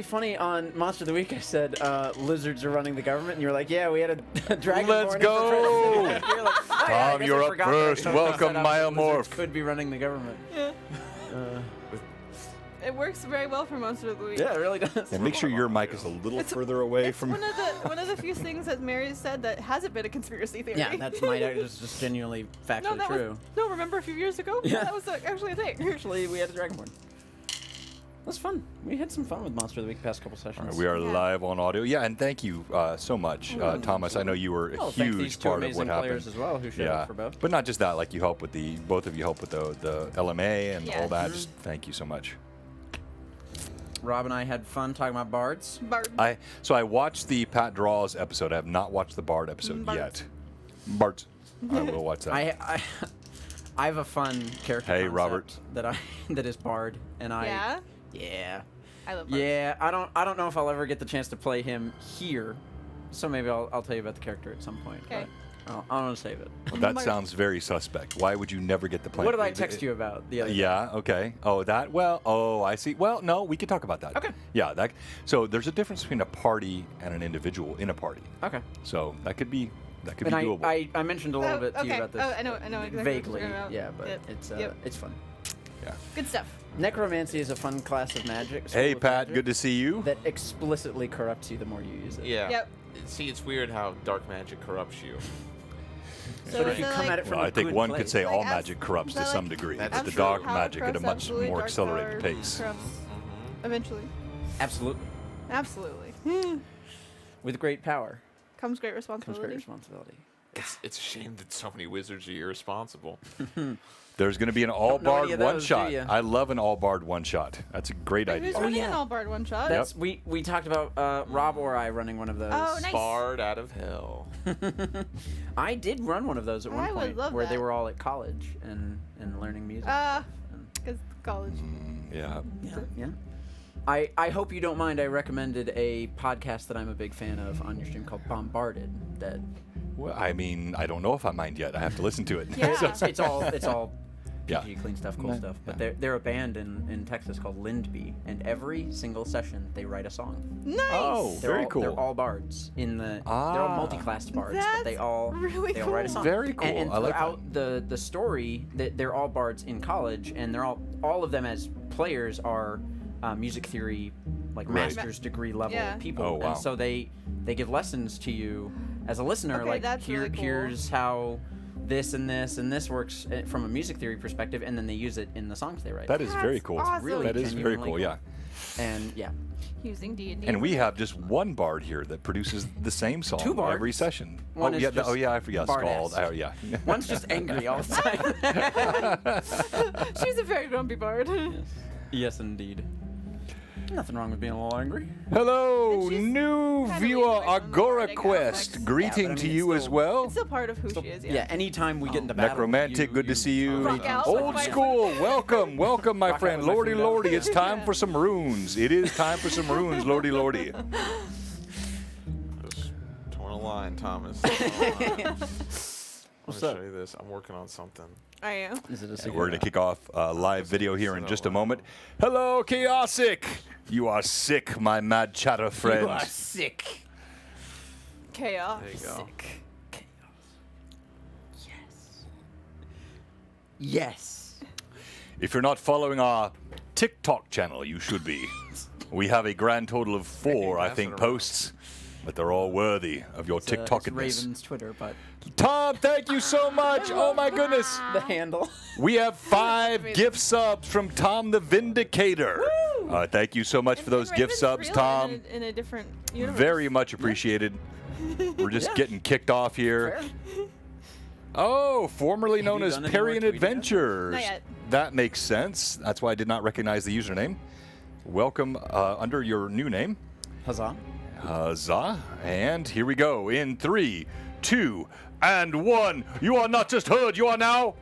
Funny on Monster of the Week, I said lizards are running the government, and you were like, "Yeah, we had a dragon." Let's go! You're like, oh, Tom, you're up first. Welcome, Myomorph. Could be running the government. Yeah. It works very well for Monster of the Week. Yeah, it really does. And make sure your mic is a little further away from. One of the few things that Mary said that hasn't been a conspiracy theory. Yeah, that might just genuinely factually true. Remember a few years ago? Yeah. That was actually a thing. Actually, we had a dragonborn. That's fun. We had some fun with Monster of the Week the past couple sessions. We are live on audio. Yeah, and thank you so much, Thomas. I know you were a huge part of what happened. Players as well who showed up for both. But not just that. Like you help with both of you help with the LMA and all that. Just thank you so much. Rob and I had fun talking about bards. So I watched the Pat Draws episode. I have not watched the Bard episode yet. Bards. I will watch that. I have a fun character. Hey, Robert. That is Bard, and Yeah. Yeah. I love Bard. Yeah, I don't know if I'll ever get the chance to play him here, so maybe I'll tell you about the character at some point. Okay. I'm gonna save it. Well, that sounds very suspect. Why would you never get the plan? What did I text you about the other day? Yeah, okay. Oh, that? Well, oh, I see. Well, no, we can talk about that. Okay. Yeah, so there's a difference between a party and an individual in a party. Okay. So that could be And doable. I mentioned a little bit to you about this. Oh, I know exactly vaguely. what you're talking about. Yeah, but it's fun. Yeah. Good stuff. Necromancy is a fun class of magic. Hey, Pat, good to see you. That explicitly corrupts you the more you use it. Yeah. Yep. See, it's weird how dark magic corrupts you. So if you come at it from I think one could say all Like, magic corrupts to some degree. That's The true. dark Power magic at a corrupts, much absolutely. more Dark accelerated power pace. corrupts Eventually. Absolutely. Absolutely. With great power Comes great comes responsibility. great responsibility. It's a shame that so many wizards are irresponsible. There's going to be an all Don't know any bard of those, one shot. do ya? I love an all bard one shot. That's a great Who's idea. running an yeah. all bard one shot? That's we talked about Rob or I running one of those. Oh, nice. Bard out of hell. I did run one of those at one I would point love where they that. were all at college and learning music. Because college. Yeah. Yeah. I hope you don't mind. I recommended a podcast that I'm a big fan of on your stream called Bombarded. That Well, I mean, I don't know if I mind yet. I have to listen to it. Yeah. it's all Yeah. PG, clean stuff, cool stuff. But they're a band in Texas called Lindby, and every single session they write a song. Nice. Oh, very cool. They're all bards in the. They're all multi-classed bards, but they That's all really they all write a cool. song. Very cool. And I like throughout the story, they're all bards in college, and they're all of them as players are music theory like master's degree level people. Oh, wow. And so they give lessons to you as a listener. Okay, like that's really cool. here's how this and this works from a music theory perspective, and then they use it in the songs they write. That is very That's cool. awesome. really That is very genuinely cool, yeah. And yeah. Using D&D. And we have just one bard here that produces the same song Two bards. every session. One is just I forgot. bard-esque. Scald. Oh, yeah. One's just angry all the time. She's a very grumpy bard. Yes, indeed. Nothing wrong with being a little angry. Hello, And she's new kinda viewer leaning away from the Agora barding Quest. aspects. Greeting Yeah, but I to mean, you it's as still- well. It's still part of who she is, Yeah, anytime we get into battle. Necromantic, good to see you. Freak out, like Old fight school, welcome, my Rock out friend. with my Lordy, finger down. lordy, it's time for some runes. It is time for some runes, lordy, lordy. Just torn a line, Thomas. What's I'll up? show you this. I'm working on something. I am. Is it a And secret? we're going to kick off a live video here in just a moment. Hello, Chaosic. You are sick, my mad chatter friend. You are sick. Chaos. There you go. Sick. Chaos. Yes. Yes. If you're not following our TikTok channel, you should be. We have a grand total of 4, I think, posts, but they're all worthy of your It's TikTokedness. Raven's Twitter, but Tom, thank you so much. Oh my goodness. the handle. We have 5 gift subs from Tom the Vindicator. Thank you so much for those gift Raven's subs, real Tom. In a different universe. Very much appreciated. We're just getting kicked off here. Fair. Oh, formerly known you as done any more Parian tweeting yet? Adventures. Not yet. That makes sense. That's why I did not recognize the username. Welcome under your new name. Huzzah. Huzzah. And here we go in 3, 2, and 1. You are not just heard, you are now.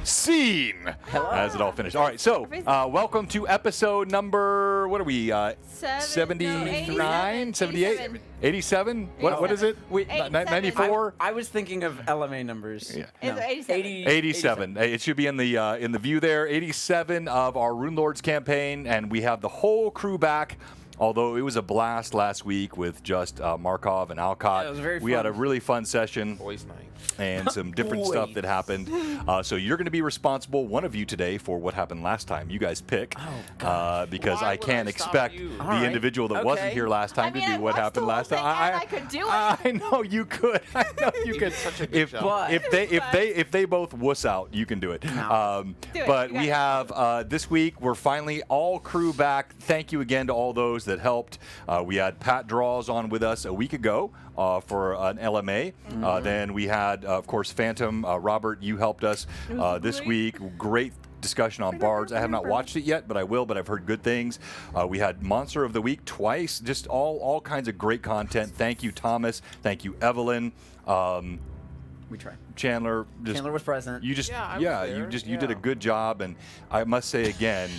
scene. Hello. As it all finished. All right, so welcome to episode number, what are we, 79, 78, 87? What is it? 94? I was thinking of LMA numbers. Yeah. It's 87. 87. It should be in the view there. 87 of our Runelords campaign, and we have the whole crew back. Although it was a blast last week with just Markov and Alcott. Yeah, it was very we fun. had a really fun session. Boys' night. And some different stuff that happened. So you're going to be responsible, one of you today, for what happened last time. You guys pick. Because Why I would can't I stop expect you? the All right. individual that wasn't Okay. here last time to do what happened last time. I could do it. I know you could. I know you could. such a good job. If they both wuss out, you can do it. No. Do it. But You we got have this week. We're finally all crew back. Thank you again to all those that helped. We had Pat Draws on with us a week ago for an LMA. Then we had, of course, Phantom. Robert, you helped us this week. Great discussion on bards. I have not watched it yet, but I will. But I've heard good things. We had Monster of the Week twice. Just all kinds of great content. Thank you, Thomas. Thank you, Evelyn. We tried. Chandler Was present. You just Yeah, I was you there. you did a good job, and I must say again,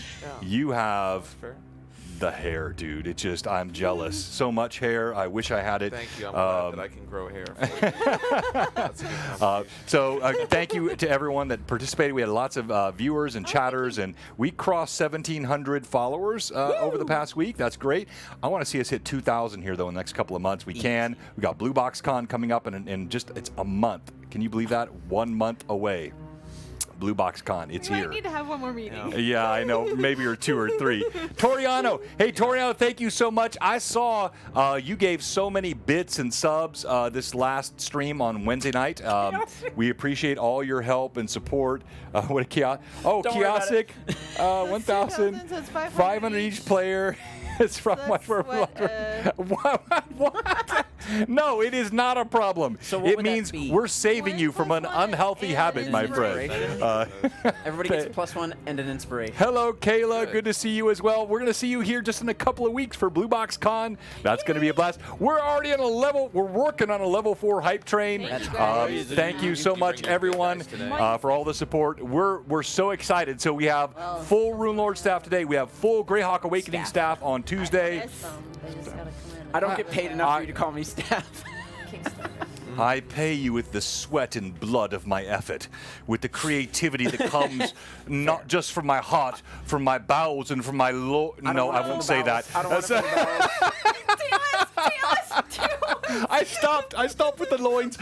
you have Fair. the hair, dude. It just, I'm jealous. So much hair. I wish I had it. Thank you. I'm glad that I can grow hair. For you. That's a good conversation. Thank you to everyone that participated. We had lots of viewers and chatters, and we crossed 1,700 followers over the past week. That's great. I want to see us hit 2,000 here, though, in the next couple of months. We can. We got BlueBoxCon coming up in just, it's a month. Can you believe that? 1 month away. BlueBoxCon, it's We here. might need to have one more meeting. Yeah, I know. Maybe or 2 or 3. Toriano. Hey, Toriano, thank you so much. I saw you gave so many bits and subs this last stream on Wednesday night. We appreciate all your help and support. What a kiosk. Oh, Don't worry about Kiosik. it. 1,000. 2,000, so it's 500 each player. It's from That's what? What? No, it is not a problem. So what it would that means be? we're saving you from an 1+1 unhealthy and habit, my friend. inspiration. Everybody gets a Okay. +1 and an inspiration. Hello, Kayla. Good. Good to see you as well. We're going to see you here just in a couple of weeks for BlueBoxCon. That's going to be a blast. We're already on a level. We're working on a level 4 hype train. Thank you, guys. Thank you so You much, bring in good everyone, guys today. for all the support. We're so excited. So we have full Runelord staff today. We have full Greyhawk Awakening staff on Tuesday. They just gotta come in. I don't get paid enough for you to call me staff. Kickstarter. I pay you with the sweat and blood of my effort, with the creativity that comes not just from my heart, from my bowels, and from my No, I won't say that. I don't want to I stopped with the loins.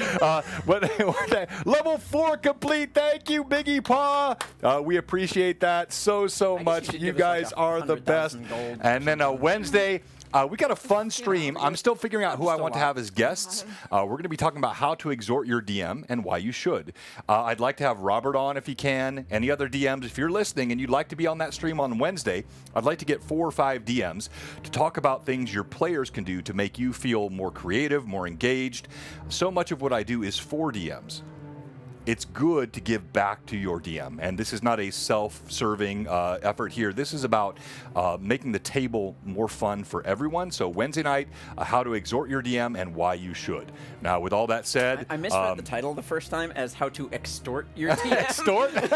But level 4 complete. Thank you, Biggie Paw. We appreciate that so much. should You give us like guys are the 100,000 best. gold. And then Wednesday. We got a fun stream. I'm still figuring out who I want to have as guests. We're going to be talking about how to exhort your DM and why you should. I'd like to have Robert on if he can. Any other DMs, if you're listening and you'd like to be on that stream on Wednesday, I'd like to get 4 or 5 DMs to talk about things your players can do to make you feel more creative, more engaged. So much of what I do is for DMs. It's good to give back to your DM. And this is not a self-serving effort here. This is about making the table more fun for everyone. So Wednesday night, how to exhort your DM and why you should. Now, with all that said... I misread the title the first time as how to extort your DM. Extort? And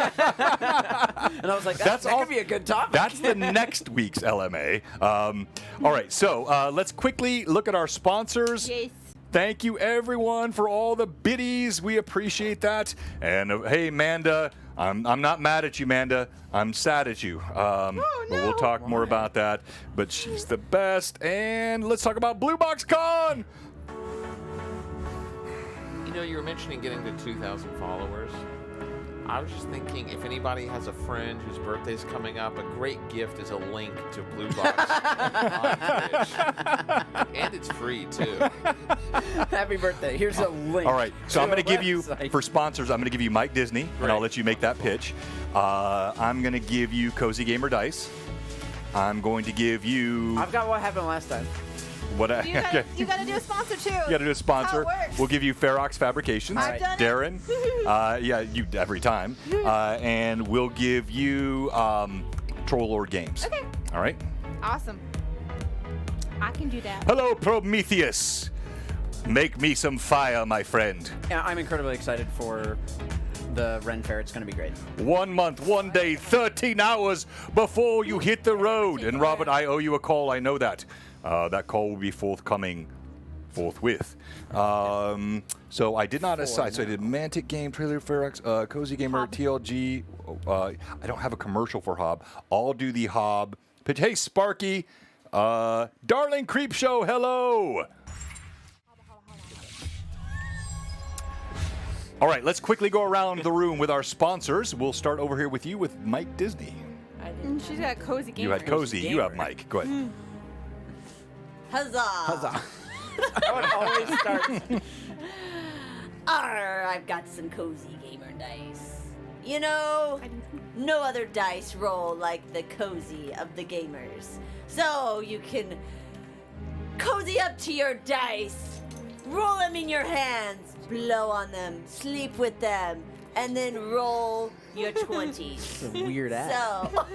I was like, that could be a good topic. That's the next week's LMA. All right, so let's quickly look at our sponsors. Yes. Thank you, everyone, for all the biddies. We appreciate that. And hey, Manda, I'm not mad at you, Manda. I'm sad at you. But we'll talk more about that. But she's the best. And let's talk about BlueBoxCon. You know, you were mentioning getting to 2,000 followers. I was just thinking, if anybody has a friend whose birthday's coming up, a great gift is a link to Blue Box on Twitch. And it's free, too. Happy birthday. Here's a link. All right, so I'm going to give you, website. for sponsors, I'm going to give you Mike Disney, and I'll let you make that pitch. I'm going to give you Cozy Gamer Dice. I'm going to give you... I've got what happened last time. What You gotta do a sponsor too. You got to do a sponsor. That's how it works. We'll give you Ferox Fabrications. I've done it. Darren. Yeah, you every time. And we'll give you Troll Lord Games. Okay. All right. Awesome. I can do that. Hello, Prometheus. Make me some fire, my friend. Yeah, I'm incredibly excited for the Ren Fair. It's going to be great. 1 month, 1 day, 13 hours before you hit the road. And Robert, I owe you a call. I know that. That call will be forthcoming forthwith. So I did not aside. So I did Mantic Game, Trailer Ferox, Cozy Gamer, Hob. TLG. I don't have a commercial for Hob. I'll do the Hob. But hey, Sparky, Darling Creep Show, hello. All right, let's quickly go around the room with our sponsors. We'll start over here with you with Mike Disney. I And didn't. she's got Cozy Gamer. You had Cozy. You have Gamer. Mike. Go ahead. Huzzah! Huzzah. How it always starts. Arr, I've got some Cozy Gamer dice. You know, no other dice roll like the Cozy of the gamers. So you can cozy up to your dice, roll them in your hands, blow on them, sleep with them, and then roll your 20s. It's a weird ad. So,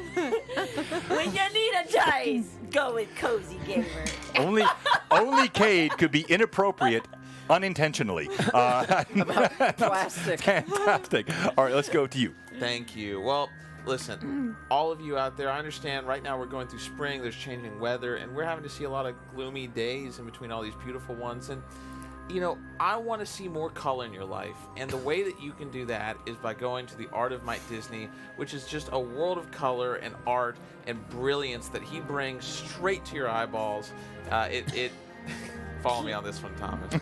when you need a dice, go with Cozy Gamer. Only Cade could be inappropriate unintentionally. Plastic. Fantastic. All right, let's go to you. Thank you. Well, listen, all of you out there, I understand right now we're going through spring, there's changing weather, and we're having to see a lot of gloomy days in between all these beautiful ones. And, you know, I want to see more color in your life. And the way that you can do that is by going to the Art of Mike Disney, which is just a world of color and art and brilliance that he brings straight to your eyeballs. It follow me on this one, Thomas.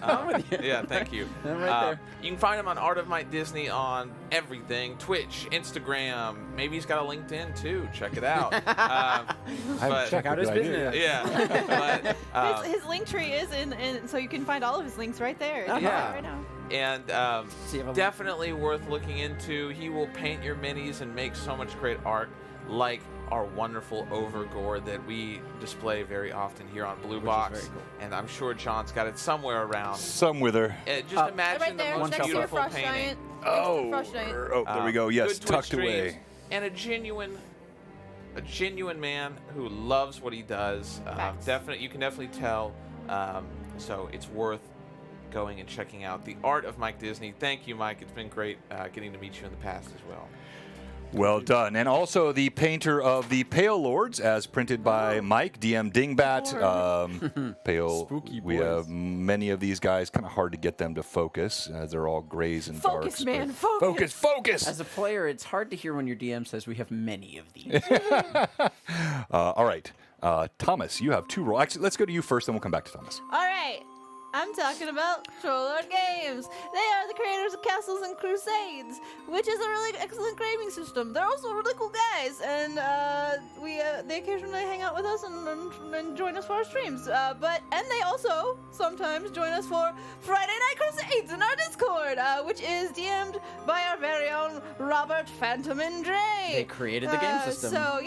I'm with you. Yeah, thank you. I'm right there. You can find him on Art of Mike Disney on everything: Twitch, Instagram. Maybe he's got a LinkedIn too. Check it out. But- Check out his Good idea. business. Yeah. But, His link tree is in, so you can find all of his links right there. If you Yeah. want it right now. and So you have a- definitely worth looking into. He will paint your minis and make so much great art, like our wonderful Overgore that we display very often here on Blue Box. very cool. And I'm sure John's got it somewhere around. Some wither. Just imagine Right there, the most next to your beautiful frost painting. giant. Oh, Frost giant. there we go. Yes, good Twitch tucked streams, away. and a genuine man who loves what he does. Facts. You can definitely tell. So it's worth going and checking out the Art of Mike Disney. Thank you, Mike. It's been great getting to meet you in the past as well. Well done. And also the painter of the Pale Lords, as printed by Mike, DM Dingbat. Pale. Spooky We boys. have many of these guys. Kind of hard to get them to focus, as they're all grays and darks. Focus, man, but- focus. Focus. As a player, it's hard to hear when your DM says we have many of these. All right. Thomas, you have two roles. Actually, let's go to you first, then we'll come back to Thomas. All right. I'm talking about Trollord Games. They are the creators of Castles and Crusades, which is a really excellent gaming system. They're also really cool guys, and they occasionally hang out with us and join us for our streams. And they also sometimes join us for Friday Night Crusades in our Discord, which is DM'd by our very own Robert Phantom and Dre. They created the game system. So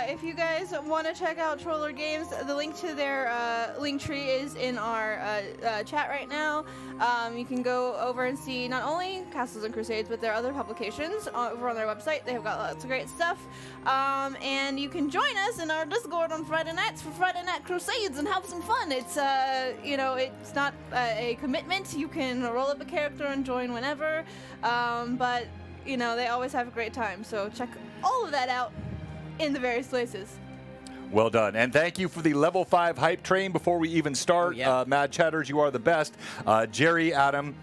if you guys want to check out Troller Games, the link to their link tree is in our chat right now. You can go over and see not only Castles and Crusades, but their other publications over on their website. They have got lots of great stuff. And you can join us in our Discord on Friday nights for Friday Night Crusades and have some fun. It's it's not a commitment. You can roll up a character and join whenever. But they always have a great time. So check all of that out in the various places. Well done. And thank you for the level 5 hype train before we even start. Oh, yeah. Mad Chatters, you are the best. Jerry, Adam,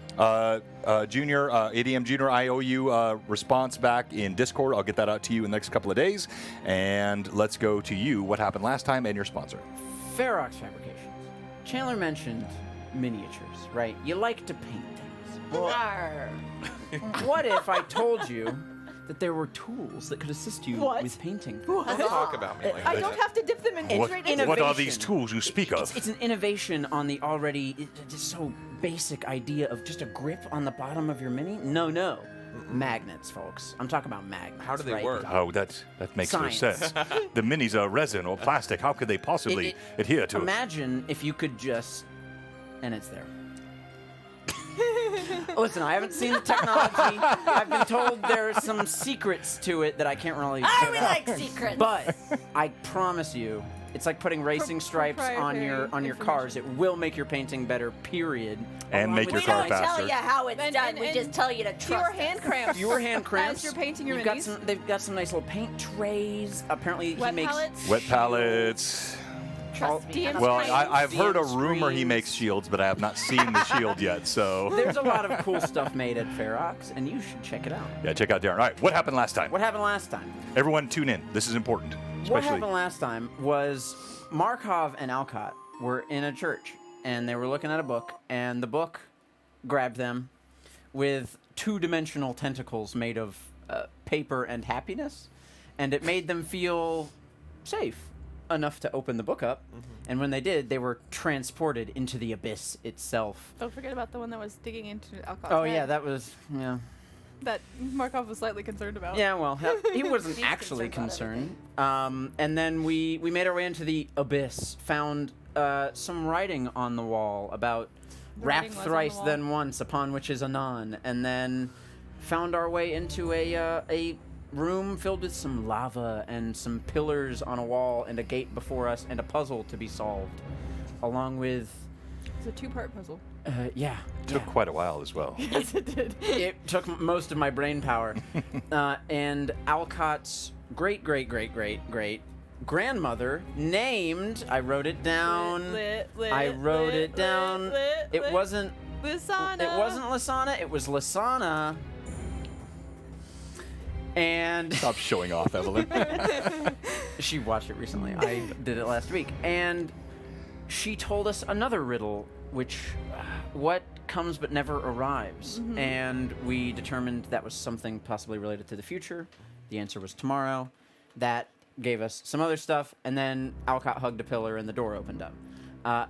Junior, ADM Junior, I owe you a response back in Discord. I'll get that out to you in the next couple of days. And let's go to you. What happened last time and your sponsor. Ferox Fabrications. Chandler mentioned miniatures, right? You like to paint things. Well, Arr. what if I told you that there were tools that could assist you What? with painting? Don't talk about me like I that. don't have to dip them in What, straight innovation. what are these tools you speak of? It's an innovation on the already just so basic idea of just a grip on the bottom of your mini. No. Magnets, folks. I'm talking about magnets. How do they right? work? Oh, that makes no Science. sense. The minis are resin or plastic. How could they possibly adhere to it? Imagine if you could just... And it's there. Listen, I haven't seen the technology. I've been told there are some secrets to it that I can't really... I like secrets. But I promise you, It's like putting racing stripes on your cars. It will make your painting better, period. And make your car We don't faster. tell you how it's done. We just tell you to trust Fewer us. hand cramps. Fewer hand cramps. As you're painting your You've minis. got they've got some nice little paint trays. Apparently, Wet he makes palettes. Wet pallets. Trust me. Well, I've heard a DM rumor he screens. makes shields, but I have not seen the shield yet. So There's a lot of cool stuff made at Ferox, and you should check it out. yeah, check out Darren. All right, what happened last time? What happened last time? Everyone, tune in. This is important, What especially. happened last time was Markov and Alcott were in a church, and they were looking at a book, and the book grabbed them with two-dimensional tentacles made of paper and happiness, and it made them feel safe enough to open the book up. And when they did, they were transported into the abyss itself. Don't forget about the one that was digging into Alcott's Oh head yeah, that was that Markov was slightly concerned about. Yeah, well, he wasn't He's actually concerned concerned. And then we made our way into the abyss, found some writing on the wall about The rap writing was on the thrice wall. then once, upon which is anon, and then found our way into a room filled with some lava and some pillars on a wall and a gate before us and a puzzle to be solved, along with It's a two-part puzzle. yeah. Took quite a while as well. Yes, it did. It took most of my brain power. And Alcott's great grandmother named, I wrote it down. I wrote it down. It wasn't Lisana. It wasn't Lasana, it was Lasana. And Stop showing off, Evelyn. she watched it recently. I did it last week. And she told us another riddle, which what comes but never arrives. And we determined that was something possibly related to the future. The answer was tomorrow. That gave us some other stuff, and then Alcott hugged a pillar and the door opened up.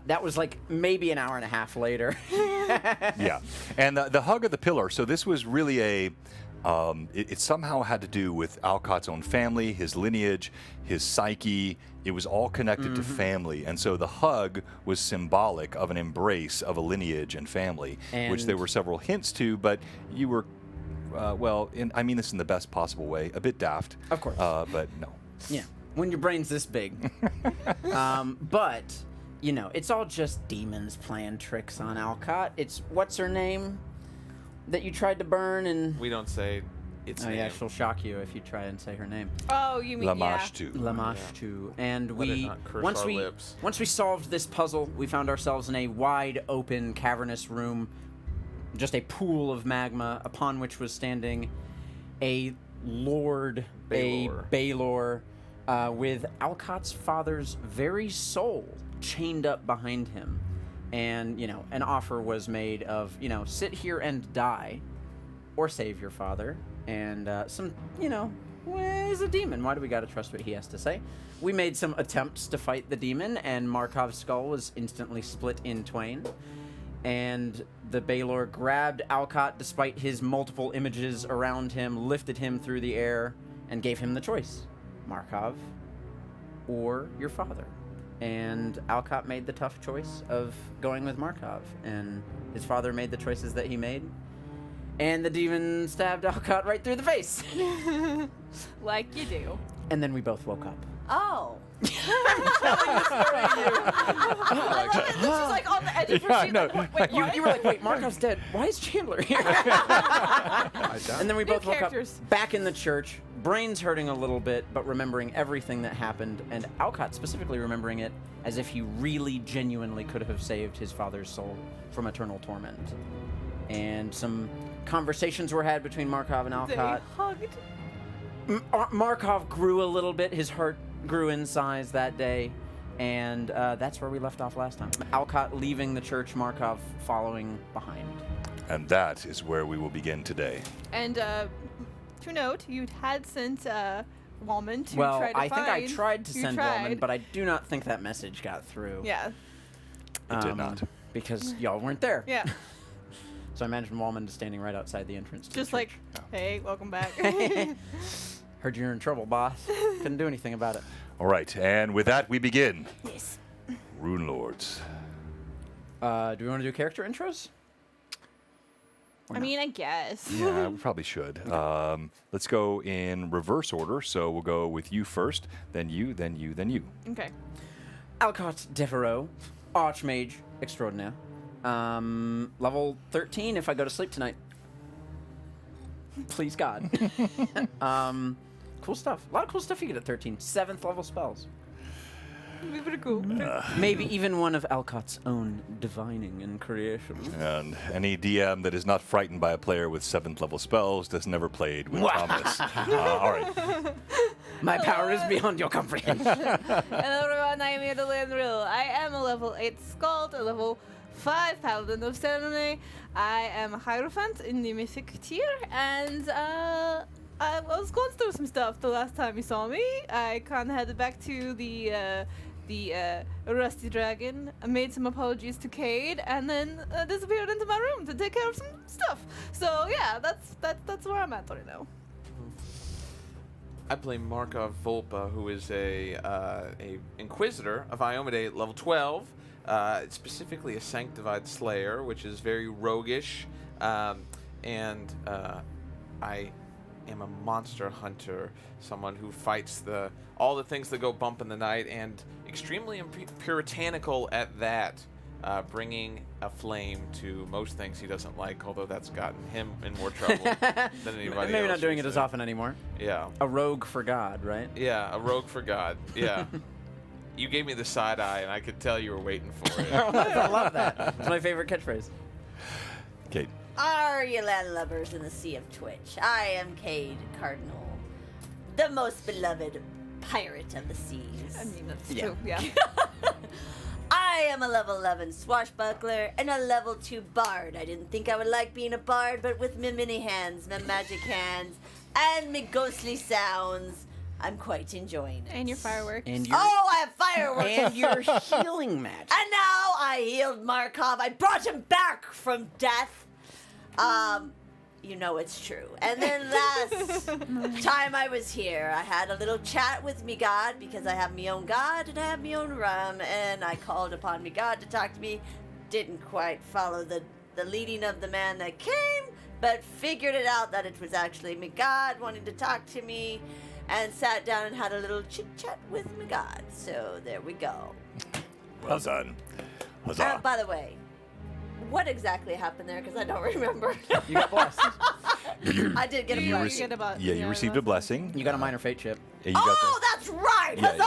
That was like maybe an hour and a half later. Yeah. And the hug of the pillar. So this was really it somehow had to do with Alcott's own family, his lineage, his psyche. It was all connected to family. And so the hug was symbolic of an embrace of a lineage and family, which there And- were several hints to, but you were, I mean this in the best possible way, a bit daft. Of course. But no. Yeah, when your brain's this big. But, you know, it's all just demons playing tricks on Alcott. It's, what's her name that you tried to burn and... We don't say its Oh name. yeah, she'll shock you if you try and say her name. Oh, you mean Lamashtu. Lamashtu. And Let it we not curse once our we lips. once we solved this puzzle, we found ourselves in a wide open cavernous room, just a pool of magma upon which was standing a lord, Baelor. a Baelor, with Alcott's father's very soul chained up behind him. And, you know, an offer was made of, you know, sit here and die or save your father. And some, you know, well, he's a demon. Why do we got to trust what he has to say? We made some attempts to fight the demon, and Markov's skull was instantly split in twain. And the Baelor grabbed Alcott despite his multiple images around him, lifted him through the air, and gave him the choice. Markov or your father. And Alcott made the tough choice of going with Markov, and his father made the choices that he made. And the demon stabbed Alcott right through the face. Like you do. And then we both woke up. Oh. This is like on the edge of her Yeah, I seat. know. Like, wait, what? You were like, wait, Markov's dead. Why is Chandler here? And then we New both woke up characters. back in the church, brains hurting a little bit, but remembering everything that happened, and Alcott specifically remembering it as if he really genuinely could have saved his father's soul from eternal torment. And some conversations were had between Markov and They Alcott. hugged. Markov grew a little bit. His heart grew in size that day. And that's where we left off last time. Alcott leaving the church, Markov following behind. And that is where we will begin today. And to note, you had sent Wallman to Well, try to I think I find- tried to you send tried. Wellman, but I do not think that message got through. Yeah. It did not. Because y'all weren't there. Yeah. So I imagined Wallman standing right outside the entrance to Just the like, church. hey, welcome back. Heard you're in trouble, boss. Couldn't do anything about it. All right, and with that, we begin. Yes. Runelords. Do we want to do character intros? I mean, I guess. Yeah, we probably should. Let's go in reverse order. So we'll go with you first, then you, then you, then you. Okay. Alcott Devereaux, Archmage Extraordinaire. Level 13 if I go to sleep tonight. Please God. Cool stuff. A lot of cool stuff you get at 13. 7th level spells. Be pretty cool. Maybe even one of Alcott's own divining and creation. And any DM that is not frightened by a player with 7th level spells has never played with Thomas. All right. My power is beyond your comprehension. Hello everyone, I am here to learn real. I am a level 8 Scald, a level 5 Paladin of Ceremony. I am a Hierophant in the Mythic tier, and I was going through some stuff the last time you saw me. I kind of headed back to the Rusty Dragon, made some apologies to Cade, and then disappeared into my room to take care of some stuff. So yeah, that's where I'm at right now. I play Markov Volpa, who is a Inquisitor of Iomade, level 12, specifically a Sanctified Slayer, which is very roguish, and I am a monster hunter, someone who fights all the things that go bump in the night, and extremely puritanical at that, bringing a flame to most things he doesn't like, although that's gotten him in more trouble than anybody else. Maybe not doing it usually. as often anymore. Yeah. A rogue for God, right? Yeah, a rogue for God. Yeah. You gave me the side eye, and I could tell you were waiting for it. I love that. It's my favorite catchphrase. Kate. Are you land lovers in the Sea of Twitch? I am Cade Cardinal, the most beloved pirate of the seas. I mean, that's Yeah. true. Yeah. I am a level 11 swashbuckler and a level 2 bard. I didn't think I would like being a bard, but with me mini hands, my magic hands, and me ghostly sounds, I'm quite enjoying it. And your fireworks. And your Oh, I have fireworks! and your healing magic. And now I healed Markov. I brought him back from death. You know it's true. And then last time I was here, I had a little chat with me God, because I have me own God and I have me own rum, and I called upon me God to talk to me. Didn't quite follow the leading of the man that came, but figured it out that it was actually me God wanting to talk to me, and sat down and had a little chit chat with me God. So there we go. Well done. Huzzah. By the way, what exactly happened there? Because I don't remember. You got blessed. I did get a You blessing. rece- yeah, you received a blessing. You got a minor fate chip. Yeah, you got Oh, that's right! Huzzah!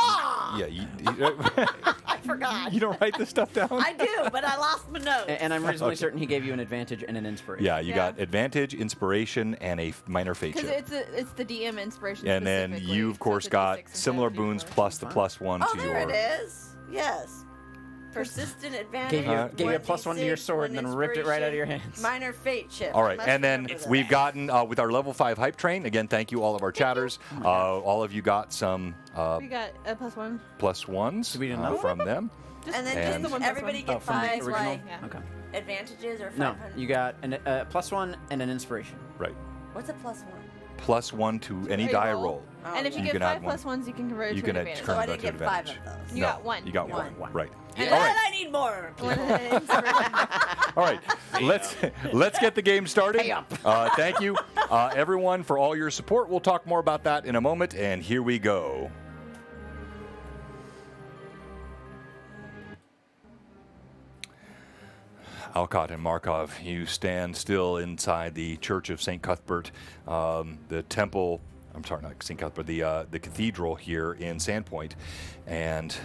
I forgot. you don't write this stuff down? I do, but I lost my notes. And I'm reasonably certain he gave you an advantage and an inspiration. Yeah, you Yeah. got advantage, inspiration, and a minor fate Because chip. it's the DM inspiration. And then specifically, you, of so course, it's a got D6 and similar 5d4. boons plus the +1 Oh, to there your. it is. Yes. Persistent advantage. Gave you a +1 to your sword and then ripped it right out of your hands. Minor fate chip. All I right, must and then remember we've that. gotten with our level 5 hype train. Again, thank you all of our chatters. All of you got some We got a +1. +1s we do enough? from them. And then And- just everybody Oh, get from the 5 original? like Yeah. Okay. advantages or 500. No, you got a +1 and an inspiration. Right. What's a +1? +1 to any Any die roll. roll. Oh, And if you You get can add 5 one. +1s, you can convert it You to can an add advantage. So I turn didn't that to get 5 advantage. of those. You No, got 1. You got One. one. Right. And All And right. I need more. One inspiration. All right, let's get the game started. Hey up. Thank you, everyone, for all your support. We'll talk more about that in a moment, and here we go. Alcott and Markov, you stand still inside the Church of St. Cuthbert, the temple. I'm sorry, not St. Cuthbert, the cathedral here in Sandpoint, and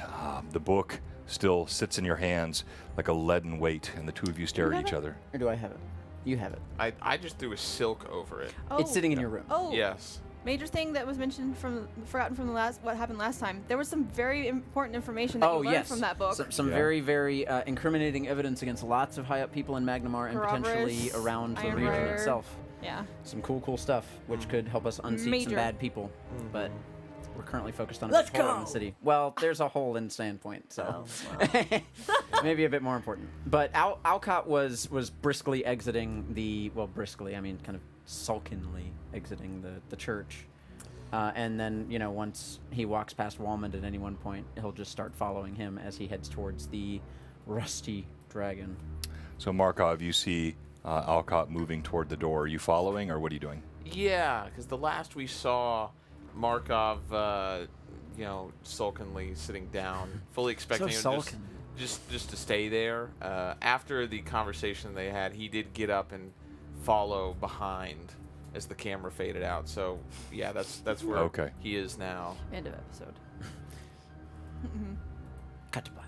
the book still sits in your hands like a leaden weight, and the two of you stare at each other. Or do I have it? You have it. I just threw a silk over it. Oh. It's sitting in your room. Oh. Yes. Major thing that was mentioned forgotten from what happened last time. There was some very important information that Oh, you learned yes. from that book. Some Yeah. very, very incriminating evidence against lots of high up people in Magnamar and potentially Corroborous, around the Iron region Rider. itself. Yeah. Some cool stuff, which could help us unseat some Major. bad people. But we're currently focused on a Let's big hole in the go. city. Well, there's a hole in Sandpoint, so maybe a bit more important. But Alcott was briskly exiting briskly, I mean kind of sulkily exiting the church. And then, once he walks past Walmond at any one point, he'll just start following him as he heads towards the Rusty Dragon. So, Markov, you see Alcott moving toward the door. Are you following, or what are you doing? Yeah, because the last we saw, Markov sulkily sitting down, fully expecting So him sulkin. just to stay there. After the conversation they had, he did get up and follow behind as the camera faded out. So yeah, that's where he is now. End of episode. Cut to black.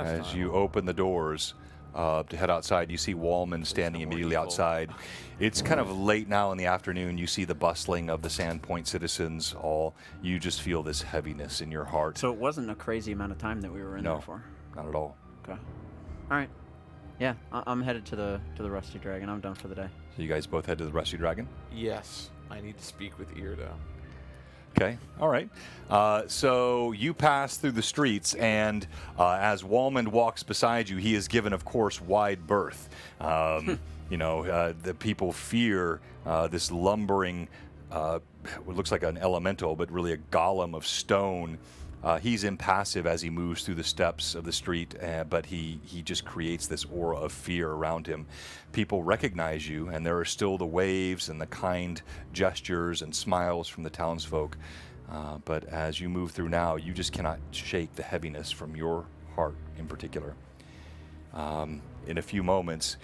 As you open the doors to head outside, you see Wallman standing immediately outside. It's kind of late now in the afternoon. You see the bustling of the Sandpoint citizens all. You just feel this heaviness in your heart. So it wasn't a crazy amount of time that we were in there for. Not at all. Okay. All right. Yeah, I'm headed to the Rusty Dragon. I'm done for the day. So you guys both head to the Rusty Dragon? Yes, I need to speak with Irda. Okay, all right. So you pass through the streets, and as Wallman walks beside you, he is given, of course, wide berth. The people fear this lumbering, what looks like an elemental, but really a golem of stone. He's impassive as he moves through the steps of the street, but he just creates this aura of fear around him. People recognize you, and there are still the waves and the kind gestures and smiles from the townsfolk. But as you move through now, you just cannot shake the heaviness from your heart in particular. In a few moments,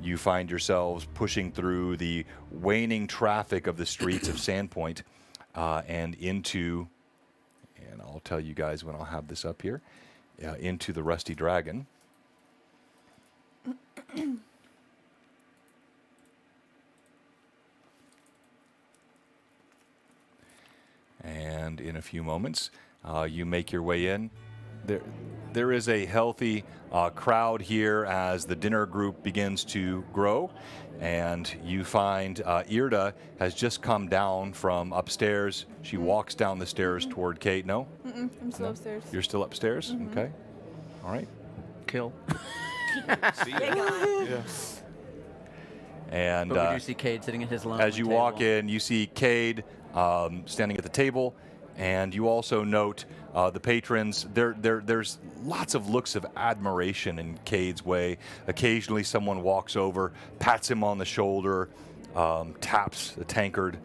you find yourselves pushing through the waning traffic of the streets of Sandpoint and into... And I'll tell you guys when I'll have this up here, into the Rusty Dragon. And in a few moments, you make your way in. There is a healthy crowd here as the dinner group begins to grow. And you find Irda has just come down from upstairs. She walks down the stairs toward Kate. No? I'm still upstairs. You're still upstairs? Okay. All right. Kill. See ya. Yeah. And But we do see Cade sitting at his lonely as you table. walk in, you see Cade standing at the table. And you also note the patrons. There's lots of looks of admiration in Cade's way. Occasionally, someone walks over, pats him on the shoulder, taps a tankard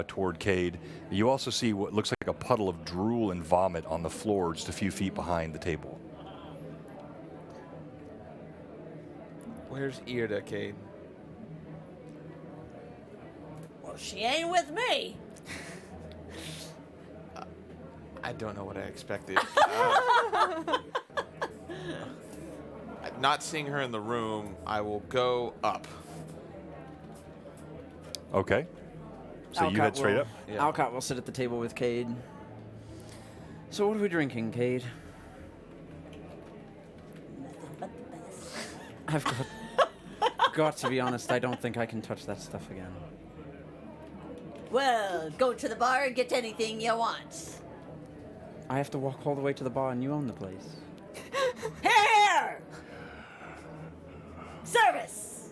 toward Cade. You also see what looks like a puddle of drool and vomit on the floor just a few feet behind the table. Where's Irda, Cade? Well, she ain't with me. I don't know what I expected. Not seeing her in the room, I will go up. Okay. So you head straight up? Yeah. Alcott will sit at the table with Cade. So what are we drinking, Cade? Nothing but the best. I've got to be honest, I don't think I can touch that stuff again. Well, go to the bar and get anything you want. I have to walk all the way to the bar and you own the place. Here! Service!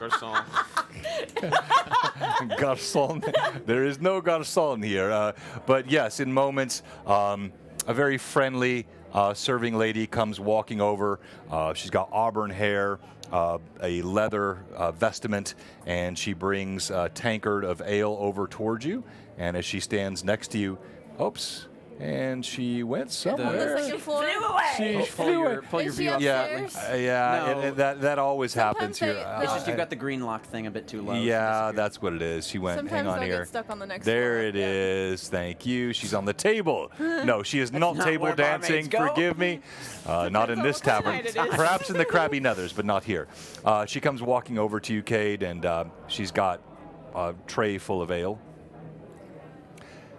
Garçon. Garçon. There is no garçon here. But yes, in moments, a very friendly serving lady comes walking over. She's got auburn hair, a leather vestment, and she brings a tankard of ale over towards you. And as she stands next to you, oops, and she went somewhere. Second floor. Flew away! Pull your Is view she up upstairs? slightly. Yeah, No. that always happens Sometimes here. they- It's just you've got the green lock thing a bit too low. Yeah, that's what it is. She went, Sometimes hang on they'll here. get stuck on the next There floor. it is. Thank you. She's on the table. No, she is not not table where barmaids dancing. go. Forgive me. Not in on this what kind tavern. it is. Perhaps in the Krabby Nethers, but not here. She comes walking over to you, Cade, and she's got a tray full of ale.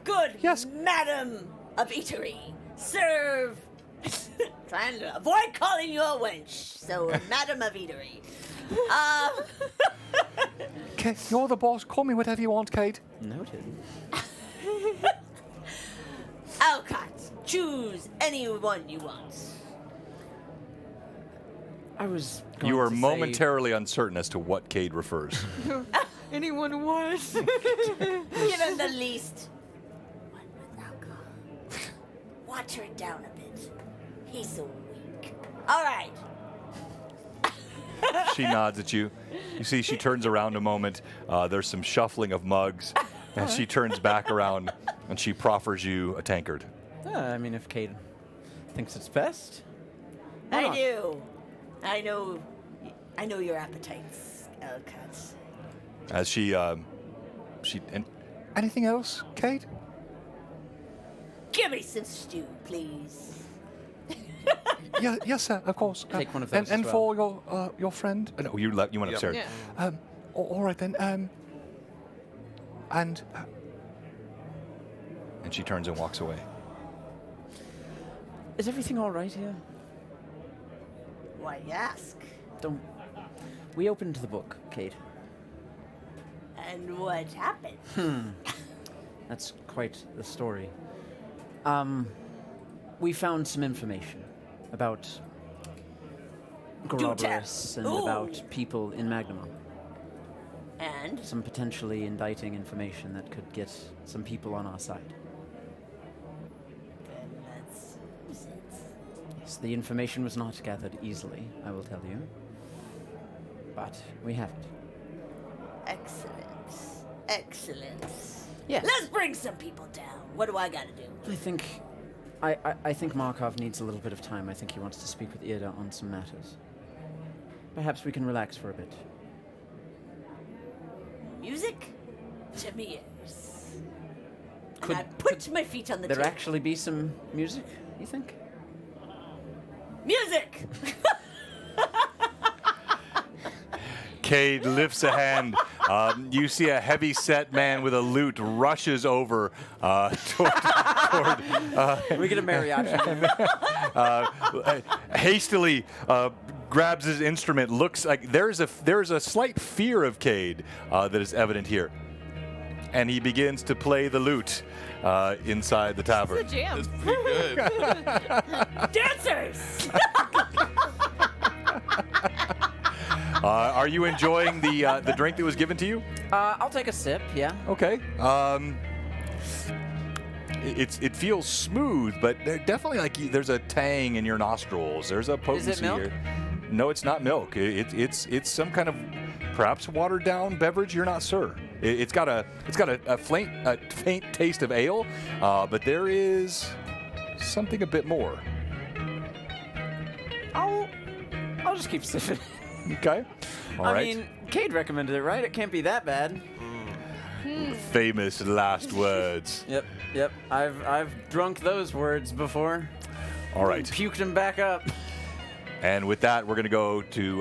Good, Yes. madam of eatery. Serve. Trying to avoid calling you a wench. So, madam of eatery. Okay, you're the boss. Call me whatever you want, Cade. Noted. Alcott, choose any one you want. I was. You are going to say- momentarily uncertain as to what Cade refers. Anyone was. Give him the least. One with alcohol. Water it down a bit. He's so weak. All right. She nods at you. You see, she turns around a moment. There's some shuffling of mugs. And she turns back around and she proffers you a tankard. I mean, if Cade thinks it's best. Why I not? do. I know your appetites, Elcats. As she and anything else, Kate? Give me some stew, please. Yeah, yes, sir, of course. Take one of those And as for your friend? No, you went Yep. upstairs. Yeah. All right then. And she turns and walks away. Is everything all right here? Why ask? Don't. We opened the book, Cade. And what happened? That's quite the story. We found some information about Groberus and Ooh. about people in Magnamon. And Some potentially indicting information that could get some people on our side. let's use it. Yes, the information was not gathered easily, I will tell you. But we have it. Excellent. Excellent. Yes. Let's bring some people down. What do I gotta do? I think Markov needs a little bit of time. I think he wants to speak with Ida on some matters. Perhaps we can relax for a bit. Music to me ears. Could- And I put my feet on the There table. actually be some music, you think? Music! Cade lifts a hand. You see a heavy-set man with a lute rushes over toward We get a mariachi. hastily grabs his instrument. Looks like there's a slight fear of Cade that is evident here, and he begins to play the lute inside the It's a tavern. jam. That's pretty good. Dancers! Are you enjoying the drink that was given to you? I'll take a sip, yeah. Okay. It feels smooth, but definitely there's a tang in your nostrils. There's a potency milk? here. No, it's not milk. It's some kind of perhaps watered down beverage. You're not sure. It's got a faint taste of ale, but there is something a bit more. I'll just keep sipping. Okay. All right. I mean, Cade recommended it, right? It can't be that bad. Famous last words. Yep. I've drunk those words before. All right. Puked them back up. And with that, we're going to go to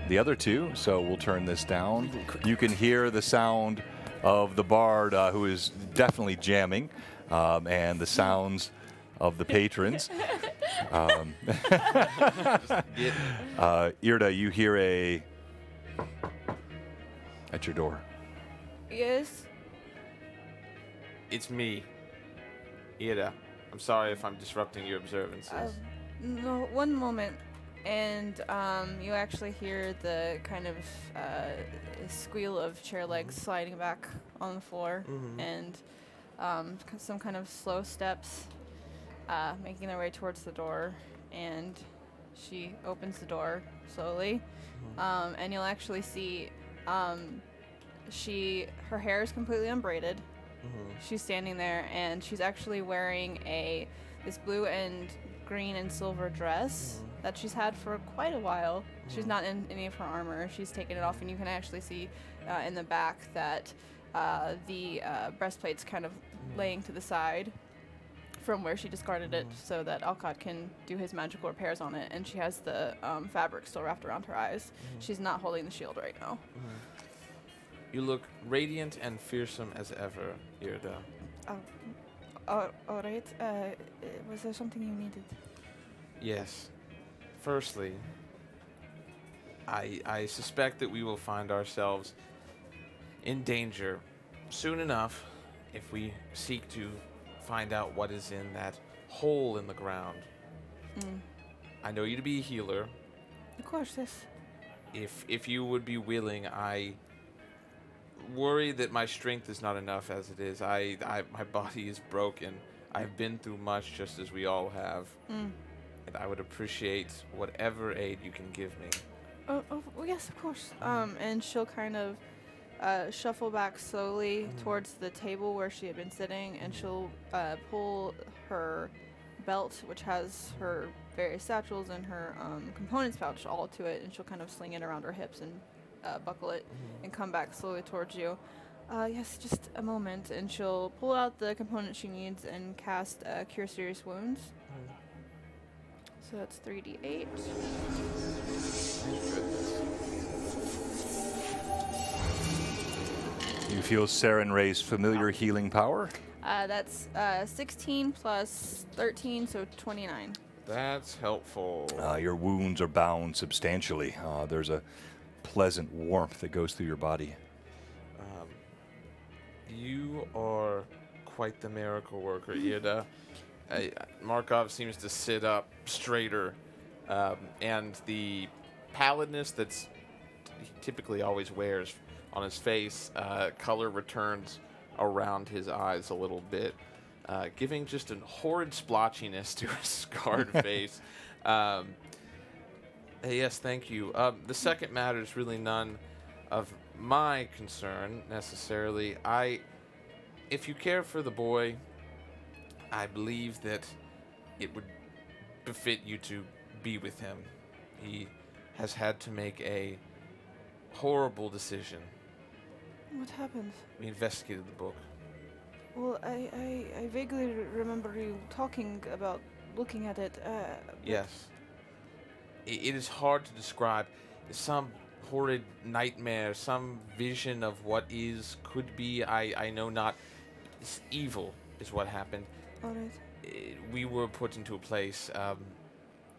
the other two. So we'll turn this down. You can hear the sound of the bard, who is definitely jamming, and the sounds of the patrons. Irda, you hear at your door. Yes. It's me, Ida. I'm sorry if I'm disrupting your observances. No, one moment. And you actually hear the kind of squeal of chair legs sliding back on the floor, and some kind of slow steps making their way towards the door. And she opens the door slowly, and you'll actually see her hair is completely unbraided. She's standing there, and she's actually wearing this blue and green and silver dress that she's had for quite a while. She's not in any of her armor. She's taken it off, and you can actually see in the back that the breastplate's kind of laying to the side from where she discarded it so that Alcott can do his magical repairs on it, and she has the fabric still wrapped around her eyes. She's not holding the shield right now. You look radiant and fearsome as ever, Irda. All right. Was there something you needed? Yes. Firstly, I suspect that we will find ourselves in danger soon enough if we seek to find out what is in that hole in the ground. I know you to be a healer. Of course, yes. If you would be willing, I worry that my strength is not enough as it is. My body is broken. I've been through much, just as we all have. And I would appreciate whatever aid you can give me. Oh, well, yes, of course. And she'll kind of shuffle back slowly towards the table where she had been sitting, and she'll pull her belt, which has her various satchels and her components pouch all to it, and she'll kind of sling it around her hips and buckle it and come back slowly towards you. Yes, just a moment, and she'll pull out the component she needs and cast Cure Serious Wounds. So that's 3d8. You feel Saren Ray's familiar healing power? That's 16 plus 13, so 29. That's helpful. Your wounds are bound substantially. There's a pleasant warmth that goes through your body. You are quite the miracle worker, Irda. Markov seems to sit up straighter, and the pallidness that's he typically always wears on his face, color returns around his eyes a little bit, giving just a horrid splotchiness to his scarred face. Yes, thank you. The second matter is really none of my concern necessarily. If you care for the boy, I believe that it would befit you to be with him. He has had to make a horrible decision. What happened? We investigated the book. Well, I vaguely remember you talking about looking at it. Yes. It is hard to describe. Some horrid nightmare, some vision of what is, could be, I know not. It's evil is what happened. All right. We were put into a place.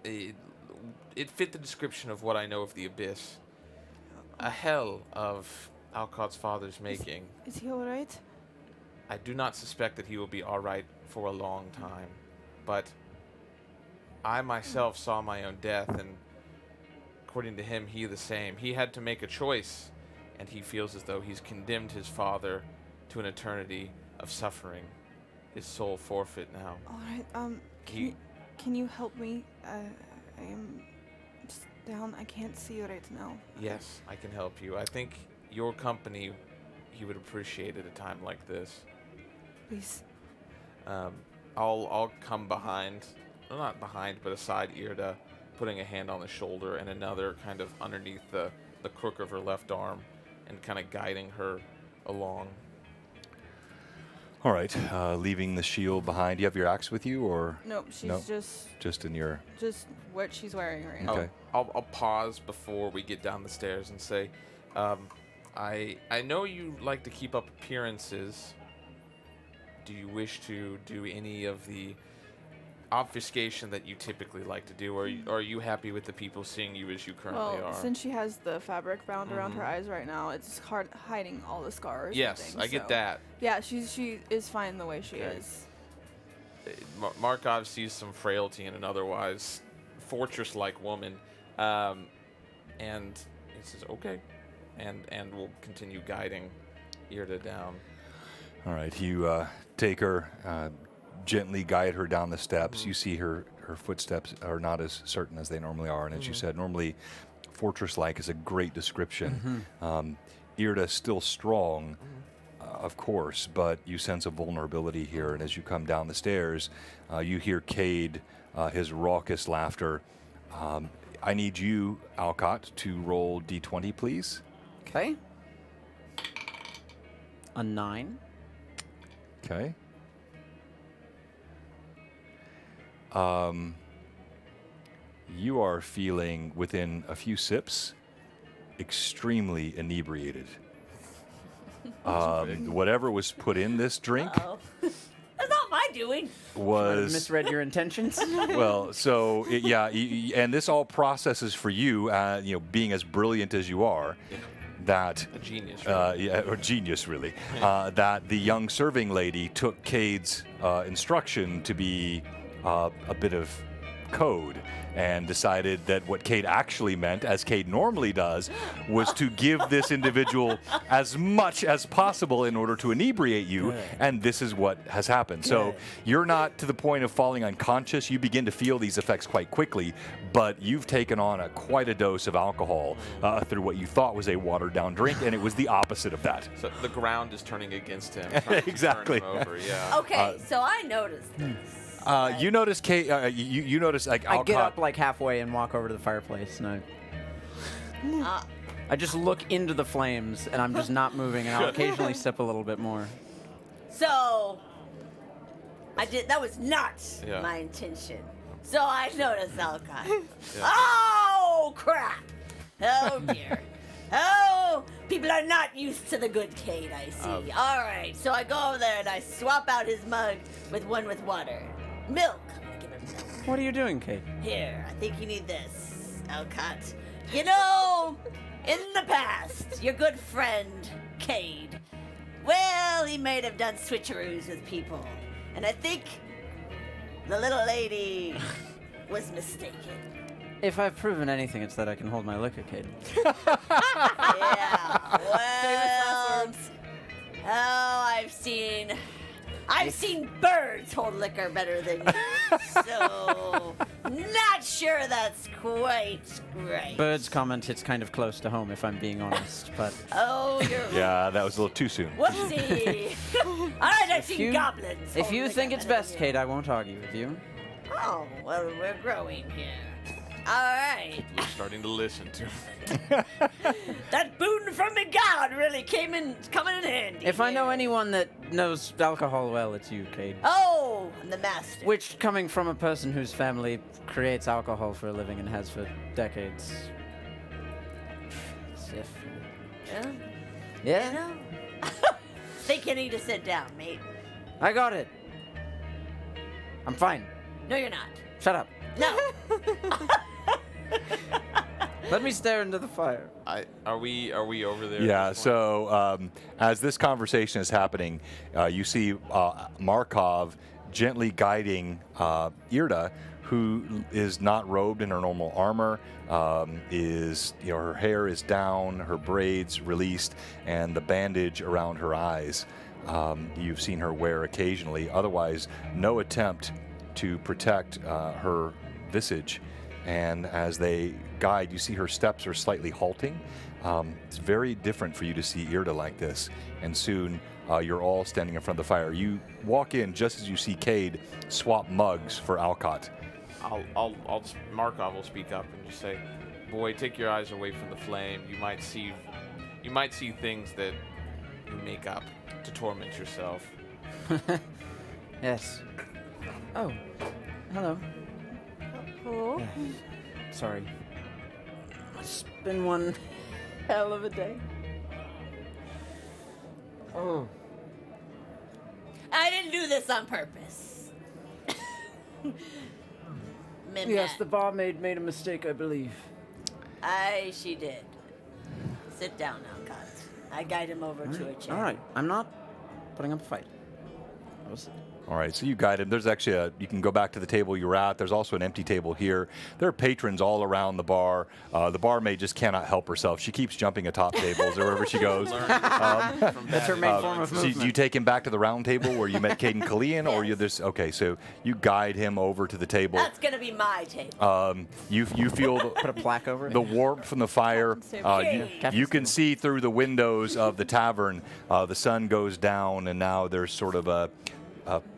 It fit the description of what I know of the Abyss. A hell of Alcott's father's making. Is he all right? I do not suspect that he will be all right for a long time, but I myself saw my own death, and according to him, he the same. He had to make a choice, and he feels as though he's condemned his father to an eternity of suffering. His soul forfeit now. All right. Can you help me? I am just down. I can't see right now. Yes, I can help you. I think your company he would appreciate at a time like this. Please. I'll come behind, well, not behind, but aside Irda, putting a hand on the shoulder and another kind of underneath the crook of her left arm, and kind of guiding her along. All right, leaving the shield behind. Do you have your axe with you, or? Nope, she's just in your. Just what she's wearing right now. Okay. I'll pause before we get down the stairs and say, I know you like to keep up appearances. Do you wish to do any of the obfuscation that you typically like to do, or are you happy with the people seeing you as you currently Well, are? since she has the fabric bound around her eyes right now, it's hard hiding all the scars. Yes, and things, I get so- that. Yeah, she is fine the way she Okay. is. Markov sees some frailty in an otherwise fortress-like woman, and he says, "Okay," and will continue guiding Irda down. All right, you take her, gently guide her down the steps. You see her footsteps are not as certain as they normally are, and as you said, normally fortress-like is a great description. Irda still strong, of course, but you sense a vulnerability here, and as you come down the stairs, you hear Cade, his raucous laughter. I need you, Alcott, to roll D20, please. Okay. A 9. Okay. You are feeling, within a few sips, extremely inebriated. Whatever was put in this drink Oh, that's not my doing. was Misread your intentions. well. So and this all processes for you. Being as brilliant as you are, that A genius. Right? or genius really, that the young serving lady took Cade's instruction to be a bit of code and decided that what Cade actually meant, as Cade normally does, was to give this individual as much as possible in order to inebriate you, and this is what has happened. So you're not to the point of falling unconscious. You begin to feel these effects quite quickly, but you've taken on quite a dose of alcohol through what you thought was a watered-down drink, and it was the opposite of that. So the ground is turning against him. trying to Exactly. Turn him over, yeah. Okay, so I noticed this. You notice, Kate. You notice like I get Alcott. up like halfway and walk over to the fireplace, and I just look into the flames, and I'm just not moving, and I'll occasionally sip a little bit more. So, that was not Yeah. my intention. So I noticed Alcott. Oh, crap. Oh, dear. Oh, people are not used to the good Cade, I see. All right, so I go over there and I swap out his mug with one with water. Milk. I'm gonna give him milk. What are you doing, Kate? Here, I think you need this, Alcott. You know, in the past, your good friend, Cade, well, he may have done switcheroos with people. And I think the little lady was mistaken. If I've proven anything, it's that I can hold my liquor, Kate. Yeah, well, oh, I've seen birds hold liquor better than you, so not sure that's quite right. Birds comment it's kind of close to home, if I'm being honest, but Oh, you're Yeah, that was a little too soon. whoopsie. All right, I've seen you- goblins. if hold you liquor think it's better best, than Kate, I won't argue with you. you. Oh, well, we're growing here. All right. We're starting to listen to him. That boon from the god really coming in handy. If I know here. anyone that knows alcohol well, it's you, Kate. Oh, I'm the master. Which, coming from a person whose family creates alcohol for a living and has for decades. Yeah? You Yeah? know? Think you need to sit down, mate. I got it. I'm fine. No, you're not. Shut up. No. Let me stare into the fire. Are we over there? at Yeah, this point? so as this conversation is happening, you see Markov gently guiding Irda, who is not robed in her normal armor, her hair is down, her braids released, and the bandage around her eyes you've seen her wear occasionally. Otherwise, no attempt to protect her visage. And as they guide, you see her steps are slightly halting. It's very different for you to see Irda like this. And soon you're all standing in front of the fire. You walk in just as you see Cade swap mugs for Alcott. Markov will speak up and just say, "Boy, take your eyes away from the flame. You might see things that you make up to torment yourself." Yes. Oh. Hello. Hello? Yeah. Sorry. It's been one hell of a day. Oh. I didn't do this on purpose. Yes, the barmaid made a mistake, I believe. She did. Sit down, Alcott. I guide him over to a chair. All right. I'm not putting up a fight. I was All right, so you guide him. There's actually you can go back to the table you were at. There's also an empty table here. There are patrons all around the bar. The barmaid just cannot help herself. She keeps jumping atop tables wherever she goes. That's her main form of So movement. do you take him back to the round table where you met Cade and Kalian, or you this? Okay, so you guide him over to the table. That's gonna be my table. You feel Put a plaque over it. the warmth from the fire. You can see through the windows of the tavern. The sun goes down, and now there's sort of a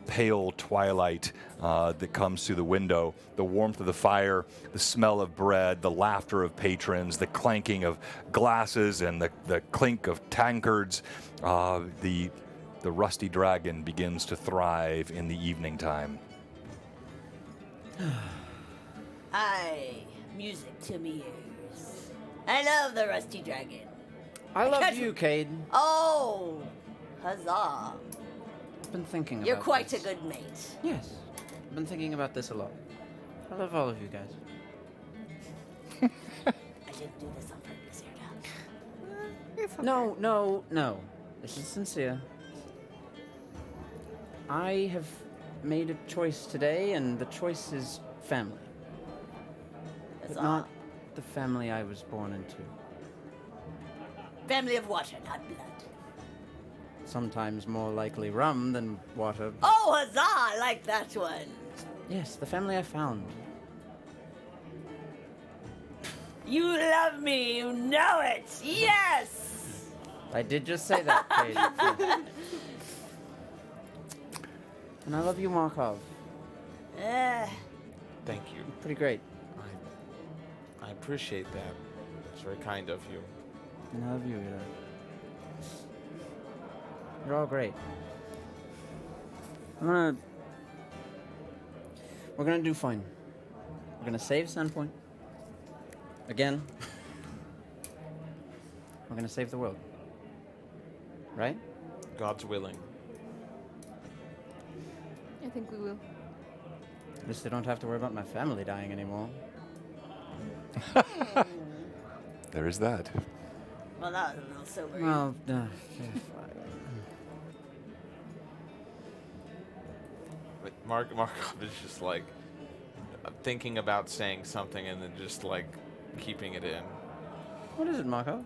pale twilight that comes through the window. The warmth of the fire, the smell of bread, the laughter of patrons, the clanking of glasses, and the clink of tankards. The rusty dragon begins to thrive in the evening time. Music to me ears. I love the rusty dragon. I love you, Cade. Oh, huzzah. I've been thinking about You're quite this. a good mate. Yes. I've been thinking about this a lot. I love all of you guys. I didn't do this on purpose, Irda. No. This is sincere. I have made a choice today, and the choice is family. That's but all. not the family I was born into. Family of water, not blood. Sometimes more likely rum than water. Oh, huzzah! I like that one. Yes, the family I found. You love me, you know it. Yes. I did just say that, Kate. And I love you, Markov. Thank you. Pretty great. I appreciate that. It's very kind of you. And I love you, Ida. You're all great. We're gonna do fine. We're gonna save Sandpoint. Again. We're gonna save the world. Right? God's willing. I think we will. At least I don't have to worry about my family dying anymore. There is that. Well, that was a little sobering. Well, But Markov is just like thinking about saying something and then just like keeping it in. what is it, Marco?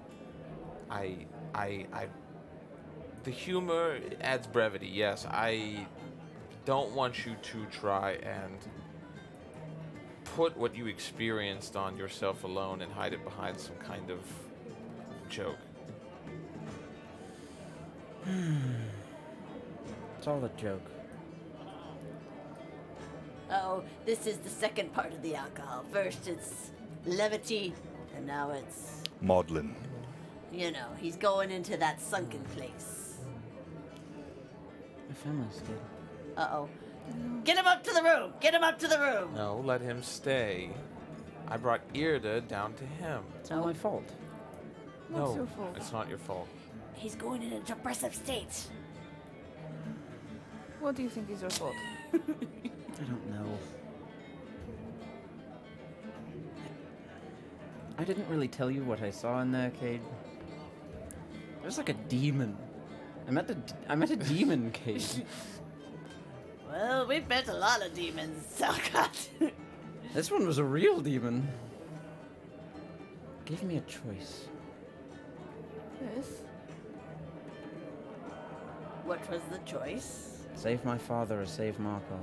The humor adds brevity. Yes, I don't want you to try and put what you experienced on yourself alone and hide it behind some kind of joke. It's all a joke. Oh, this is the second part of the alcohol. First it's levity, and now it's, Maudlin. you know, he's going into that sunken place. My family's dead. Uh-oh. Get him up to the room! Get him up to the room! No, let him stay. I brought Irda down to him. It's not my fault. What's No, your fault? it's not your fault. He's going in a depressive state. What do you think is your fault? I don't know. I didn't really tell you what I saw in there, Cade. There's like a demon. I met a demon, Cade. Well, we've met a lot of demons, Salcott. This one was a real demon. Gave me a choice. Yes. What was the choice? Save my father or save Markov.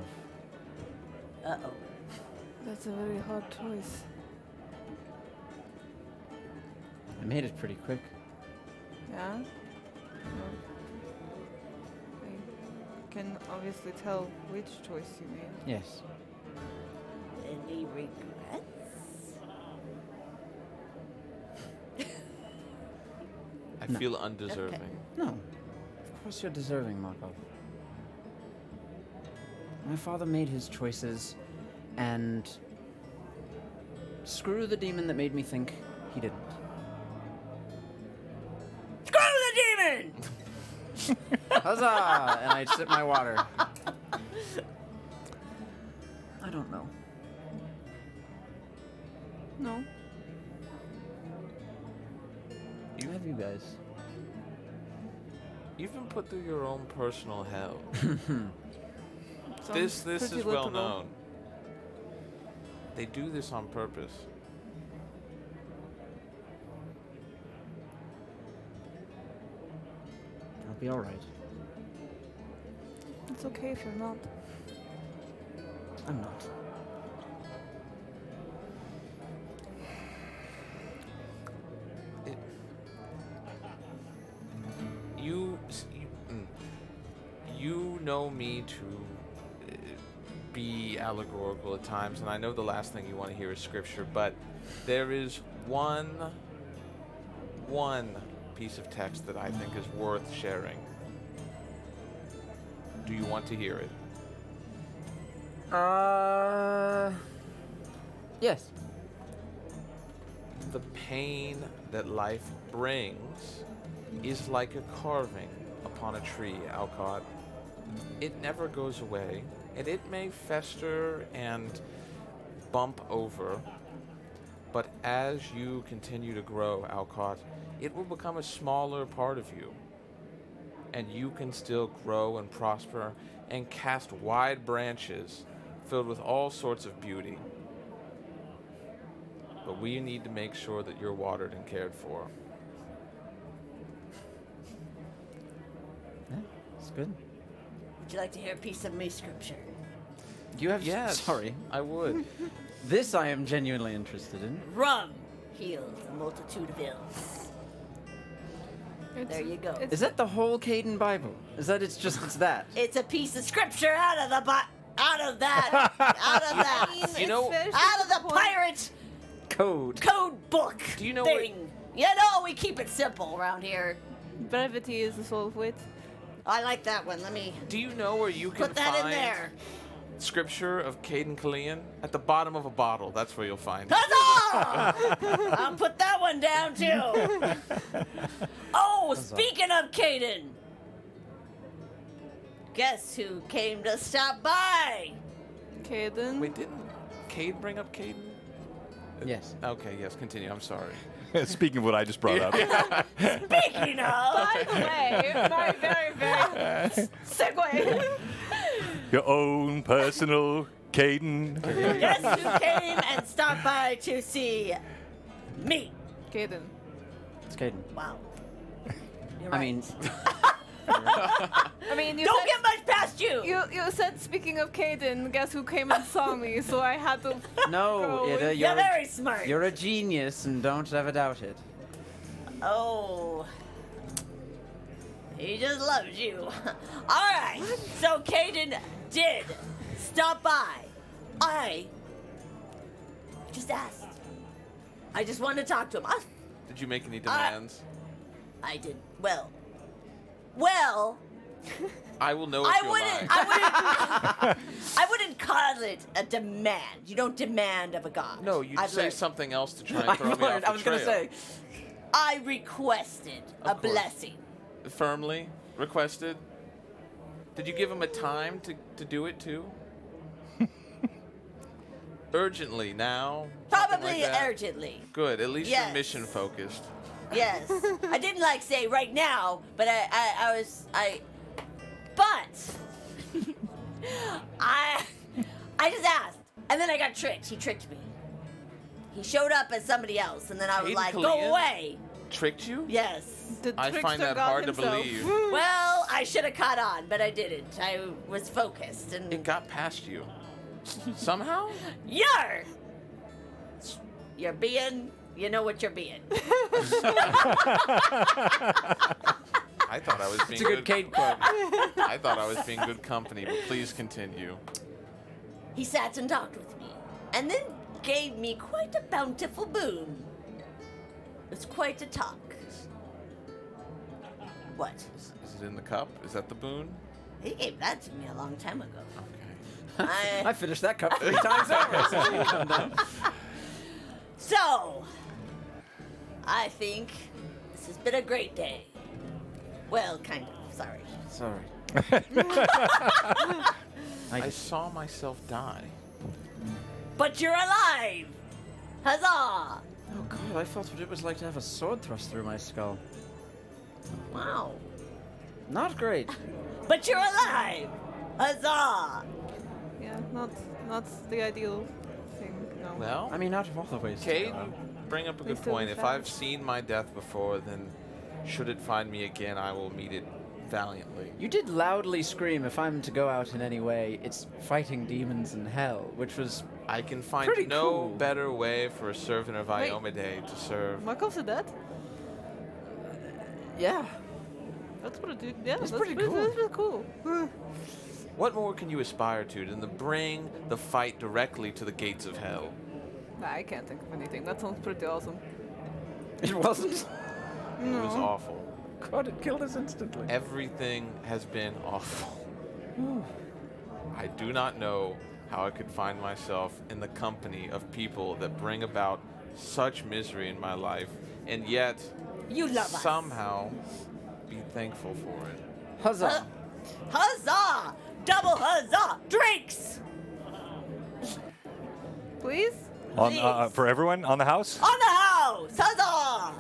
Uh-oh. That's a very hard choice. I made it pretty quick. Yeah? Well, I can obviously tell which choice you made. Yes. Any regrets? I No. feel undeserving. Okay. No. Of course you're deserving, Markov. My father made his choices, and screw the demon that made me think he didn't. Screw the demon! Huzzah! And I sip my water. I don't know. No. I have you guys. You've been put through your own personal hell. Sounds This pretty is well literal. known. They do this on purpose. I'll be alright. It's okay if you're not. I'm not. You know me to be allegorical at times, and I know the last thing you want to hear is scripture, but there is one piece of text that I think is worth sharing. Do you want to hear it? Yes. The pain that life brings is like a carving upon a tree, Alcott. It never goes away, and it may fester and bump over, but as you continue to grow, Alcott, it will become a smaller part of you, and you can still grow and prosper and cast wide branches filled with all sorts of beauty. but we need to make sure that you're watered and cared for. Yeah, it's good. Would you like to hear a piece of my scripture? You have Yes. Sorry. I would. This I am genuinely interested in. Rum heals a multitude of ills. There you go. Is that the whole Caden Bible? Is that it's that? It's a piece of scripture out of the out of that You know- out of the pirate Code. code book. Do you know thing? You know we keep it simple around here. Brevity is the soul of wit. I like that one. Let me Do you know where you can put that find in there. scripture of Caden Killian? At the bottom of a bottle. That's where you'll find it. Huzzah! I'll put that one down too. Oh, speaking of Caden, guess who came to stop by? Caden. Wait, didn't Cade bring up Caden? Yes. Okay, yes, continue. I'm sorry. Speaking of what I just brought up. Speaking of, By the way, my very segue. Your own personal Caden. guess who came and stopped by to see me? Caden. It's Caden. Wow. You're I right. mean, I mean, you don't said, get much past you. you said speaking of Caden, guess who came and saw me? So I had to. no, Go Ida, with- You're very smart. you're a genius, and don't ever doubt it. Oh. He just loves you. All right. So Caden did stop by. I just asked. I just wanted to talk to him. Did you make any demands? I did. Well, I will know if I you're wouldn't. lying. I wouldn't call it a demand. You don't demand of a god. No, you I've say learned. something else to try and throw me off the I was gonna trail. say. I requested a Of course. blessing. Firmly requested. Did you give him a time to do it too? Urgently now? Something Probably like that? urgently. Good. At least Yes. you're mission focused. Yes. I didn't like say right now, but I just asked. And then I got tricked. He tricked me. He showed up as somebody else, and then I was Caden like, Killian? go away. Tricked you? Yes. The I trickster find that got hard himself. to believe. Well, I should have caught on, but I didn't. I was focused It and got past you. Somehow? you're being, you know what you're being. I thought I was being It's a good Cade quote. I thought I was being good company, but please continue. He sat and talked with me, and then gave me quite a bountiful boon. It's quite a talk. What? Is it in the cup? Is that the boon? He gave that to me a long time ago. Okay. I finished that cup 3 times over. So you calm down. So, I think this has been a great day. Well, kind of. Sorry. Sorry. I saw myself die. But you're alive! Huzzah! Oh god, I felt what it was like to have a sword thrust through my skull. Wow. Not great. But you're alive! Huzzah! Yeah, not the ideal thing. No. Well, I mean, out of all the ways. to Cade, go. bring up a We good still point. have If I've seen my death before, then should it find me again, I will meet it valiantly. You did loudly scream, if I'm to go out in any way, it's fighting demons in hell, which was... I can find Pretty no cool. better way for a servant of Wait. Iomade to serve. Markov said that? Yeah. That's pretty. Yeah, It's that's pretty cool. That's pretty cool. What more can you aspire to than to bring the fight directly to the gates of hell? Nah, I can't think of anything. That sounds pretty awesome. It wasn't. It was awful. God, it killed us instantly. Everything has been awful. I do not know how I could find myself in the company of people that bring about such misery in my life, and yet You love us. somehow be thankful for it. Huzzah. Huzzah! Double huzzah! Drinks! Please? Please. For everyone on the house? On the house! Huzzah!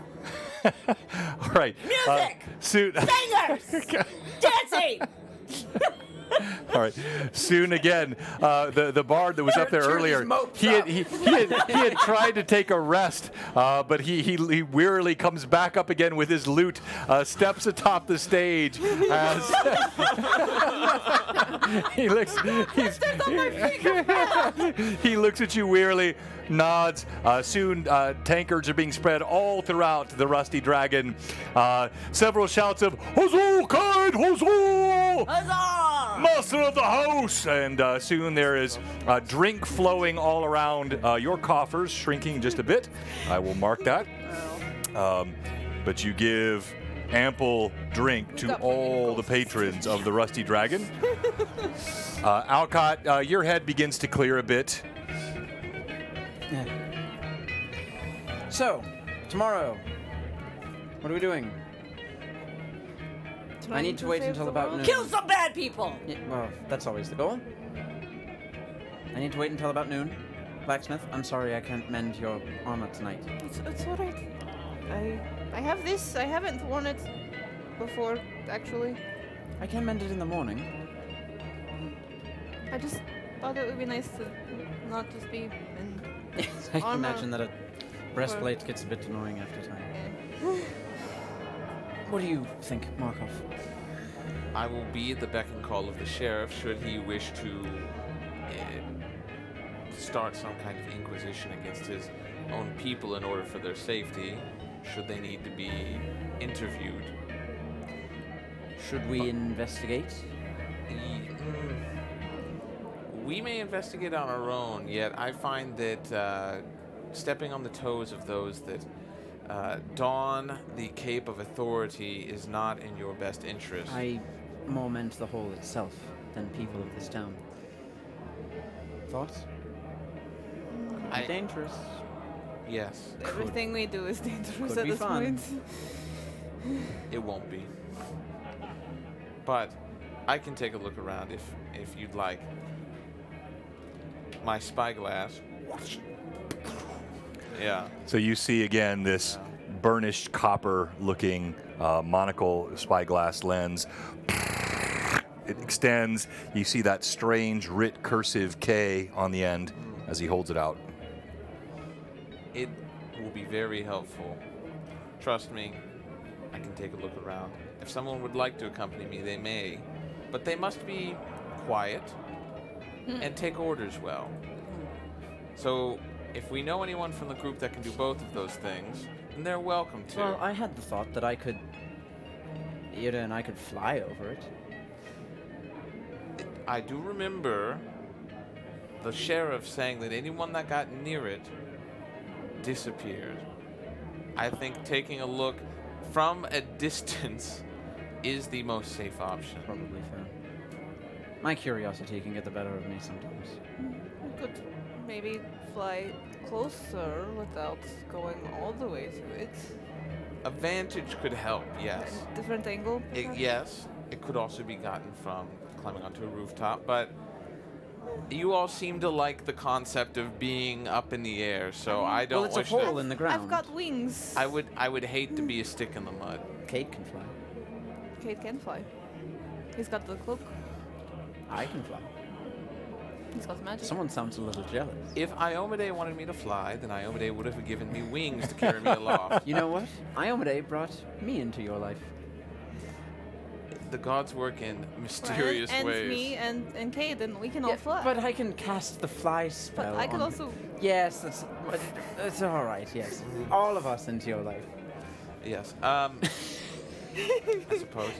All right. Music! Suit. Singers! Dancing! All right. Soon again, the bard that was up there earlier, he had tried to take a rest, but he wearily comes back up again with his lute, steps atop the stage as he looks at you wearily, nods. Soon tankards are being spread all throughout the Rusty Dragon. Several shouts of "Huzzah, kind, huzzah! Huzzah! Master of the house!" And soon there is drink flowing all around your coffers, shrinking just a bit. I will mark that. But you give ample drink to all the patrons of the Rusty Dragon. Alcott, your head begins to clear a bit. So, tomorrow, what are we doing? I need to wait until about noon. Kill some bad people! Yeah, well, that's always the goal. I need to wait until about noon. Blacksmith, I'm sorry I can't mend your armor tonight. It's alright. I have this. I haven't worn it before, actually. I can mend it in the morning. I just thought it would be nice to not just be in I can armor. imagine that a breastplate gets a bit annoying after time. Yeah. What do you think, Markov? I will be at the beck and call of the sheriff should he wish to start some kind of inquisition against his own people in order for their safety, should they need to be interviewed. Should we investigate? We may investigate on our own, yet I find that stepping on the toes of those that don the cape of authority is not in your best interest. I more meant the hole itself than people of this town. Thoughts? Dangerous. Yes. Everything we do is dangerous could at be this fun. point. It won't be. But I can take a look around if you'd like. My spyglass. Yeah. So you see again this burnished copper-looking monocle spyglass lens. It extends. You see that strange writ cursive K on the end as he holds it out. It will be very helpful. Trust me, I can take a look around. If someone would like to accompany me, they may. But they must be quiet and take orders well. So, if we know anyone from the group that can do both of those things, then they're welcome to. Well, I had the thought that I could... Ida and I could fly over it. I do remember the sheriff saying that anyone that got near it disappeared. I think taking a look from a distance is the most safe option. Probably fair. My curiosity can get the better of me sometimes. We could maybe fly closer without going all the way to it. A vantage could help, yes. A different angle. perhaps? Yes, it could also be gotten from climbing onto a rooftop, but you all seem to like the concept of being up in the air, so I don't Well, it's a wish hole that- in the ground. I've got wings. I would hate to be a stick in the mud. Kate can fly. Kate can fly. He's got the cloak. I can fly. He's got magic. Someone sounds a little jealous. If Iomade wanted me to fly, then Iomade would have given me wings to carry me aloft. You know what? Iomade brought me into your life. The gods work in mysterious and ways. me and Kate, and we can all fly. But I can cast the fly But spell. I could on- also. Yes, that's all right. Yes, all of us into your life. Yes. I suppose.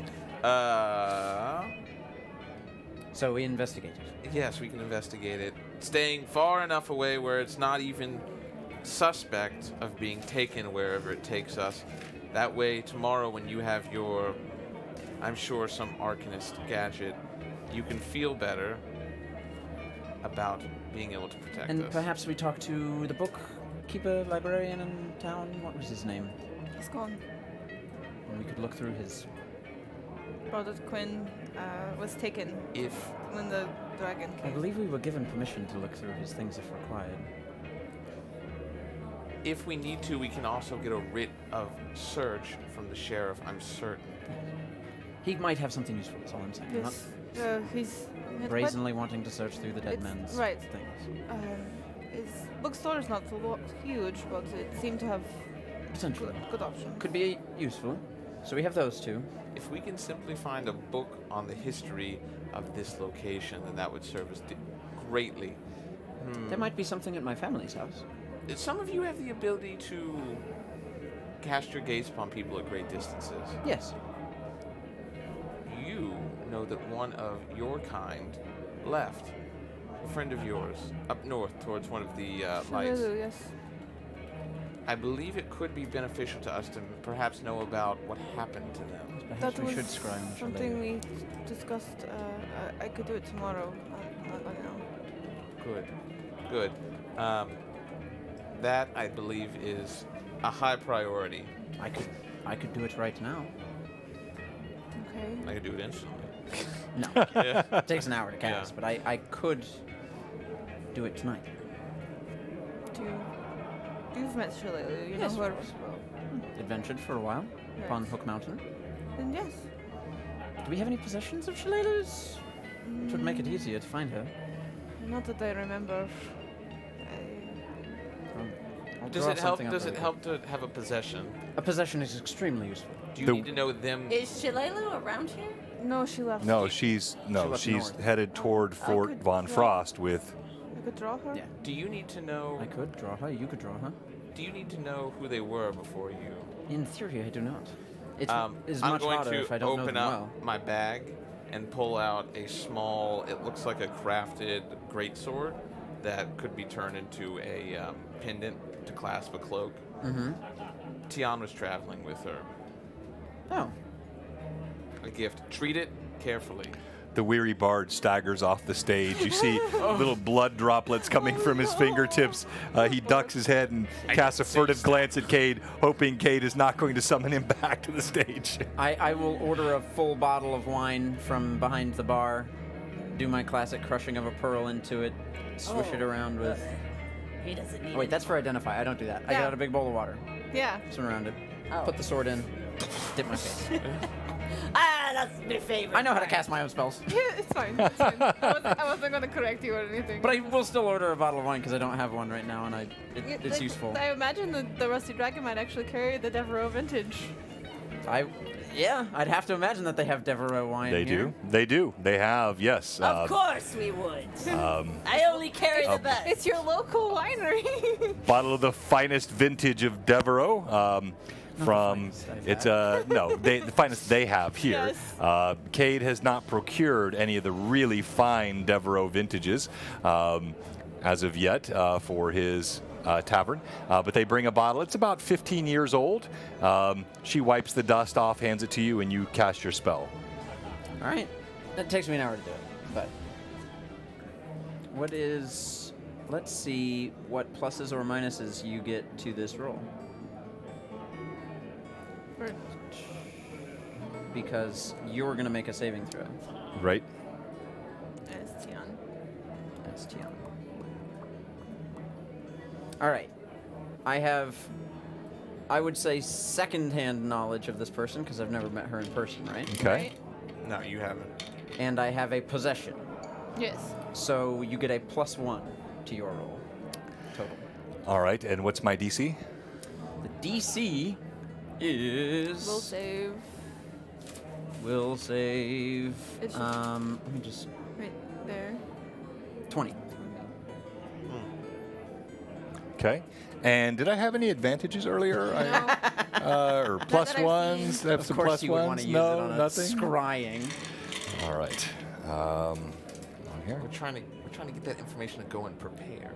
So we investigated. Yes, we can investigate it. Staying far enough away where it's not even suspect of being taken wherever it takes us. That way, tomorrow when you have your, I'm sure, some Arcanist gadget, you can feel better about being able to protect And us. perhaps we talk to the bookkeeper, librarian in town. What was his name? He's gone. And we could look through his. Brother Quinn was taken If when the dragon I came. believe we were given permission to look through his things if required. if we need to, we can also get a writ of search from the sheriff, I'm certain. He might have something useful. That's all I'm saying. I'm not Yes. He's brazenly wanting to search through the dead It's- men's right. things. His bookstore is not so huge, but it seemed to have Potentially. good options. Could be useful. So we have those two. If we can simply find a book on the history of this location, then that would serve us greatly. There might be something at my family's house. Some of you have the ability to cast your gaze upon people at great distances. Yes. You know that one of your kind left, a friend of yours, up north towards one of the lights. Shillelagh, yes. I believe it could be beneficial to us to perhaps know about what happened to them. Perhaps That we was should scry on something Shillelagh. we discussed. I could do it tomorrow, not right now. Good. Good. That, I believe, is a high priority. I could do it right now. Okay. I could do it instantly. No. Yeah. It takes an hour to cast, Yeah. but I could do it tonight. You've met Shillelagh, you Yes, know her of course. well. Adventured for a while upon Yes. Hook Mountain. Then yes. Do we have any possessions of Shillelagh's? Which would make it easier to find her. Not that I remember. I'll Does draw it help? something up Does it really help to have a possession? quick. A possession is extremely useful. Do you The- need to know them? Is Shillelagh around here? No, she left. No, she's left north. headed toward Fort could Von draw. Frost with. I could draw her. Yeah. Do you need to know? I could draw her. You could draw her. Do you need to know who they were before you? In theory, I do not. It's I'm much going harder to if I don't know open them up well. my bag and pull out a small. It looks like a crafted greatsword that could be turned into a pendant to clasp a cloak. Mm-hmm. Tian was traveling with her. Oh. A gift. Treat it carefully. The weary bard staggers off the stage. You see little blood droplets coming from his fingertips. He ducks his head and casts a furtive glance at Cade, hoping Cade is not going to summon him back to the stage. I will order a full bottle of wine from behind the bar, do my classic crushing of a pearl into it, swish it around with... He doesn't need Oh, wait, it. that's for identify. I don't do that. I Yeah. get out a big bowl of water, Yeah. swim around it, Oh. put the sword in, dip my face. That's my favorite. I know how to part. cast my own spells. Yeah, it's fine. It's fine. I wasn't going to correct you or anything. But I will still order a bottle of wine because I don't have one right now, and Yeah, it's useful. I imagine the Rusty Dragon might actually carry the Devereaux vintage. Yeah, I'd have to imagine that they have Devereaux wine They here. do. They do. They have, yes. Of course we would. I only carry the best. It's your local winery. Bottle of the finest vintage of Devereaux. From finest I've it's had. no the finest they have here. Yes. Cade has not procured any of the really fine Devereaux vintages as of yet for his tavern, but they bring a bottle. It's about 15 years old. She wipes the dust off, hands it to you, and you cast your spell. All right. That takes me an hour to do it, but what is... Let's see what pluses or minuses you get to this roll. Because you're going to make a saving throw. Right? Yes, Tian. That's Tiana. All right. I have, I would say, second-hand knowledge of this person because I've never met her in person, right? Okay. No, you haven't. And I have a possession. Yes. So you get a +1 to your roll total. All right. And what's my DC? The DC is... We'll save Will save... It's just- let me just... right there. 20. Okay. And did I have any advantages earlier? No. Or plus that I've ones? seen. Have Of some course plus you would ones? want to use No, it on nothing. a scrying. All right. On here. We're trying to get that information to go in prepared.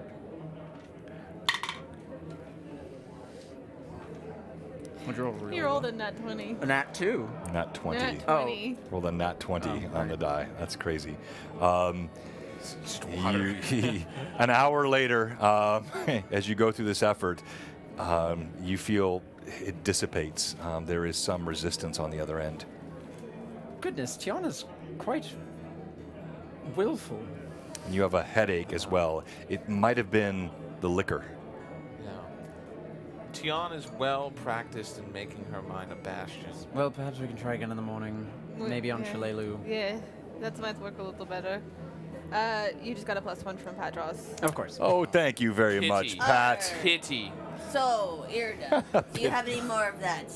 What'd you roll? Really You rolled a nat 20. A nat 2. Nat 20. Nat 20. Rolled a nat 20 Oh, on the die. That's crazy. Just water. An hour later, as you go through this effort, you feel it dissipates. There is some resistance on the other end. Goodness, Tiana's quite willful. And you have a headache as well. It might have been the liquor. Yeah. Tian is well practiced in making her mind a bastion. Well, perhaps we can try again in the morning. Maybe on Yeah. Shillelagh. Yeah. That might work a little better. You just got a +1 from Padros. Of course. Oh, thank you very Pity. much, Pat. Pity. So, Irda, do you have any more of that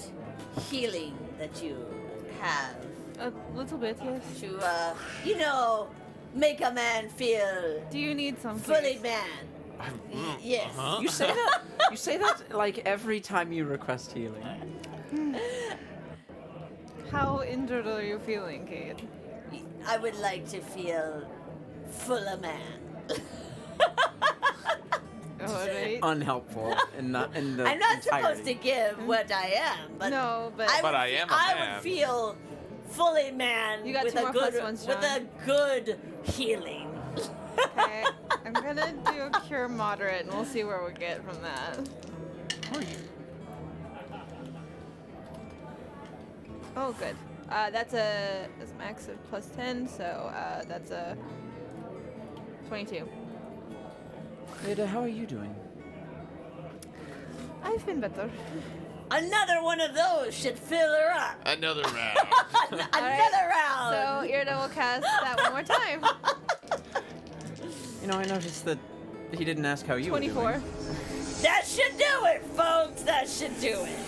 healing that you have A little bit, yes. to, make a man feel Do you need some? fully please? man? Yes. You say that. You say that like every time you request healing. How injured are you feeling, Kate? I would like to feel full of man. Alright. Unhelpful in the I'm not supposed entirety. to give what I am, but No, but But I am a I man. would feel fully man You got with 2 a more good +1s, with a John. good healing. okay. I'm gonna do a cure moderate, and we'll see where we get from that. Oh, good. That's a max of +10, so that's a 22. Ada, how are you doing? I've been better. Another one of those should fill her up. Another round. Another round. So Irda will cast that one more time. You know, I noticed that he didn't ask how you were 24. doing. That should do it, folks. That should do it.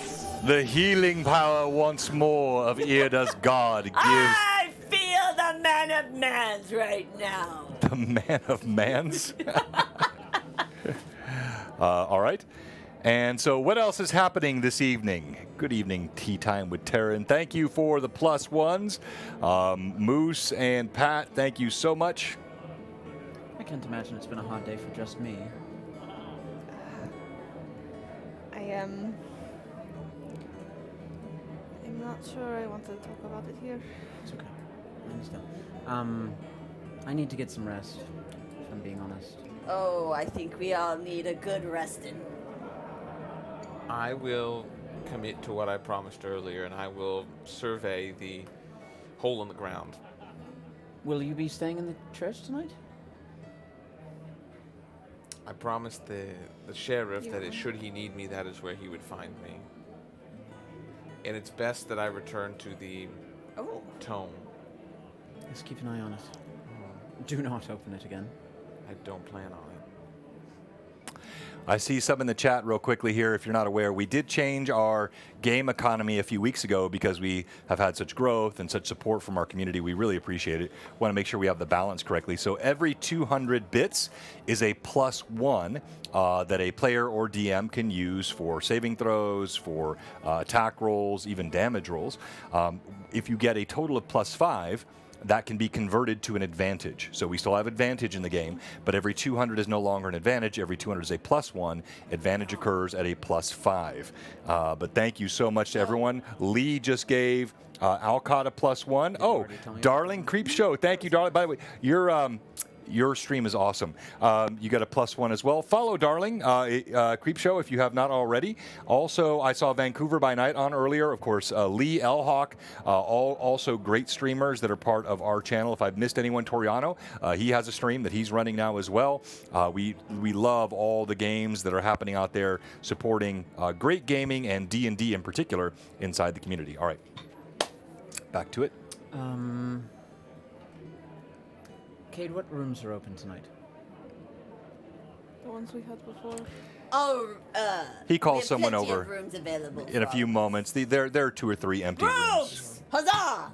The healing power once more of Irda's God gives I feel the man of mans right now. the man of mans. All right. And so what else is happening this evening? Good evening, Tea Time with Taryn. Thank you for the +1s. Moose and Pat, thank you so much. I can't imagine it's been a hot day for just me. I'm not sure I want to talk about it here. It's okay. I understand. I need to get some rest, if I'm being honest. Oh, I think we all need a good resting. I will commit to what I promised earlier, and I will survey the hole in the ground. Will you be staying in the church tonight? I promised the sheriff that should he need me, that is where he would find me. And it's best that I return to the tome. Let's keep an eye on it. Do not open it again. I don't plan on it. I see some in the chat real quickly here. If you're not aware, we did change our game economy a few weeks ago because we have had such growth and such support from our community. We really appreciate it. Want to make sure we have the balance correctly. So every 200 bits is a +1 that a player or DM can use for saving throws, for attack rolls, even damage rolls. If you get a total of +5, that can be converted to an advantage. So we still have advantage in the game, but every 200 is no longer an advantage. Every 200 is a +1. Advantage occurs at a +5. But thank you so much to everyone. Lee just gave Alcott a +1. Oh, already tell me? Darling Creep Show. Thank you, Darling. By the way, your stream is awesome. You got a +1 as well. Follow Darling Creep Show if you have not already. Also, I saw Vancouver by Night on earlier. Of course, Lee Elhawk, also great streamers that are part of our channel. If I've missed anyone, Toriano, he has a stream that he's running now as well. We love all the games that are happening out there, supporting great gaming and D&D in particular inside the community. All right, back to it. Cade, what rooms are open tonight? The ones we had before. Oh, He calls we have someone plenty over of rooms available in a for few all. moments. There are 2 or 3 empty rooms. Rooms! Huzzah!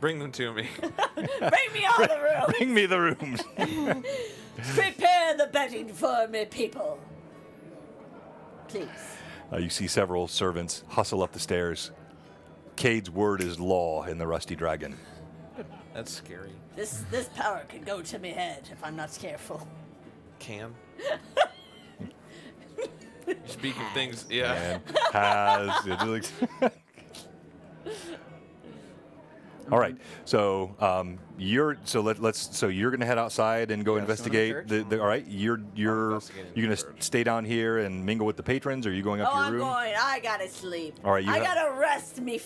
Bring them to me. Bring me all the rooms! Bring me the rooms. Prepare the bedding for me, people. Please. You see several servants hustle up the stairs. Cade's word is law in the Rusty Dragon. That's scary. This power could go to me head if I'm not careful. Can? Speak of things, yeah. And has. All right. So you're gonna head outside and go Yeah, investigate. so in the All right. You're investigating gonna the church. stay down here and mingle with the patrons. Or are you going up Oh, to your I'm room? going. I gotta sleep. All right, you I have- gotta rest me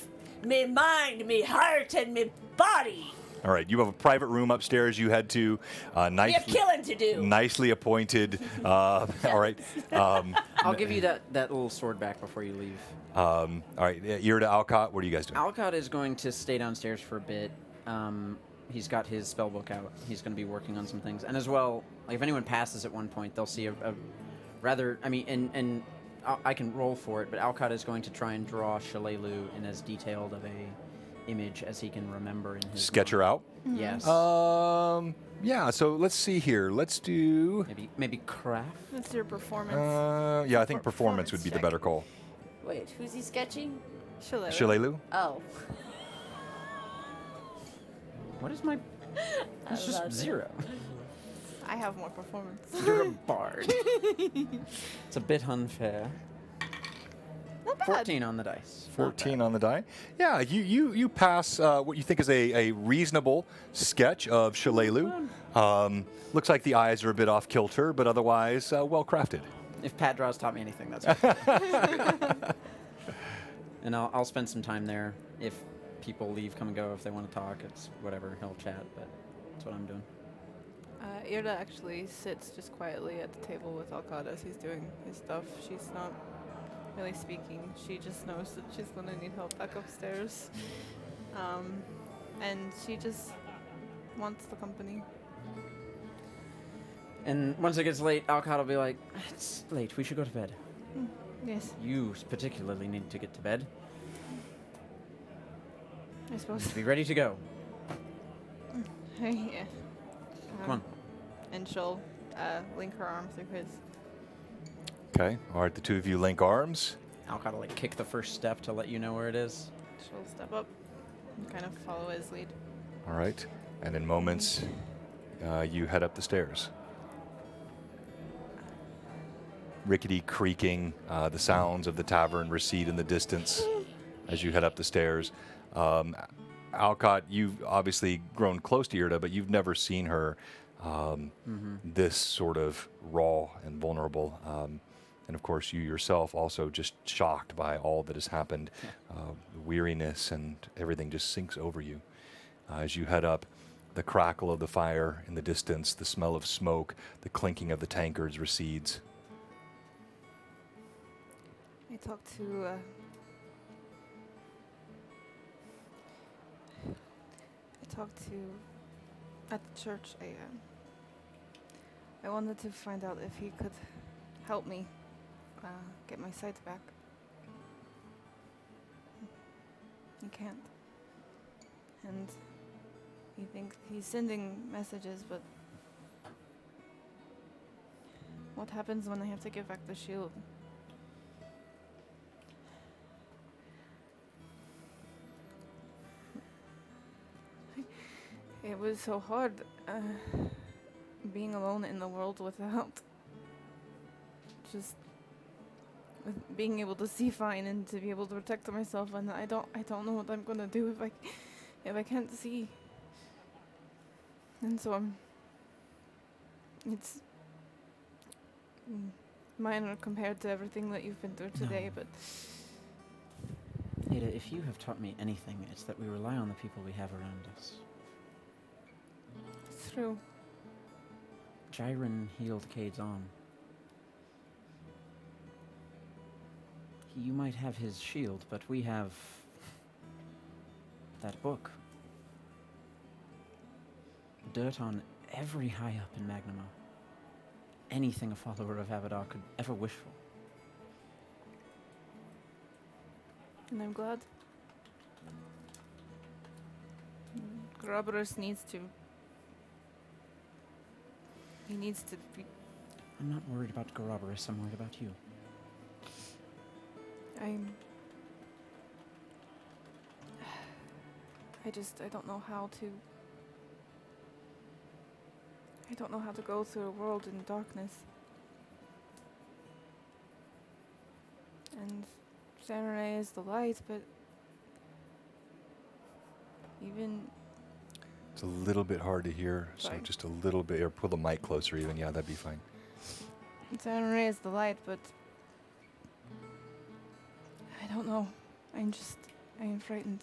mind, me heart, and me body. All right. You have a private room upstairs. You head to. We have killing to do. Nicely appointed. All right. I'll give you that little sword back before you leave. All right. Irda, Alcott, what are you guys doing? Alcott is going to stay downstairs for a bit. he's got his spell book out. He's going to be working on some things, and as well, like if anyone passes at one point, they'll see a rather. I mean, and I can roll for it, but Alcott is going to try and draw Shalelu in as detailed of a image as he can remember in his Sketch her out. Yes. Yeah, so let's see here. Let's do... Maybe craft. That's your performance. Yeah, I think performance would be the check. better call. Wait, who's he sketching? Shalelu? Oh. What is my? It's just love it. 0. I have more performance. You're a bard. It's a bit unfair. Not bad. 14 on the dice. 14 on the die. Yeah, you pass what you think is a reasonable sketch of Shalelu. Looks like the eyes are a bit off kilter, but otherwise well crafted. If Pat Draws taught me anything, that's what. And I'll spend some time there. If people leave, come and go. If they want to talk, it's whatever. He'll chat, but that's what I'm doing. Irda actually sits just quietly at the table with Alcott as he's doing his stuff. She's not really speaking. She just knows that she's going to need help back upstairs. And she just wants the company. And once it gets late, Alcott will be like, "It's late. We should go to bed. Yes, You particularly need to get to bed. I suppose. To be ready to go. Yeah. Come on." And she'll link her arm through his. Okay, all right, the two of you link arms. Alcott will like kick the first step to let you know where it is. She'll step up and kind of follow his lead. All right, and in moments, you head up the stairs. Rickety creaking, the sounds of the tavern recede in the distance as you head up the stairs. Alcott, you've obviously grown close to Irda, but you've never seen her this sort of raw and vulnerable. And of course, you yourself also just shocked by all that has happened. The weariness and everything just sinks over you. As you head up, the crackle of the fire in the distance, the smell of smoke, the clinking of the tankards recedes. I talked to. At the church. I wanted to find out if he could help me get my sight back. He can't. And he thinks he's sending messages, but what happens when I have to give back the shield? It was so hard being alone in the world without just with being able to see fine and to be able to protect myself, and I don't know what I'm gonna do if I can't see. And so it's minor compared to everything that you've been through today, but Ada, if you have taught me anything, it's that we rely on the people we have around us. it's true. Jiren healed Cade's arm. You might have his shield, but we have that book. Dirt on every high up in Magnema. Anything a follower of Avadar could ever wish for. And I'm glad. Groberus needs to. He needs to be. I'm not worried about Gorobarus, I'm worried about you. I don't know how to. I don't know how to go through a world in darkness. And Samurai is the light, but even It's a little bit hard to hear, so Sorry. just a little bit, or pull the mic closer even. Yeah, that'd be fine. Samurai is the light, but I don't know. I am frightened.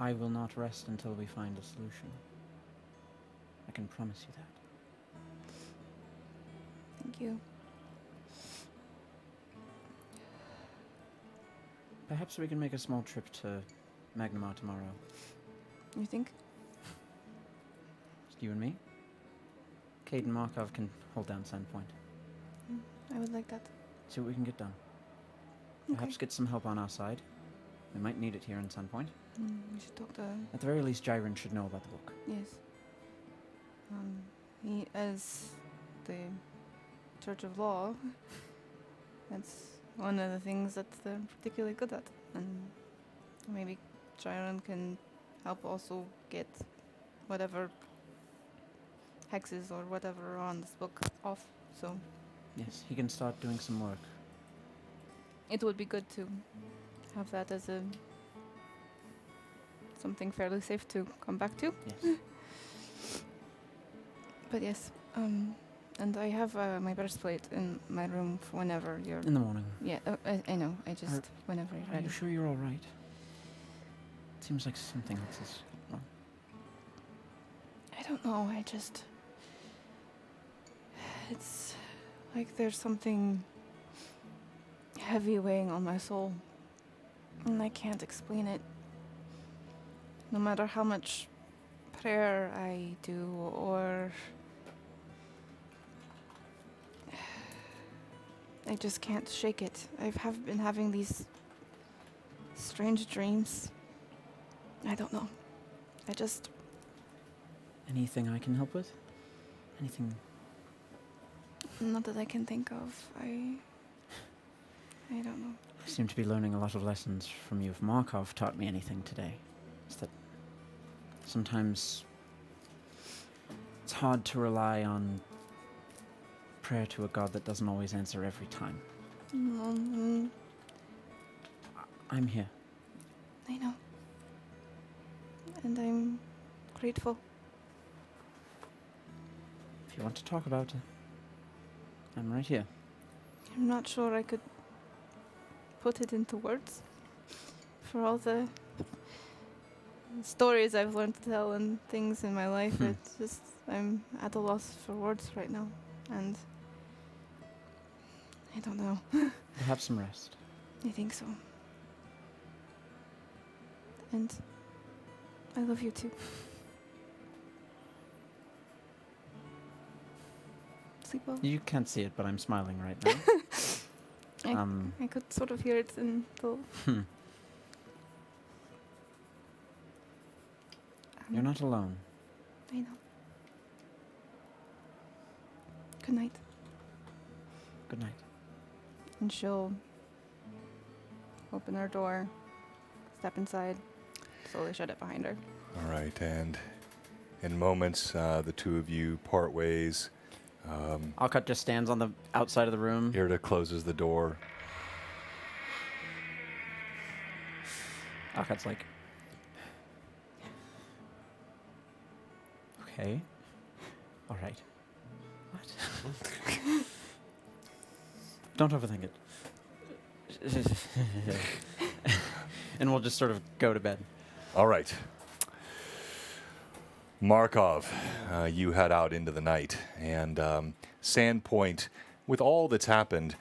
I will not rest until we find a solution. I can promise you that. Thank you. Perhaps we can make a small trip to Magnema tomorrow. You think? you and me. Cade and Markov can hold down Sandpoint. I would like that. See what we can get done. Perhaps get some help on our side. We might need it here in Sandpoint. We should talk to. At the very least, Jiren should know about the book. Yes. He, as the Church of Law, that's one of the things that they're particularly good at. And maybe Jiren can help also get whatever hexes or whatever are on this book off. So Yes, he can start doing some work. it would be good to have that as a something fairly safe to come back to. Yes. But yes, and I have my breastplate in my room for whenever you're. In the morning. Yeah, I know. I just whenever you're Are ready. you sure you're all right? Seems like something else is wrong. I don't know. I just. It's like there's something heavy weighing on my soul, and I can't explain it. No matter how much prayer I do, or I just can't shake it. Have been having these strange dreams. I don't know. I just. Anything I can help with? Anything? Not that I can think of. I don't know. I seem to be learning a lot of lessons from you. If Markov taught me anything today, it's that sometimes it's hard to rely on prayer to a god that doesn't always answer every time. I'm here. I know. And I'm grateful. If you want to talk about it, I'm right here. I'm not sure I could put it into words for all the stories I've learned to tell and things in my life. It's just, I'm at a loss for words right now. And I don't know. Have some rest. I think so. And I love you too. Sleep well. You can't see it, but I'm smiling right now. I could sort of hear it in the. You're not alone. I know. Good night. Good night. And she'll open her door, step inside, slowly shut it behind her. All right, and in moments, the two of you part ways. Alcott just stands on the outside of the room. Irda closes the door. Alcott's like, okay. All right. What? Don't overthink it. And we'll just sort of go to bed. All right. Markov, you head out into the night, and Sandpoint, with all that's happened,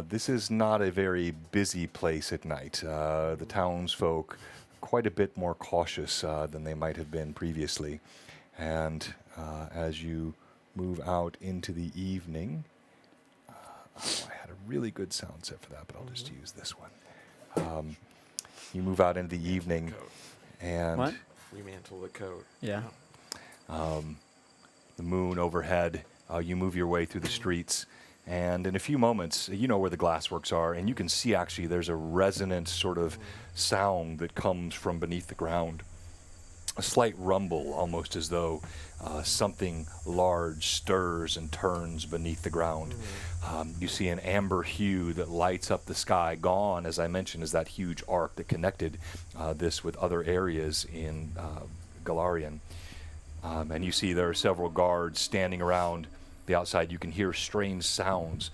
this is not a very busy place at night. The townsfolk quite a bit more cautious than they might have been previously. And as you move out into the evening, I had a really good sound set for that, but I'll just use this one. You move out into the evening, and What? Remantle the coat. Yeah. the moon overhead. You move your way through the streets, and in a few moments, you know where the glassworks are, and you can see actually there's a resonant sort of sound that comes from beneath the ground. A slight rumble, almost as though something large stirs and turns beneath the ground. You see an amber hue that lights up the sky. Gone, as I mentioned, is that huge arc that connected this with other areas in Galarian. And you see there are several guards standing around the outside. You can hear strange sounds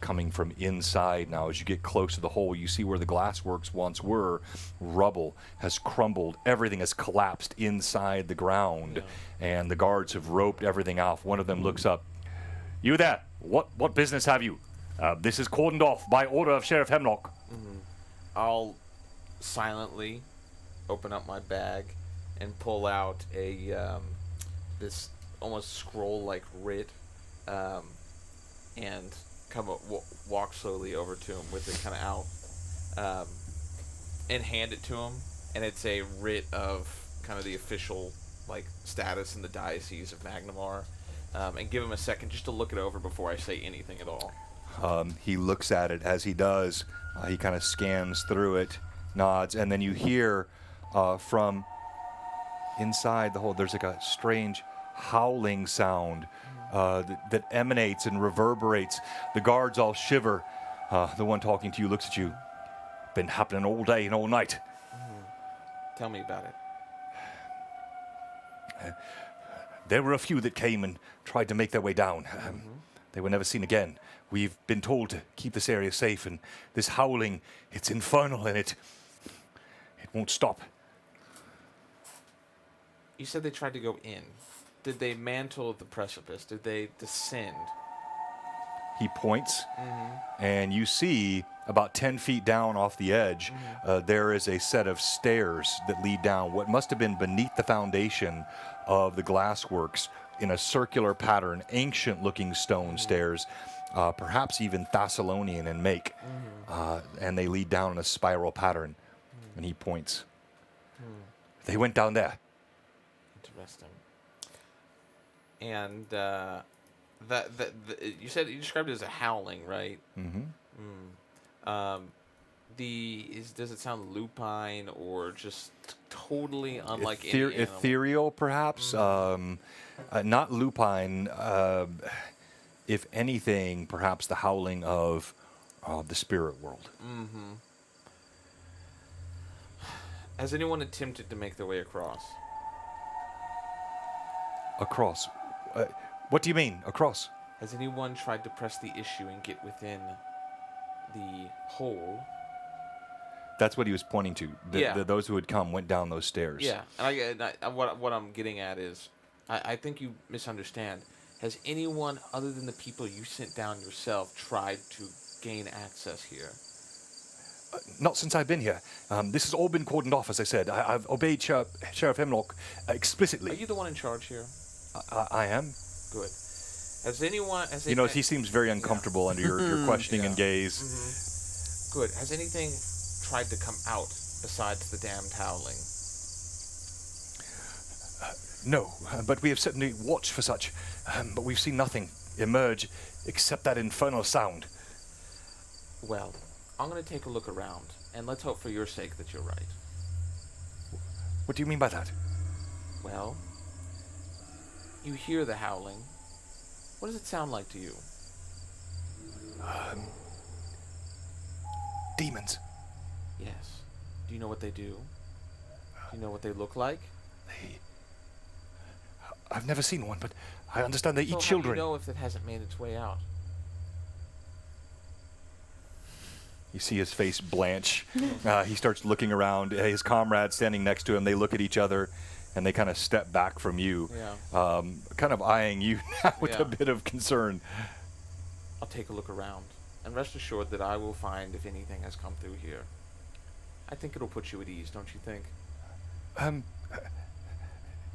coming from inside. Now, as you get close to the hole, you see where the glassworks once were. Rubble has crumbled. Everything has collapsed inside the ground, and the guards have roped everything off. One of them looks up. "You there? What business have you? This is cordoned off by order of Sheriff Hemlock." I'll silently open up my bag and pull out a this almost scroll-like writ, and walk slowly over to him with it kind of out, and hand it to him. And it's a writ of kind of the official like status in the diocese of Magnamar, and give him a second just to look it over before I say anything at all. He looks at it. As he does, he kind of scans through it, nods, and then you hear from inside the hole, there's like a strange howling sound that emanates and reverberates. The guards all shiver. The one talking to you looks at you. Been happening all day and all night. Tell me about it. There were a few that came and tried to make their way down. They were never seen again. We've been told to keep this area safe, and this howling, it's infernal, and it won't stop. You said they tried to go in. Did they mantle the precipice? Did they descend? He points, and you see about 10 feet down off the edge, there is a set of stairs that lead down what must have been beneath the foundation of the glassworks in a circular pattern, ancient-looking stone stairs, perhaps even Thessalonian in make, and they lead down in a spiral pattern. And he points. They went down there. Interesting. And you said you described it as a howling, right? Does it sound lupine or just totally unlike any animal? Ethereal, perhaps. Not lupine. If anything, perhaps the howling of the spirit world. Has anyone attempted to make their way across? Across? What do you mean, across? Has anyone tried to press the issue and get within the hole? That's what he was pointing to. Those who had come went down those stairs. Yeah, and what I'm getting at is, I think you misunderstand. Has anyone other than the people you sent down yourself tried to gain access here? Not since I've been here. This has all been cordoned off, as I said. I've obeyed Sheriff Hemlock explicitly. Are you the one in charge here? I am. Good. Has anyone... he seems very uncomfortable under your questioning and gaze. Good. Has anything tried to come out besides the damned howling? No, but we have certainly watched for such. But we've seen nothing emerge except that infernal sound. Well, I'm going to take a look around, and let's hope for your sake that you're right. What do you mean by that? Well, you hear the howling. What does it sound like to you? Demons. Yes. Do you know what they do? Do you know what they look like? I've never seen one, but I understand they eat children. How do you know if it hasn't made its way out? You see his face blanch. He starts looking around. His comrades standing next to him, they look at each other, and they kind of step back from you, kind of eyeing you with a bit of concern. I'll take a look around, and rest assured that I will find if anything has come through here. I think it'll put you at ease, don't you think?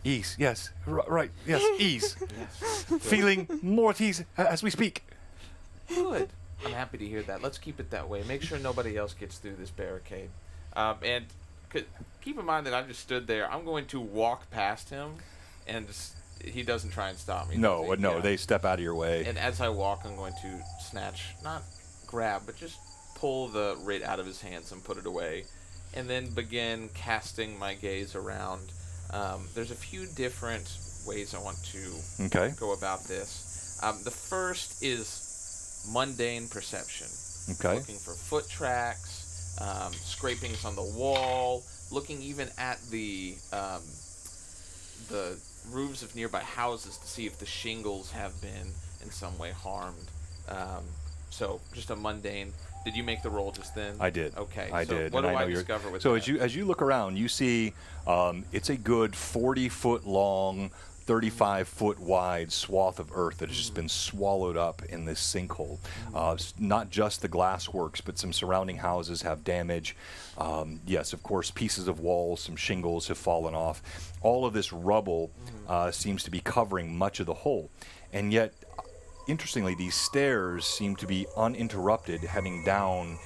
Ease, yes. Right, yes, ease. Yes. Feeling more at ease as we speak. Good. I'm happy to hear that. Let's keep it that way. Make sure nobody else gets through this barricade. And keep in mind that I just stood there. I'm going to walk past him, and he doesn't try and stop me. No, they step out of your way. And as I walk, I'm going to snatch, not grab, but just pull the writ out of his hands and put it away, and then begin casting my gaze around. There's a few different ways I want to go about this. The first is Mundane Perception. Looking for foot tracks, scrapings on the wall, looking even at the roofs of nearby houses to see if the shingles have been in some way harmed. So just a mundane. Did you make the roll just then? I did. Okay. I did. What do I discover with so that? as you look around, you see it's a good 40-foot long, 35-foot wide swath of earth that has just been swallowed up in this sinkhole. Not just the glass works, but some surrounding houses have damage. Yes, of course, pieces of walls, some shingles have fallen off. All of this rubble seems to be covering much of the hole. And yet, interestingly, these stairs seem to be uninterrupted, heading down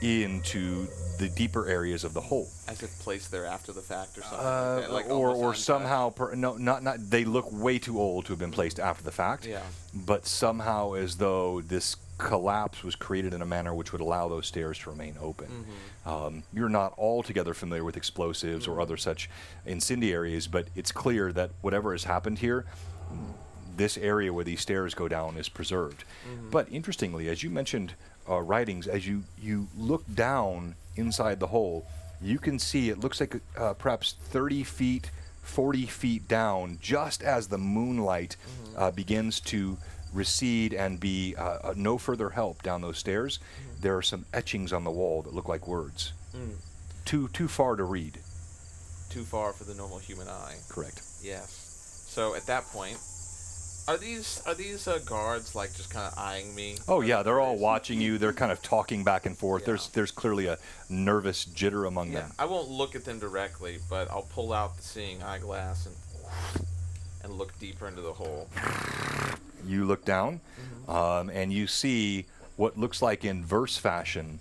into the deeper areas of the hole. As if placed there after the fact or something like that. Like Or somehow, not they look way too old to have been placed after the fact. Yeah. But somehow as though this collapse was created in a manner which would allow those stairs to remain open. You're not altogether familiar with explosives or other such incendiaries, but it's clear that whatever has happened here, this area where these stairs go down is preserved. But interestingly, as you mentioned writings, as you look down inside the hole, you can see it looks like perhaps 30 feet, 40 feet down, just as the moonlight begins to recede and be no further help down those stairs. There are some etchings on the wall that look like words. Too far to read. Too far for the normal human eye. Correct. Yes. So at that point, are these guards like just kind of eyeing me? Oh yeah, they're all watching you. They're kind of talking back and forth. Yeah. There's clearly a nervous jitter among Yeah. them. I won't look at them directly, but I'll pull out the seeing eyeglass and look deeper into the hole. You look down, and you see what looks like in verse fashion,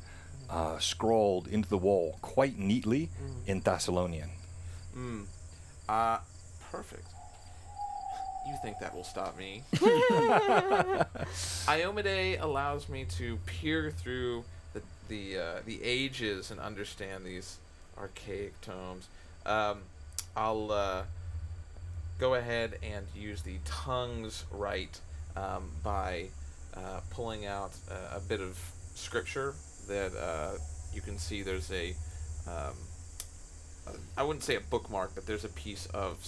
scrawled into the wall quite neatly in Thessalonian. Perfect. You think that will stop me? Iomade allows me to peer through the ages and understand these archaic tomes. I'll go ahead and use the tongues rite by pulling out a bit of scripture that you can see. There's I wouldn't say a bookmark, but there's a piece of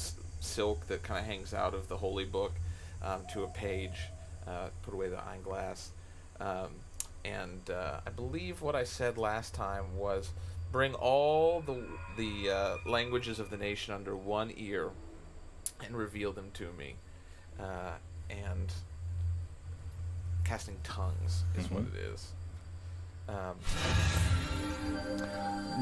silk that kind of hangs out of the holy book to a page. Put away the eyeglass. And I believe what I said last time was bring all the languages of the nation under one ear and reveal them to me. And casting tongues is what it is.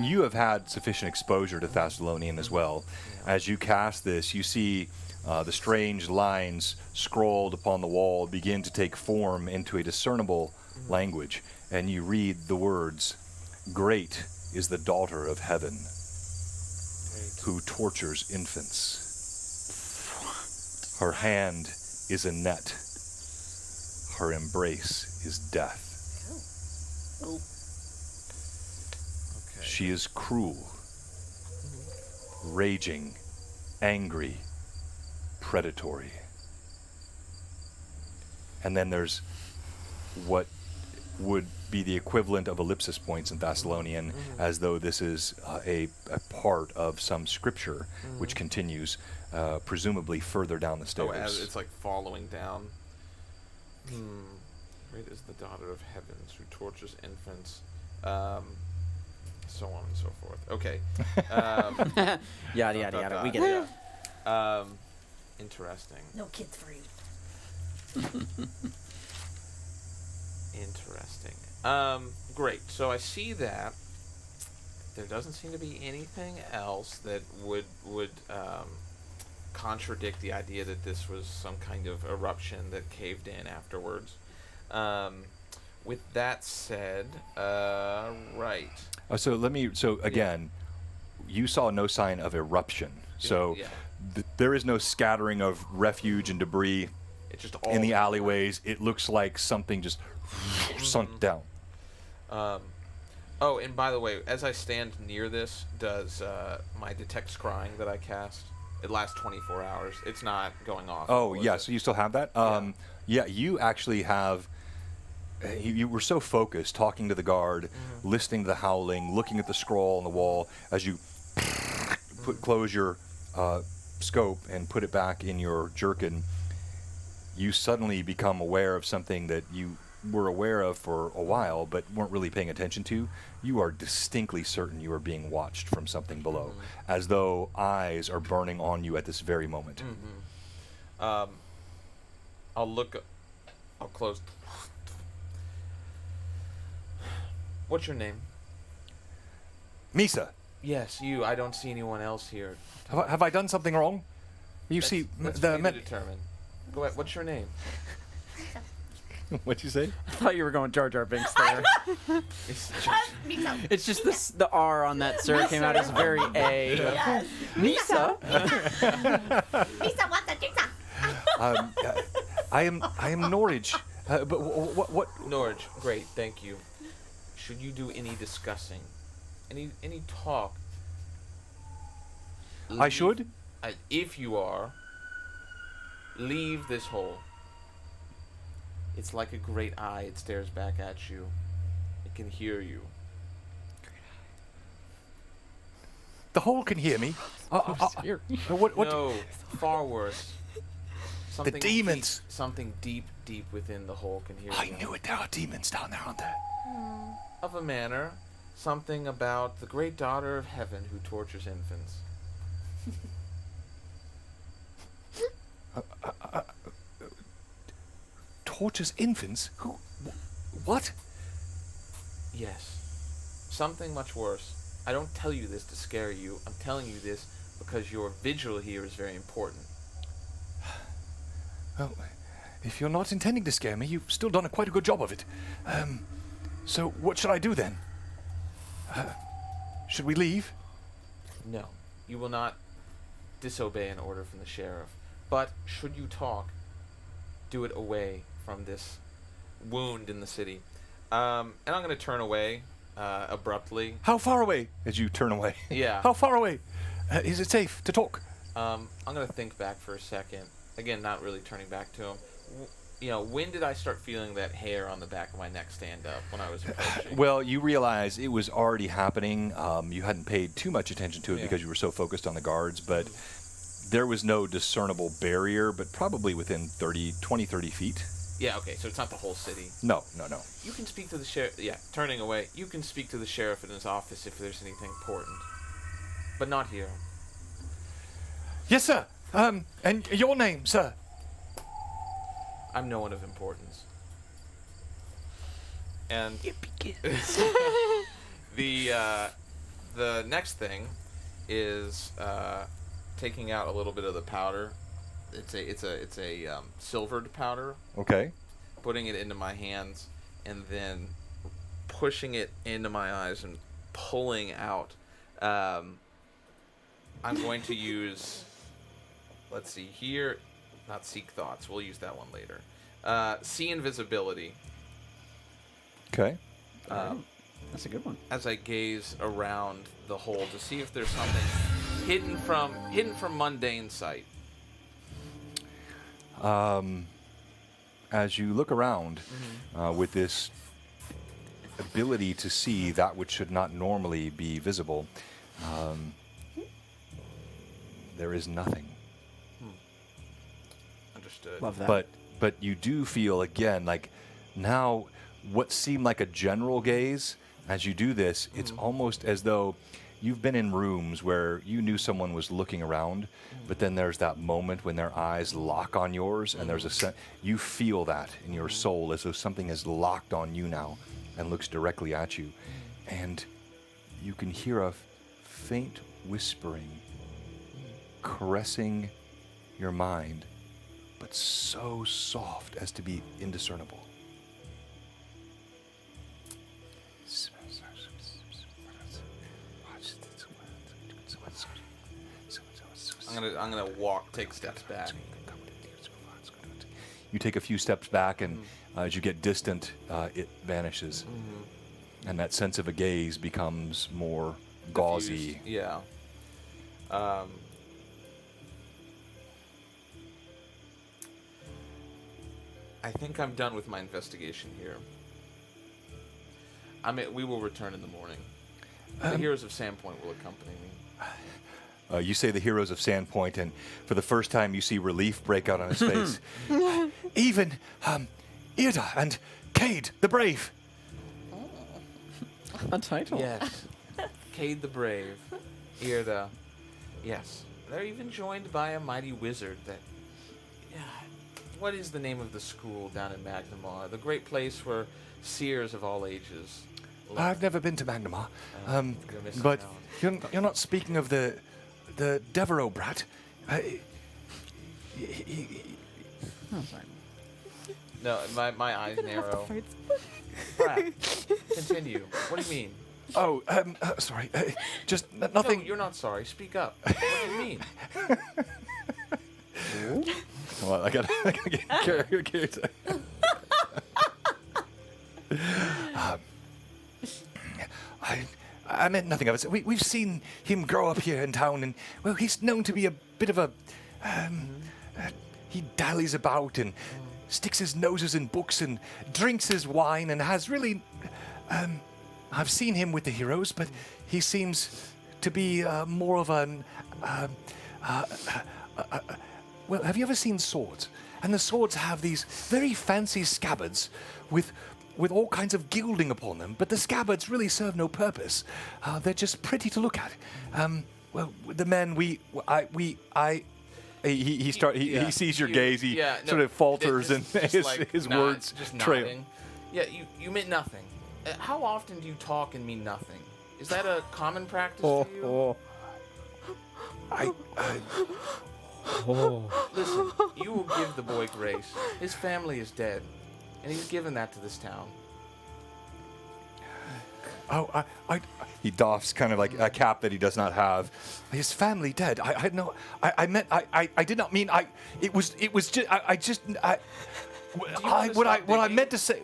You have had sufficient exposure to Thessalonian as well. As you cast this, you see the strange lines scrawled upon the wall begin to take form into a discernible language, and you read the words, "Great is the daughter of heaven, who tortures infants. Her hand is a net. Her embrace is death. Okay. She is cruel, raging, angry, predatory." And then there's what would be the equivalent of ellipsis points in Thessalonian, as though this is a part of some scripture which continues presumably further down the stairs. Oh, as it's like following down. Great is the daughter of heavens who tortures infants. So on and so forth. Okay. Yada yada yada. We get it. Interesting. No kids for you. Interesting. Great. So I see that there doesn't seem to be anything else that would contradict the idea that this was some kind of eruption that caved in afterwards. With that said, right. So again, you saw no sign of eruption. So Yeah. there is no scattering of refuge and debris It's just all in the alleyways. It looks like something just sunk down. Oh, and by the way, as I stand near this, does my detect scrying that I cast? It lasts 24 hours. It's not going off. Oh, is yeah. it? So you still have that? Yeah, you actually have. You were so focused, talking to the guard, listening to the howling, looking at the scroll on the wall, as you close your scope and put it back in your jerkin, you suddenly become aware of something that you were aware of for a while but weren't really paying attention to. You are distinctly certain you are being watched from something below, as though eyes are burning on you at this very moment. I'll close. What's your name? Misa, Yes, you. I don't see anyone else here. have I done something wrong? You see, That's the for you men. to determine. Go ahead. What's your name? What'd you say? I thought you were going Jar Jar Binks there. Misa. It's just this, the R on that sir came out as very A. Yes. Misa. Misa, what the pizza? I am Norwich. But what? Norge, great, thank you. Should you do any discussing, any talk? I should? If you are, leave this hole. It's like a great eye. It stares back at you. It can hear you. The hole can hear me. What? No, far worse. Something demons. Something deep within the hole can hear I you. knew it. There are demons down there, aren't there? Of a manner, something about the great daughter of heaven who tortures infants. Tortures infants? Who? What? Yes. Something much worse. I don't tell you this to scare you. I'm telling you this because your vigil here is very important. Well, if you're not intending to scare me, you've still done quite a good job of it. So what should I do then? Should we leave? No, you will not disobey an order from the sheriff. But should you talk, do it away from this wound in the city. And I'm going to turn away abruptly. How far away? As you turn away. Yeah. How far away? Is it safe to talk? I'm going to think back for a second. Again, not really turning back to him. When did I start feeling that hair on the back of my neck stand up when I was approaching? Well, you realize it was already happening. You hadn't paid too much attention to it Yeah. because you were so focused on the guards, but there was no discernible barrier, but probably within 20, 30 feet. Yeah, okay, so it's not the whole city. No. You can speak to the sheriff. Yeah, turning away. You can speak to the sheriff in his office if there's anything important. But not here. Yes, sir. And your name, sir? I'm no one of importance. And It begins. the next thing is taking out a little bit of the powder. It's a silvered powder. Okay. Putting it into my hands and then pushing it into my eyes and pulling out. I'm going to use. Let's see here. Not seek thoughts. We'll use that one later. See invisibility. Okay. That's a good one. As I gaze around the hole to see if there's something hidden from mundane sight. As you look around with this ability to see that which should not normally be visible, there is nothing. Understood. Love that. But you do feel again like now what seemed like a general gaze. As you do this, it's almost as though you've been in rooms where you knew someone was looking around, but then there's that moment when their eyes lock on yours, and there's you feel that in your soul as though something is locked on you now and looks directly at you, and you can hear a faint whispering, caressing your mind, but so soft as to be indiscernible. I'm gonna take steps back. You take a few steps back, and as you get distant, it vanishes, and that sense of a gaze becomes more gauzy. Diffused, yeah. I think I'm done with my investigation here. We will return in the morning. The heroes of Sandpoint will accompany me. You say the heroes of Sandpoint, and for the first time, you see relief break out on his face. Even Irda and Cade the Brave. Untitled. Yes. Cade the Brave. Irda. Yes. They're even joined by a mighty wizard that What is the name of the school down in Magnamar? The great place where seers of all ages live. I've never been to Magnamar, You're missing but out. you're not speaking of the Devereaux brat. Oh, sorry. No, my eyes narrow. Brad, continue. What do you mean? Oh, sorry. Just nothing. No, you're not sorry. Speak up. What do you mean? Well, I gotta get carried. I meant nothing of it. We've seen him grow up here in town, and well, he's known to be a bit of a. He dallies about and sticks his noses in books and drinks his wine and has really. I've seen him with the heroes, but he seems to be more of an. Well, have you ever seen swords? And the swords have these very fancy scabbards with all kinds of gilding upon them, but the scabbards really serve no purpose. They're just pretty to look at. Well, the men he sees your gaze. He sort of falters and his words just trail. nodding. Yeah, you meant nothing. How often do you talk and mean nothing? Is that a common practice to you? Listen, you will give the boy grace. His family is dead, and he's given that to this town. Oh, he doffs kind of like a cap that he does not have. His family dead. I know. I meant. I did not mean. It was just. What I meant to say.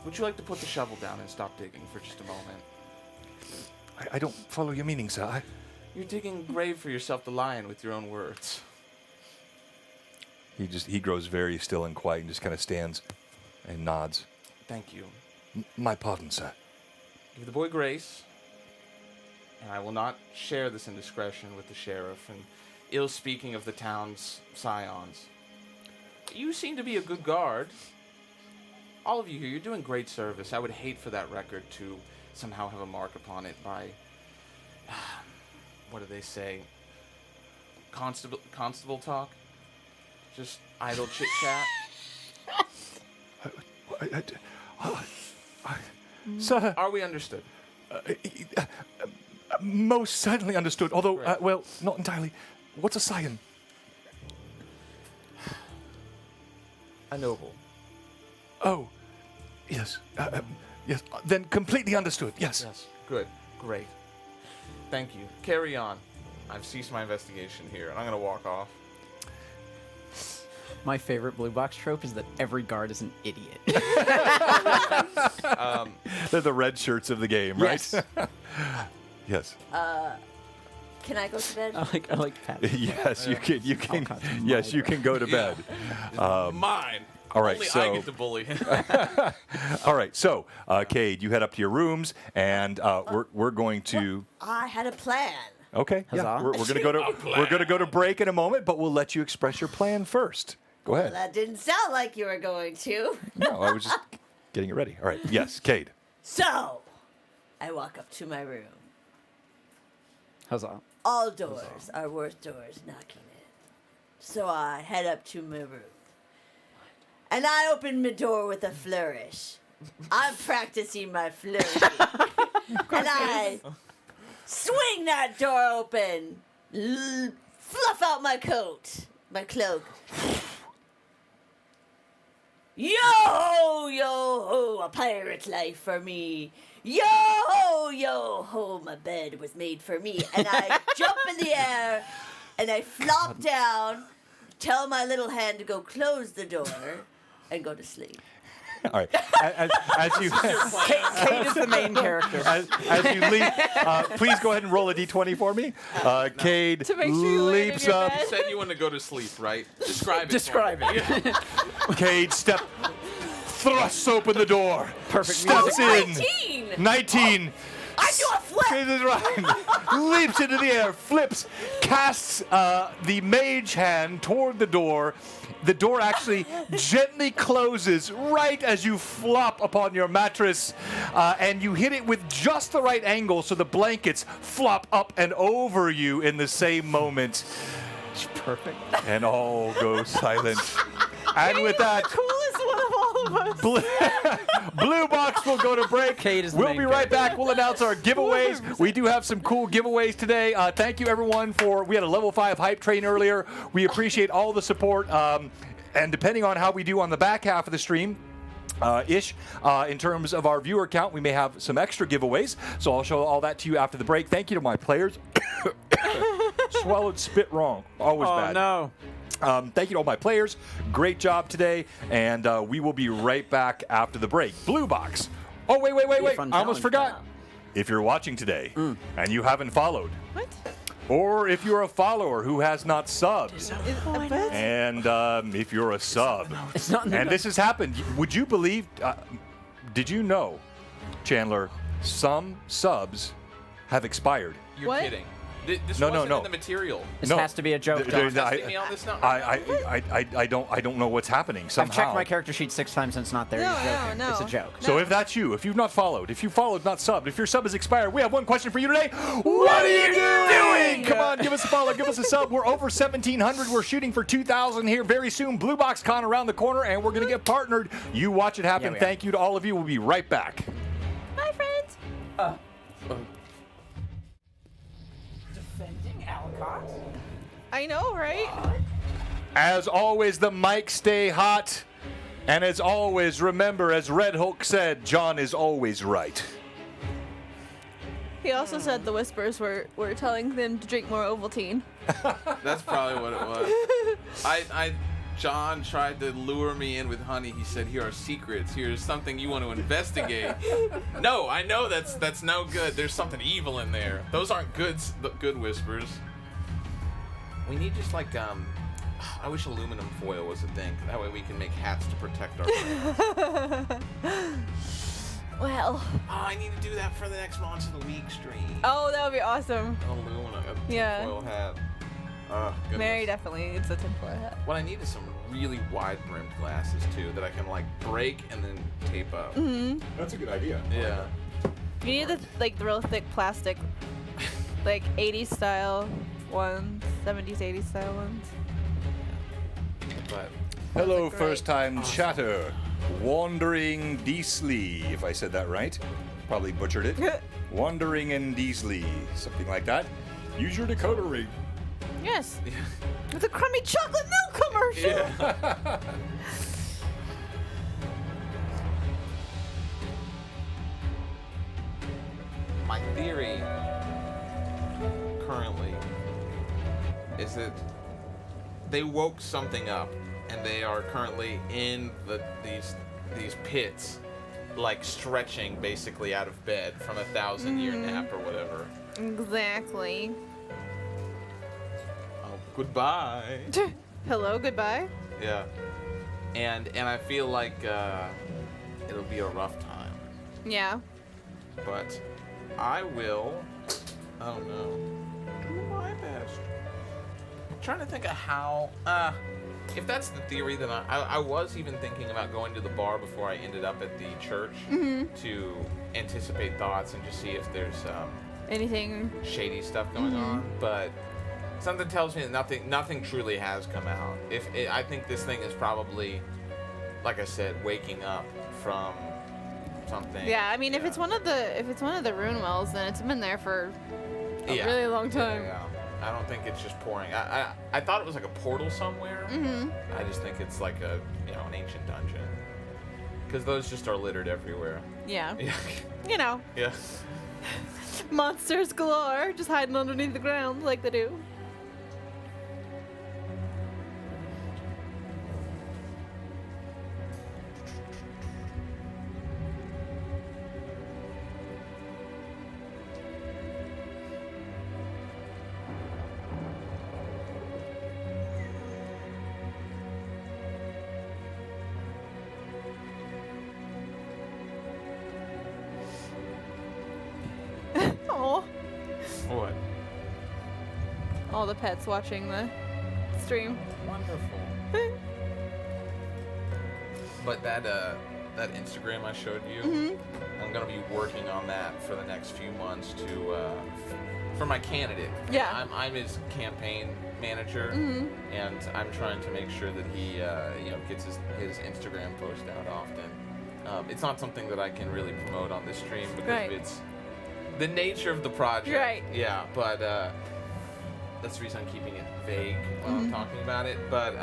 Would you like to put the shovel down and stop digging for just a moment? I don't follow your meaning, sir. You're digging a grave for yourself to lie in with your own words. He grows very still and quiet and just kind of stands and nods. Thank you. My pardon, sir. Give the boy grace, and I will not share this indiscretion with the sheriff and ill speaking of the town's scions. You seem to be a good guard. All of you here, you're doing great service. I would hate for that record to somehow have a mark upon it by, what do they say? Constable talk? Just idle chit-chat? Sir, Are we understood? most certainly understood, although, Right. well, not entirely. What's a scion? A noble. Oh, yes. Yes, then completely understood, yes. Yes. Good. Great. Thank you. Carry on. I've ceased my investigation here, and I'm going to walk off. My favorite blue box trope is that every guard is an idiot. They're the red shirts of the game, right? Yes. Yes. Can I go to bed? I like Pat. Yes, you can. You can. Alcott's Yes, you mine. can go to bed. Mine. All right, Only so I get to bully. all right, so Cade, you head up to your rooms, and we're going to. I had a plan. Okay, yeah, Huzzah. we're gonna go to break in a moment, but we'll let you express your plan first. Go Well, ahead. that didn't sound like you were going to. No, I was just getting it ready. All right, yes, Cade. So, I walk up to my room. Huzzah. All doors are worth doors knocking in. So I head up to my room. And I open my door with a flourish. I'm practicing my flourish. And I swing that door open. Fluff out my coat. My cloak. Yo, yo, ho, a pirate life for me. Yo, ho, my bed was made for me. And I jump in the air, and I flop down, tell my little hand to go close the door, and go to sleep. All right, as you Kate is the main character. as you leap, please go ahead and roll a d20 for me. Cade To make sure you land in leaps your up. bed. You said you want to go to sleep, right? Describe it. Describe for me. it. Yeah. Cade thrusts open the door. Perfect Steps music. in. 19! 19. I do a flip! Cade is right. Leaps into the air, flips, casts the mage hand toward the door. The door actually gently closes right as you flop upon your mattress, and you hit it with just the right angle so the blankets flop up and over you in the same moment. Pitch perfect. and all go silent. And with that, Coolest one of all of us. Blue Box will go to break. Kate is the We'll main be right character. back. We'll announce our giveaways. We do have some cool giveaways today. Thank you, everyone, we had a level 5 hype train earlier. We appreciate all the support. And depending on how we do on the back half of the stream, in terms of our viewer count, we may have some extra giveaways. So I'll show all that to you after the break. Thank you to my players. Swallowed spit wrong. Always Oh, bad. no. Thank you to all my players. Great job today. And we will be right back after the break. Blue Box. Oh, wait. fun I almost challenge. forgot. If you're watching today and you haven't followed, What? or if you're a follower who has not subbed, What? and if you're a sub, It's not in the and this has happened, would you believe, did you know, Chandler, some subs have expired? You're What? kidding. This No, wasn't no. in the material. This No. has to be a joke, There- John. there- Testing me on this now? I don't know what's happening somehow. I've checked my character sheet 6 times and it's not there. No, You're joking. no. It's a joke. So if that's you, if you've not followed, not subbed, if your sub has expired, we have one question for you today. What are you doing? Come on, give us a follow, give us a sub. We're over 1,700. We're shooting for 2,000 here very soon. Blue Box Con around the corner, and we're going to get partnered. You watch it happen. we are. Thank you to all of you. We'll be right back. Bye, friends. Defending Alcott? I know, right? As always, the mics stay hot. And as always, remember, as Red Hulk said, John is always right. He also said the whispers were telling them to drink more Ovaltine. That's probably what it was. John tried to lure me in with honey. He said, "Here are secrets. Here's something you want to investigate." No, I know that's no good. There's something evil in there. Those aren't good whispers. We need just like I wish aluminum foil was a thing. That way we can make hats to protect our friends. Well. Oh, I need to do that for the next Monster of the Week stream. Oh, that would be awesome. An aluminum, a Yeah. tinfoil hat. Oh, goodness. Mary definitely needs a tinfoil hat. What I need is some really wide-brimmed glasses too that I can like break and then tape up. That's a good idea. Yeah. You need the real thick plastic, like 80s style ones, 70s, 80s style ones. But Hello, Great. first-time chatter. Wandering Deasley, if I said that right. Probably butchered it. Wandering and Deasley, something like that. Use your decoder ring. Yes. It's a crummy chocolate milk commercial. yeah. My theory currently is that they woke something up and they are currently in these pits, like stretching basically out of bed from a 1,000-year nap or whatever. Exactly. Oh, goodbye. Hello, goodbye. Yeah. And I feel like it'll be a rough time. Yeah. But I will, I don't know, do my best. I'm trying to think of how, if that's the theory, then I was even thinking about going to the bar before I ended up at the church to anticipate thoughts and just see if there's Anything? shady stuff going on. But something tells me that nothing truly has come out. I think this thing is probably, like I said, waking up from something. Yeah, I mean, if it's one of the rune wells, then it's been there for a Yeah. really long time. Yeah. I don't think it's just pouring. I thought it was like a portal somewhere. I just think it's like an ancient dungeon. Because those just are littered everywhere. Yeah. Yeah. You know, Yeah. monsters galore, just hiding underneath the ground like they do. Oh, What? all the pets watching the stream. Wonderful. But that that Instagram I showed you. Mm-hmm. I'm gonna be working on that for the next few months to for my candidate. Yeah. I'm his campaign manager, and I'm trying to make sure that he gets his Instagram post out often. It's not something that I can really promote on this stream because it's the nature of the project. Right. Yeah, but that's the reason I'm keeping it vague while I'm talking about it. But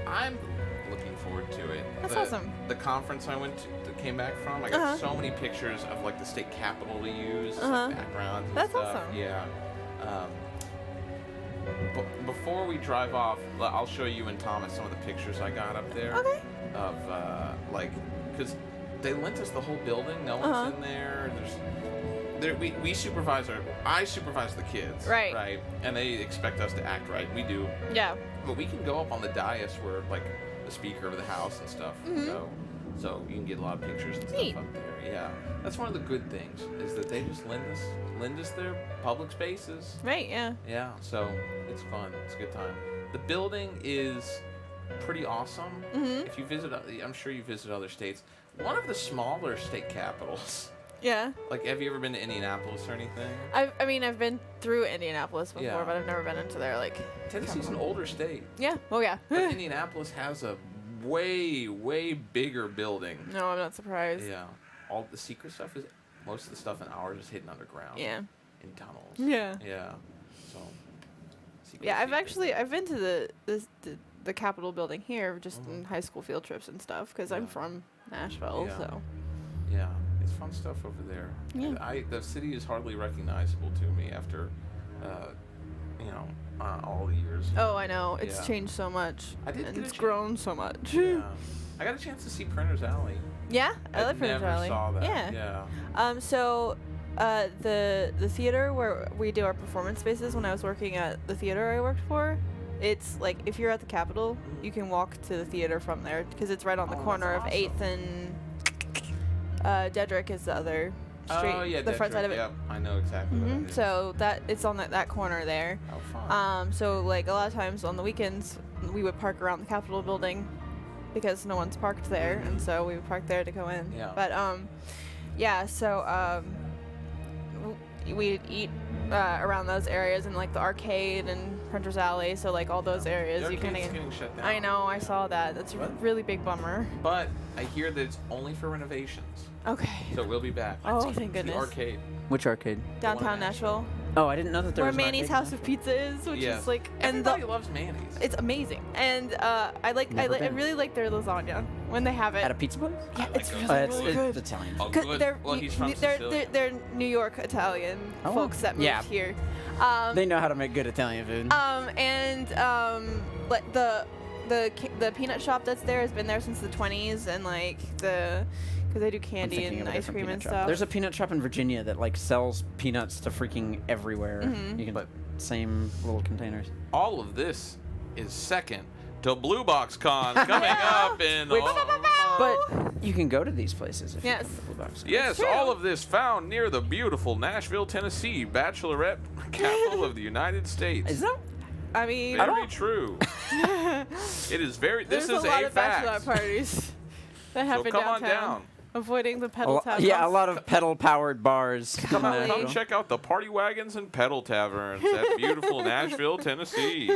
I'm looking forward to it. That's awesome. The conference I came back from, I got so many pictures of like the state capitol to use, like, backgrounds and That's stuff. awesome. Yeah. Before we drive off, I'll show you and Thomas some of the pictures I got up there. Okay. Of because they lent us the whole building. No one's in there. I supervise the kids. Right. Right. And they expect us to act right. We do. Yeah. But we can go up on the dais where like the speaker of the house and stuff can go. So you can get a lot of pictures and Neat. stuff up there. Yeah. That's one of the good things is that they just lend us their public spaces. Right. Yeah. Yeah. So it's fun. It's a good time. The building is pretty awesome. If you visit, I'm sure you visit other states. One of the smaller state capitals. Yeah. Like, have you ever been to Indianapolis or anything? I've been through Indianapolis before, Yeah. but I've never been into their like. Tennessee's an older state. Yeah. Oh yeah. But Indianapolis has a way bigger building. No, I'm not surprised. Yeah. All the secret stuff most of the stuff in ours is hidden underground. Yeah. In tunnels. Yeah. Yeah. So. Yeah, I've been to the Capitol building here just in high school field trips and stuff because I'm from Nashville, Yeah. so. Yeah, it's fun stuff over there. Yeah. The city is hardly recognizable to me after, all the years. Oh, I know. It's Yeah. changed so much. I did and get a it's ch- grown so much. Yeah. I got a chance to see Printer's Alley. Yeah, I live in never Charlie. saw that. Yeah. Yeah. So, the theater where we do our performance spaces, when I was working at the theater I worked for, it's like if you're at the Capitol, you can walk to the theater from there because it's right on the corner of that's 8th and Dedrick is the other street, Oh yeah, the front side of it. Yep, I know exactly what it is. So that it's on that corner there. Oh, fun. So like a lot of times on the weekends we would park around the Capitol building because no one's parked there, and so we would park there to go in. Yeah. But we'd eat around those areas and like the arcade and Printer's Alley. So like all those areas The you kind arcade's of. getting shut down. I know. I saw that. That's a really big bummer. But I hear that it's only for renovations. Okay. So we'll be back. Oh, thank The goodness. arcade. Which arcade? Downtown in Nashville, Oh, I didn't know that there where was an Manny's arcade. House of Pizza is, which Yeah. is like, and Everybody loves Manny's. it's amazing. And I Never been. really like their lasagna when they have it. At a pizza place? Yeah, I like it's those. really, It's, really good. it's Italian. Oh, 'Cause good. they're Well, he's from they're Sicily. they're New York Italian Oh, folks that moved yeah. here. They know how to make good Italian food. Like the peanut shop that's there has been there since the 20s, and like because they do I'm candy thinking and of a ice different cream peanut and shop. stuff. There's a peanut shop in Virginia that like sells peanuts to freaking everywhere. Mm-hmm. You can same little containers. All of this is second to BlueBoxCon coming up in. Which- oh, But you can go to these places if Yes. you come to Blue Box. Yes, true. all of this found near the beautiful Nashville, Tennessee, bachelorette capital of the United States. Is that? I mean, Very true. It is very. This there's is a lot of fact. bachelor parties that So happen come on downtown. down. Avoiding the pedal tap. Yeah, a house. lot of pedal-powered bars. Come in on, come Nashville. check out the party wagons and pedal taverns at beautiful Nashville, Tennessee.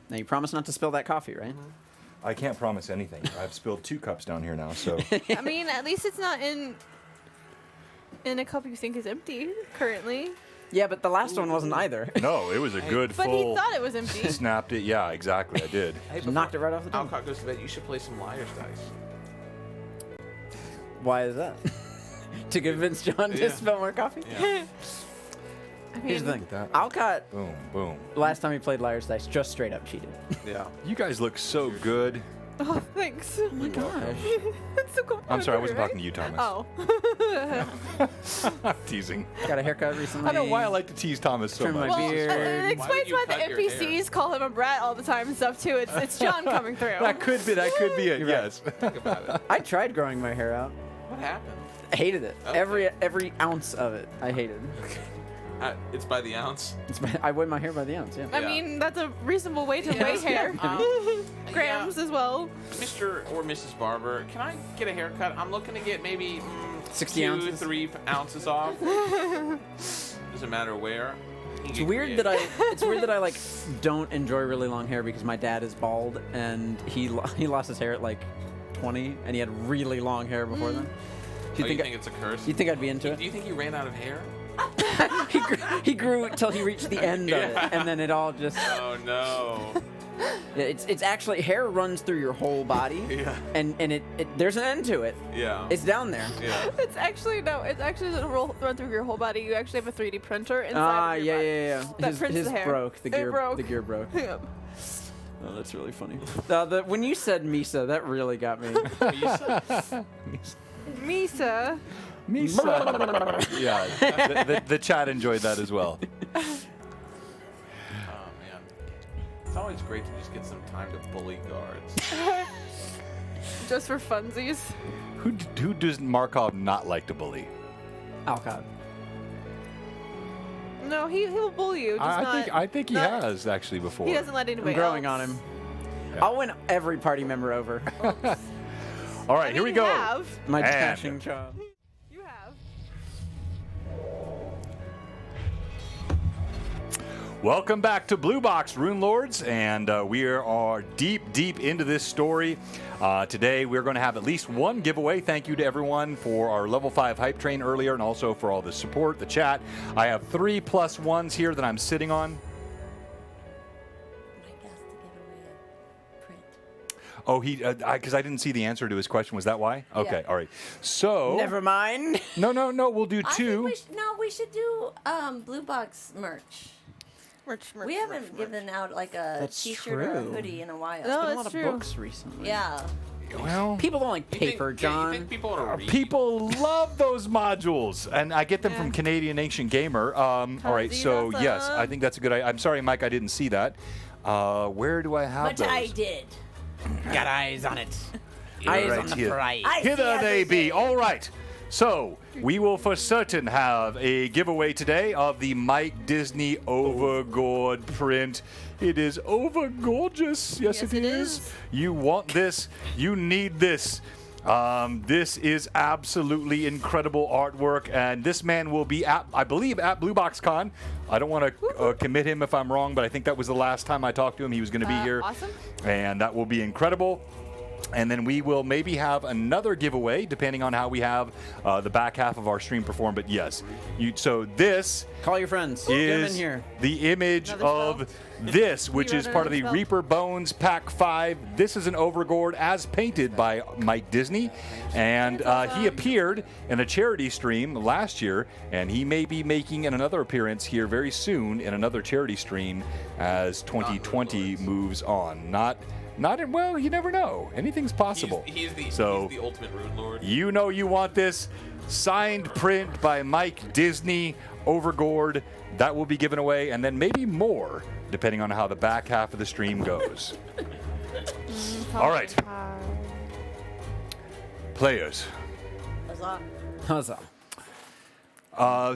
Now you promise not to spill that coffee, right? I can't promise anything. I've spilled 2 cups down here now, so I mean, at least it's not in a cup you think is empty currently. Yeah, but the last one wasn't either. no, it was a good But full. he thought it was empty. Snapped it. Yeah, exactly. I did. Hey, Knocked it right off the dome. Alcott goes to bed. You should play some liar's dice. Why is that? To convince John to Yeah. spill more coffee? Yeah. I mean, Here's the thing. That- Alcott, Boom, boom. last time he played Liar's Dice, just straight up cheated. Yeah. You guys look so good. Oh, thanks. Oh my gosh. That's so I'm sorry, I wasn't right? talking to you, Thomas. Oh. I'm teasing. Got a haircut recently. I don't know why I like to tease Thomas so Trim my much. Well, beard. it explains you why the cut your NPCs call him a brat all the time and stuff too. It's John coming through. That could be it. You're right. Yes. Think about it. I tried growing my hair out. What happened? Hated it. Okay. Every ounce of it. I hated. It's by the ounce. I weigh my hair by the ounce. Yeah. I Yeah. mean, that's a reasonable way to weigh hair. Grams as well. Mr. or Mrs. Barber, can I get a haircut? I'm looking to get maybe 60 2, ounces? 3 ounces off. Doesn't matter where. It's weird that I like don't enjoy really long hair because my dad is bald and he lost his hair at like 20 and he had really long hair before then. You think it's a curse? You think I'd be into Do you think he ran out of hair? it? He grew till he reached the end of it, and then it all just. Oh no. Yeah, it's actually hair runs through your whole body. Yeah. And it there's an end to it. Yeah. It's down there. Yeah. It's actually doesn't run through your whole body. You actually have a 3D printer inside of your body. Yeah. That prints his the hair. broke. The gear broke. The gear broke. Yep. Oh, that's really funny. When you said Misa, that really got me. Misa. Misa. Yeah, the chat enjoyed that as well. Oh man. It's always great to just get some time to bully guards. Just for funsies. Who does Markov not like to bully? Alcott. No, he will bully you. Just I think he has actually before. He doesn't let anybody I'm growing else. on him. Yeah. I'll win every party member over. All right, here we go. You have. My And- dashing child. You have. Welcome back to Blue Box Runelords, and we are deep into this story. Today we're going to have at least one giveaway. Thank you to everyone for our level 5 hype train earlier and also for all the support, the chat. I have 3 plus 1s here that I'm sitting on. Mike asked to give away a print. Oh, because I didn't see the answer to his question. Was that why? Okay, Yeah. all right. So Never mind. No, we'll do I 2. think we should do Blue Box merch. Merch. We haven't given out like a That's T-shirt or a true. hoodie in a while. No, Been a that's lot of true. books recently. Yeah. Well, People don't like paper, John. You think people want to read? people love those modules, and I get them from Canadian Ancient Gamer. All right, Tons so of yes, I them. think that's a good idea. I'm sorry, Mike, I didn't see that. Where do I have But those? I did. Got eyes on it. Eyes right on the here. prize. I Hither see they be. everything. All right. So we will for certain have a giveaway today of the Mike Disney Overgord print. It is over gorgeous. Yes, Yes, it it is. is. You want this. You need this. This is absolutely incredible artwork, and this man will be at, I believe, at Blue Box Con. I don't want to commit him if I'm wrong, but I think that was the last time I talked to him. He was going to be here. Awesome. And that will be incredible. And then we will maybe have another giveaway, depending on how we have the back half of our stream perform. But yes, so this Call your friends. Get them in is here. the image Another of spell. this, which is wrote part of the another spell. Reaper Bones Pack 5. This is an Overgord as painted by Mike Disney. And he appeared in a charity stream last year, and he may be making another appearance here very soon in another charity stream as 2020 moves on. Well, you never know. Anything's possible. He's the ultimate Rune Lord. You know you want this signed print by Mike Disney Overgord. That will be given away, and then maybe more, depending on how the back half of the stream goes. All right. Players. Huzzah. Huzzah.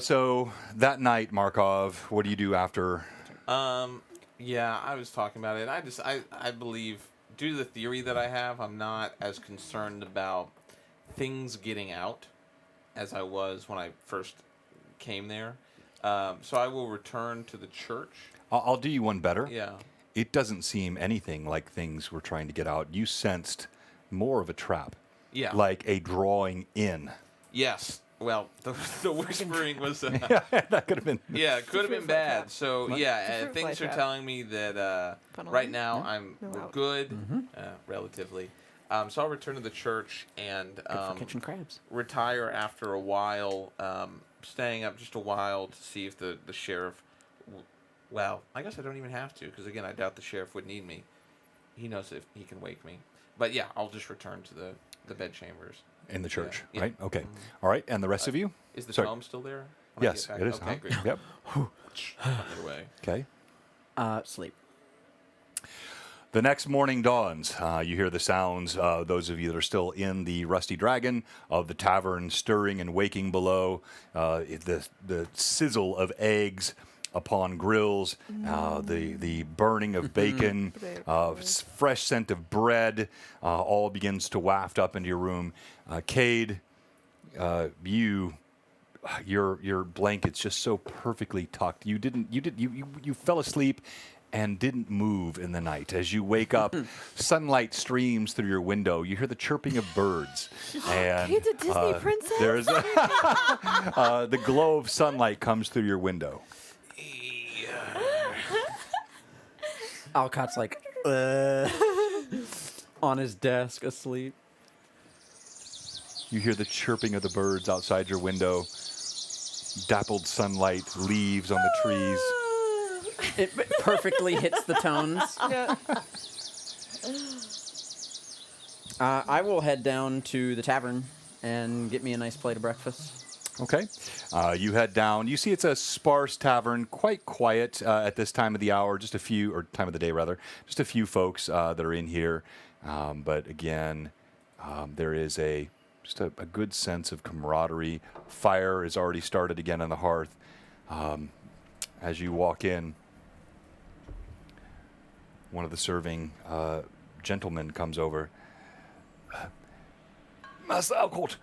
So that night, Markov, what do you do after? Yeah, I was talking about it. I believe, due to the theory that I have, I'm not as concerned about things getting out as I was when I first came there. So I will return to the church. I'll do you one better. Yeah. It doesn't seem anything like things were trying to get out. You sensed more of a trap. Yeah. Like a drawing in. Yes. Well, the whispering was. That could have been. Yeah, it could have been bad. So yeah, fruit things fly are trap. telling me that Funnel right in? now No we're out. good, relatively. So I'll return to the church and Good for catching crabs. retire after a while, staying up just a while to see if the sheriff. Well, I guess I don't even have to because again, I doubt the sheriff would need me. He knows if he can wake me. But yeah, I'll just return to the bedchambers. In the church, Yeah. right? Okay. All right. And the rest of you? Is the Sorry. tome still there? when I Yes, get it back? is. Okay, huh? great. Yep. Put it away. Okay. Sleep. The next morning dawns. You hear the sounds, those of you that are still in the Rusty Dragon, of the tavern stirring and waking below, the sizzle of eggs upon grills, the burning of bacon, fresh scent of bread, all begins to waft up into your room. Cade, your blanket's just so perfectly tucked. You fell asleep and didn't move in the night. As you wake up, sunlight streams through your window. You hear the chirping of birds, and Kate's a Disney princess. there's the glow of sunlight comes through your window. Alcott's like on his desk asleep. You hear the chirping of the birds outside your window. Dappled sunlight, leaves on the trees. It perfectly hits the tones. Yeah. I will head down to the tavern and get me a nice plate of breakfast. Okay. You head down. You see it's a sparse tavern, quite quiet at this time of the hour, just a few, or time of the day rather, just a few folks that are in here. But again, there is just a good sense of camaraderie. Fire is already started again on the hearth. As you walk in, one of the serving gentlemen comes over. Master Alcott,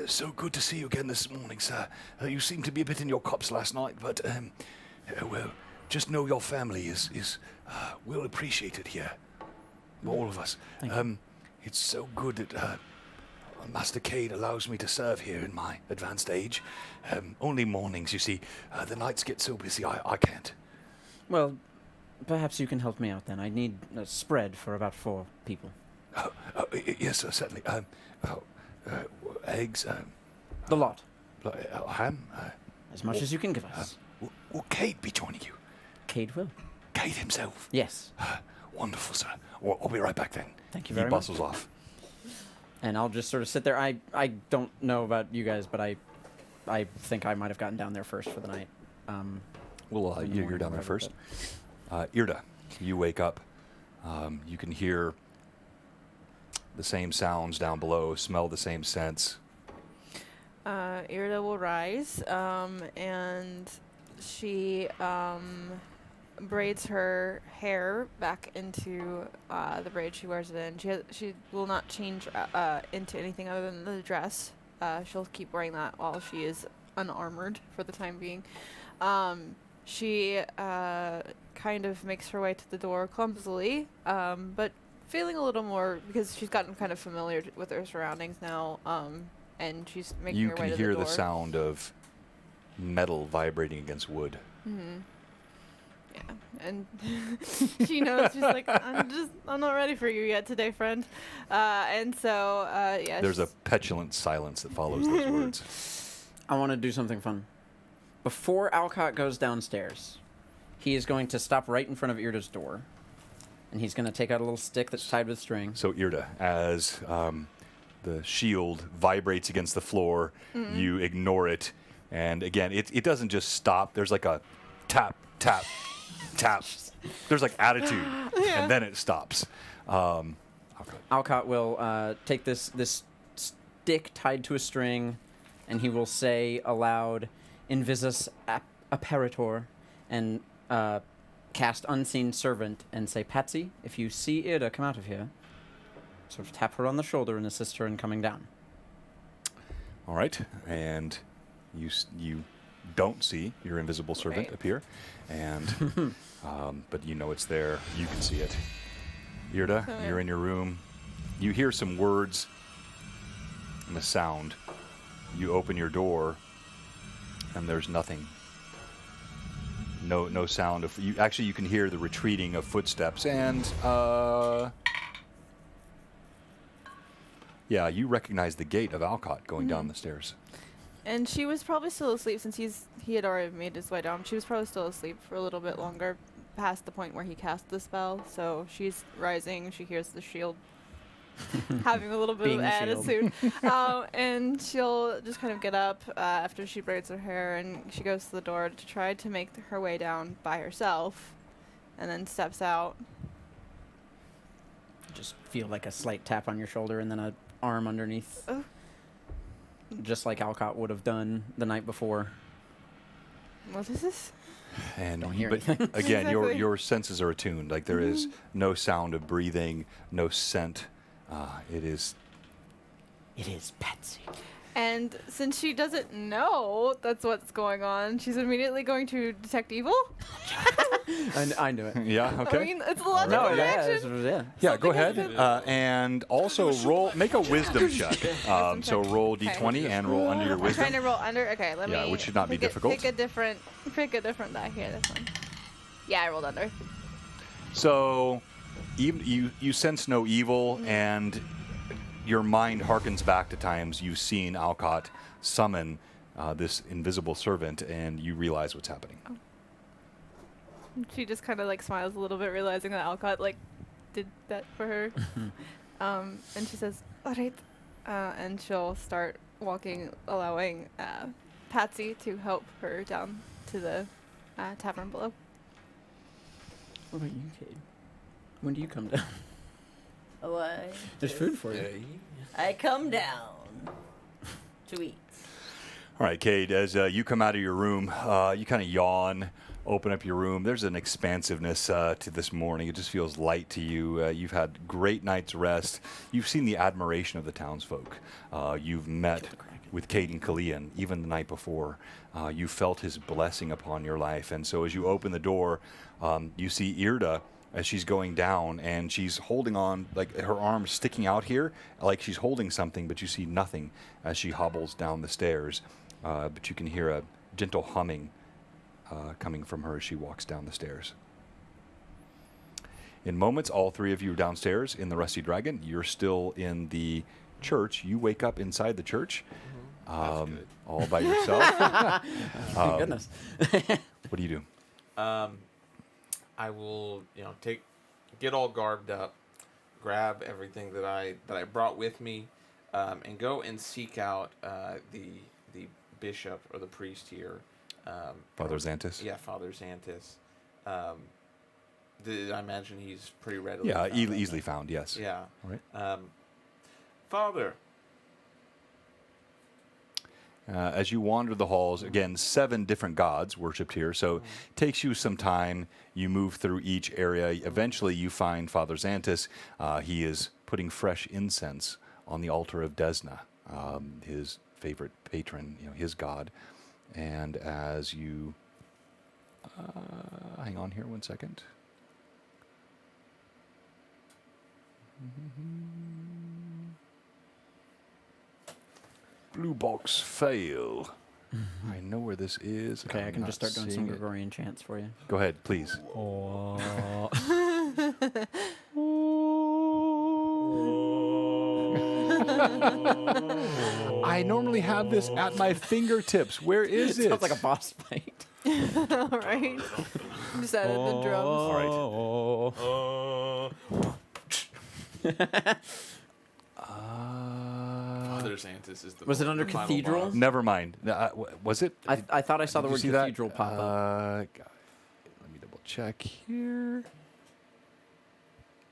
so good to see you again this morning, sir. You seemed to be a bit in your cups last night, but, well, just know your family is well appreciated here. All of us. It's so good that Master Cade allows me to serve here in my advanced age. Only mornings, you see. The nights get so busy, I can't. Well, perhaps you can help me out then. I need a spread for about 4 people. Yes, sir, certainly. Eggs, The lot. ham. As much as you can give us. Will Cade be joining you? Cade will. Cade himself? Yes. Wonderful, sir. I'll be right back then. Thank you very much. He bustles off. And I'll just sort of sit there. I don't know about you guys, but I think I might have gotten down there first for the night. Well, you're down there first. Irda, you wake up. You can hear the same sounds down below, smell the same scents. Irda will rise, and she braids her hair back into the braid she wears it in. She will not change into anything other than the dress. She'll keep wearing that while she is unarmored for the time being. She kind of makes her way to the door clumsily, but feeling a little more, because she's gotten kind of familiar with her surroundings now, and she's making her way to the door. You can hear the sound of metal vibrating against wood. Mm-hmm. Yeah, and she knows, she's like, I'm not ready for you yet today, friend. And so, yeah. There's a petulant silence that follows those words. I want to do something fun. Before Alcott goes downstairs, he is going to stop right in front of Irda's door, and he's going to take out a little stick that's tied with string. So, Irda, as the shield vibrates against the floor, you ignore it, and again, it doesn't just stop. There's like a tap, tap, tap. There's like attitude, and then it stops. Alcott will take this stick tied to a string, and he will say aloud, "Invisus apparitor," and cast Unseen Servant, and say, "Patsy, if you see Irda come out of here, sort of tap her on the shoulder and assist her in coming down." All right, and you don't see your invisible servant appear, and but you know it's there. You can see it. Irda, you're in your room. You hear some words and a sound. You open your door, and there's nothing. No sound of you. Actually, you can hear the retreating of footsteps, and yeah, you recognize the gate of Alcott going down the stairs. And she was probably still asleep since he had already made his way down. She was probably still asleep for a little bit longer, past the point where he cast the spell. So she's rising. She hears the shield having a little bit of attitude, and she'll just kind of get up after she braids her hair, and she goes to the door to try to make her way down by herself, and then steps out just feel like a slight tap on your shoulder and then an arm underneath. Oh. Just like Alcott would have done the night before. What is this? And Don't hear but anything. again, Exactly. your senses are attuned. Like there is no sound of breathing, no scent. It is Patsy. And since she doesn't know that's what's going on, she's immediately going to detect evil. I knew it. yeah, okay. I mean, it's a logical No, yeah, reaction. yeah. Yeah, go Something ahead. is And also make a wisdom check. So roll d20 and roll under your I'm wisdom. trying to roll under. Okay, let me. Yeah, which should not be pick difficult. Pick a different die here. This one. Yeah, I rolled under. So even you sense no evil, and your mind harkens back to times you've seen Alcott summon this invisible servant, and you realize what's happening. She just kind of like smiles a little bit, realizing that Alcott like did that for her. And she says, "All right," and she'll start walking, allowing Patsy to help her down to the tavern below. What about you, Cade? When do you come down? Oh, There's food for you. I come down to eat. All right, Cade, as you come out of your room, you kind of yawn, open up your room. There's an expansiveness to this morning. It just feels light to you. You've had great night's rest. You've seen the admiration of the townsfolk. You've met with Cade and Kalian even the night before. You felt his blessing upon your life. And so as you open the door, you see Irda as she's going down, and she's holding on, like her arm's sticking out here, like she's holding something, but you see nothing as she hobbles down the stairs. But you can hear a gentle humming coming from her as she walks down the stairs. In moments, all three of you are downstairs in the Rusty Dragon. You're still in the church. You wake up inside the church, all by yourself. Thank goodness. What do you do? I will, get all garbed up, grab everything that I brought with me, and go and seek out the bishop or the priest here. Father Xantus? Yeah, Father Xantus. I imagine he's pretty readily. Yeah, found, easily found, yes. Yeah. All right. Father. As you wander the halls, again, 7 different gods worshipped here, so it takes you some time. You move through each area. Eventually, you find Father Xantus. He is putting fresh incense on the altar of Desna, his favorite patron, his god. And as you... hang on here 1 second. Blue box fail. I know where this is. Okay, I I'm can not just start doing some seeing it. Gregorian chants for you. Go ahead, please. I normally have this at my fingertips. Where is it? Sounds like a boss fight. All right. Just added the drums. All right. Father Xantus is the. Was it under the final Cathedral? boss. Never mind. Was it? I thought I saw the Did you word see that? cathedral pop up. Let me double check here.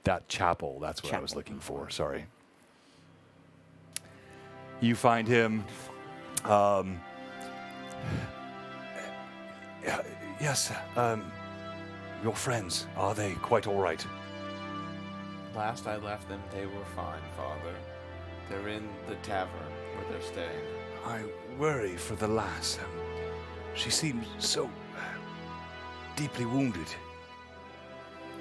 That chapel. That's what I was Chapel. looking for. Sorry. You find him. Yes. Your friends, are they quite all right? Last I left them, they were fine, Father. They're in the tavern where they're staying. I worry for the lass. She seems so deeply wounded.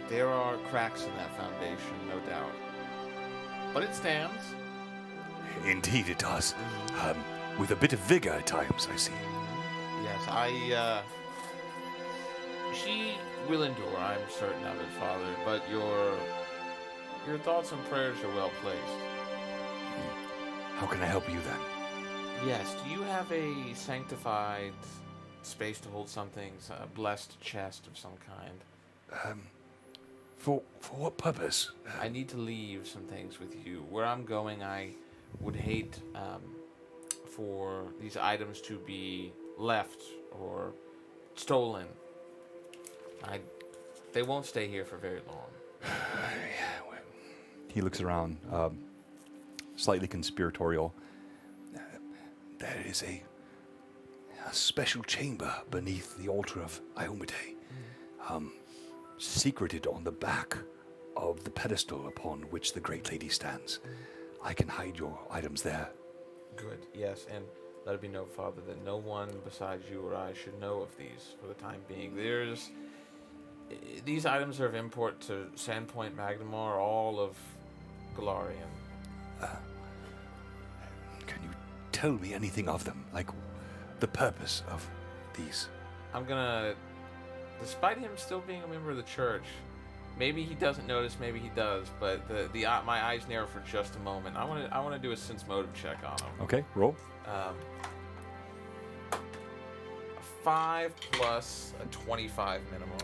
There are cracks in that foundation, no doubt. But it stands. Indeed it does. With a bit of vigor at times, I see. Yes, she will endure, I'm certain of it, Father. But your thoughts and prayers are well placed. How can I help you then? Yes, do you have a sanctified space to hold some things, a blessed chest of some kind? For what purpose? I need to leave some things with you. Where I'm going, I would hate for these items to be left or stolen. They won't stay here for very long. He looks around, slightly conspiratorial. There is a special chamber beneath the altar of Iomade, secreted on the back of the pedestal upon which the Great Lady stands. I can hide your items there. Good, yes, and let it be known, Father, that no one besides you or I should know of these for the time being. These items are of import to Sandpoint, Magnamar, all of Galarian. Can you tell me anything of them? Like, the purpose of these? I'm gonna, despite him still being a member of the church, maybe he doesn't notice, maybe he does, but my eyes narrow for just a moment. I want to do a sense motive check on him. Okay, roll. A 5 plus a 25 minimum.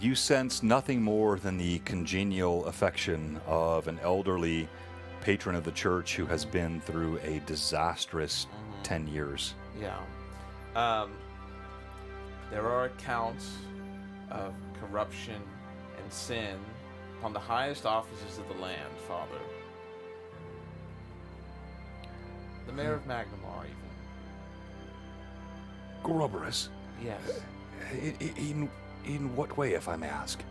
You sense nothing more than the congenial affection of an elderly patron of the church who has been through a disastrous 10 years. Yeah. There are accounts of corruption and sin upon the highest offices of the land, Father. The mayor of Magnamar, even. Gorobarus? Yes. In what way, if I may ask?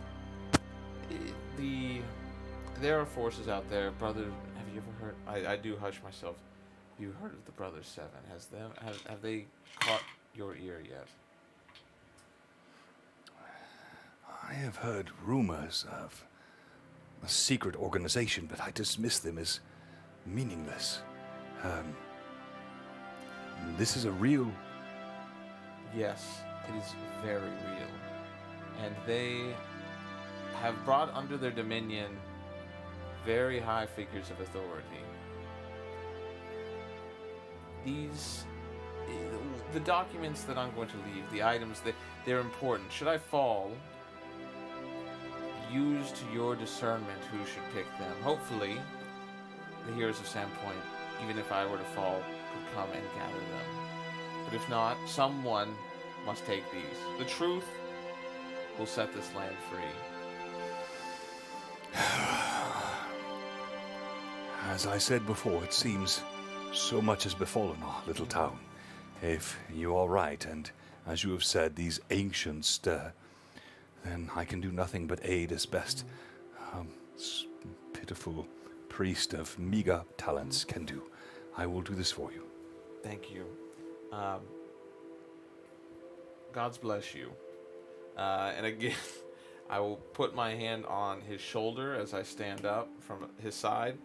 There are forces out there, brother. Have you ever heard? I do hush myself. Have you heard of the Brothers Seven? Have they caught your ear yet? I have heard rumors of a secret organization, but I dismiss them as meaningless. This is a real... Yes, it is very real. And they have brought under their dominion very high figures of authority. The documents that I'm going to leave, the items, they're important. Should I fall, use to your discernment who should pick them. Hopefully, the heroes of Sandpoint, even if I were to fall, could come and gather them. But if not, someone must take these. The truth will set this land free. As I said before, it seems so much has befallen our little town. If you are right, and as you have said, these ancients stir, then I can do nothing but aid as best pitiful priest of meager talents can do. I will do this for you. Thank you. God's bless you. And again, I will put my hand on his shoulder as I stand up from his side.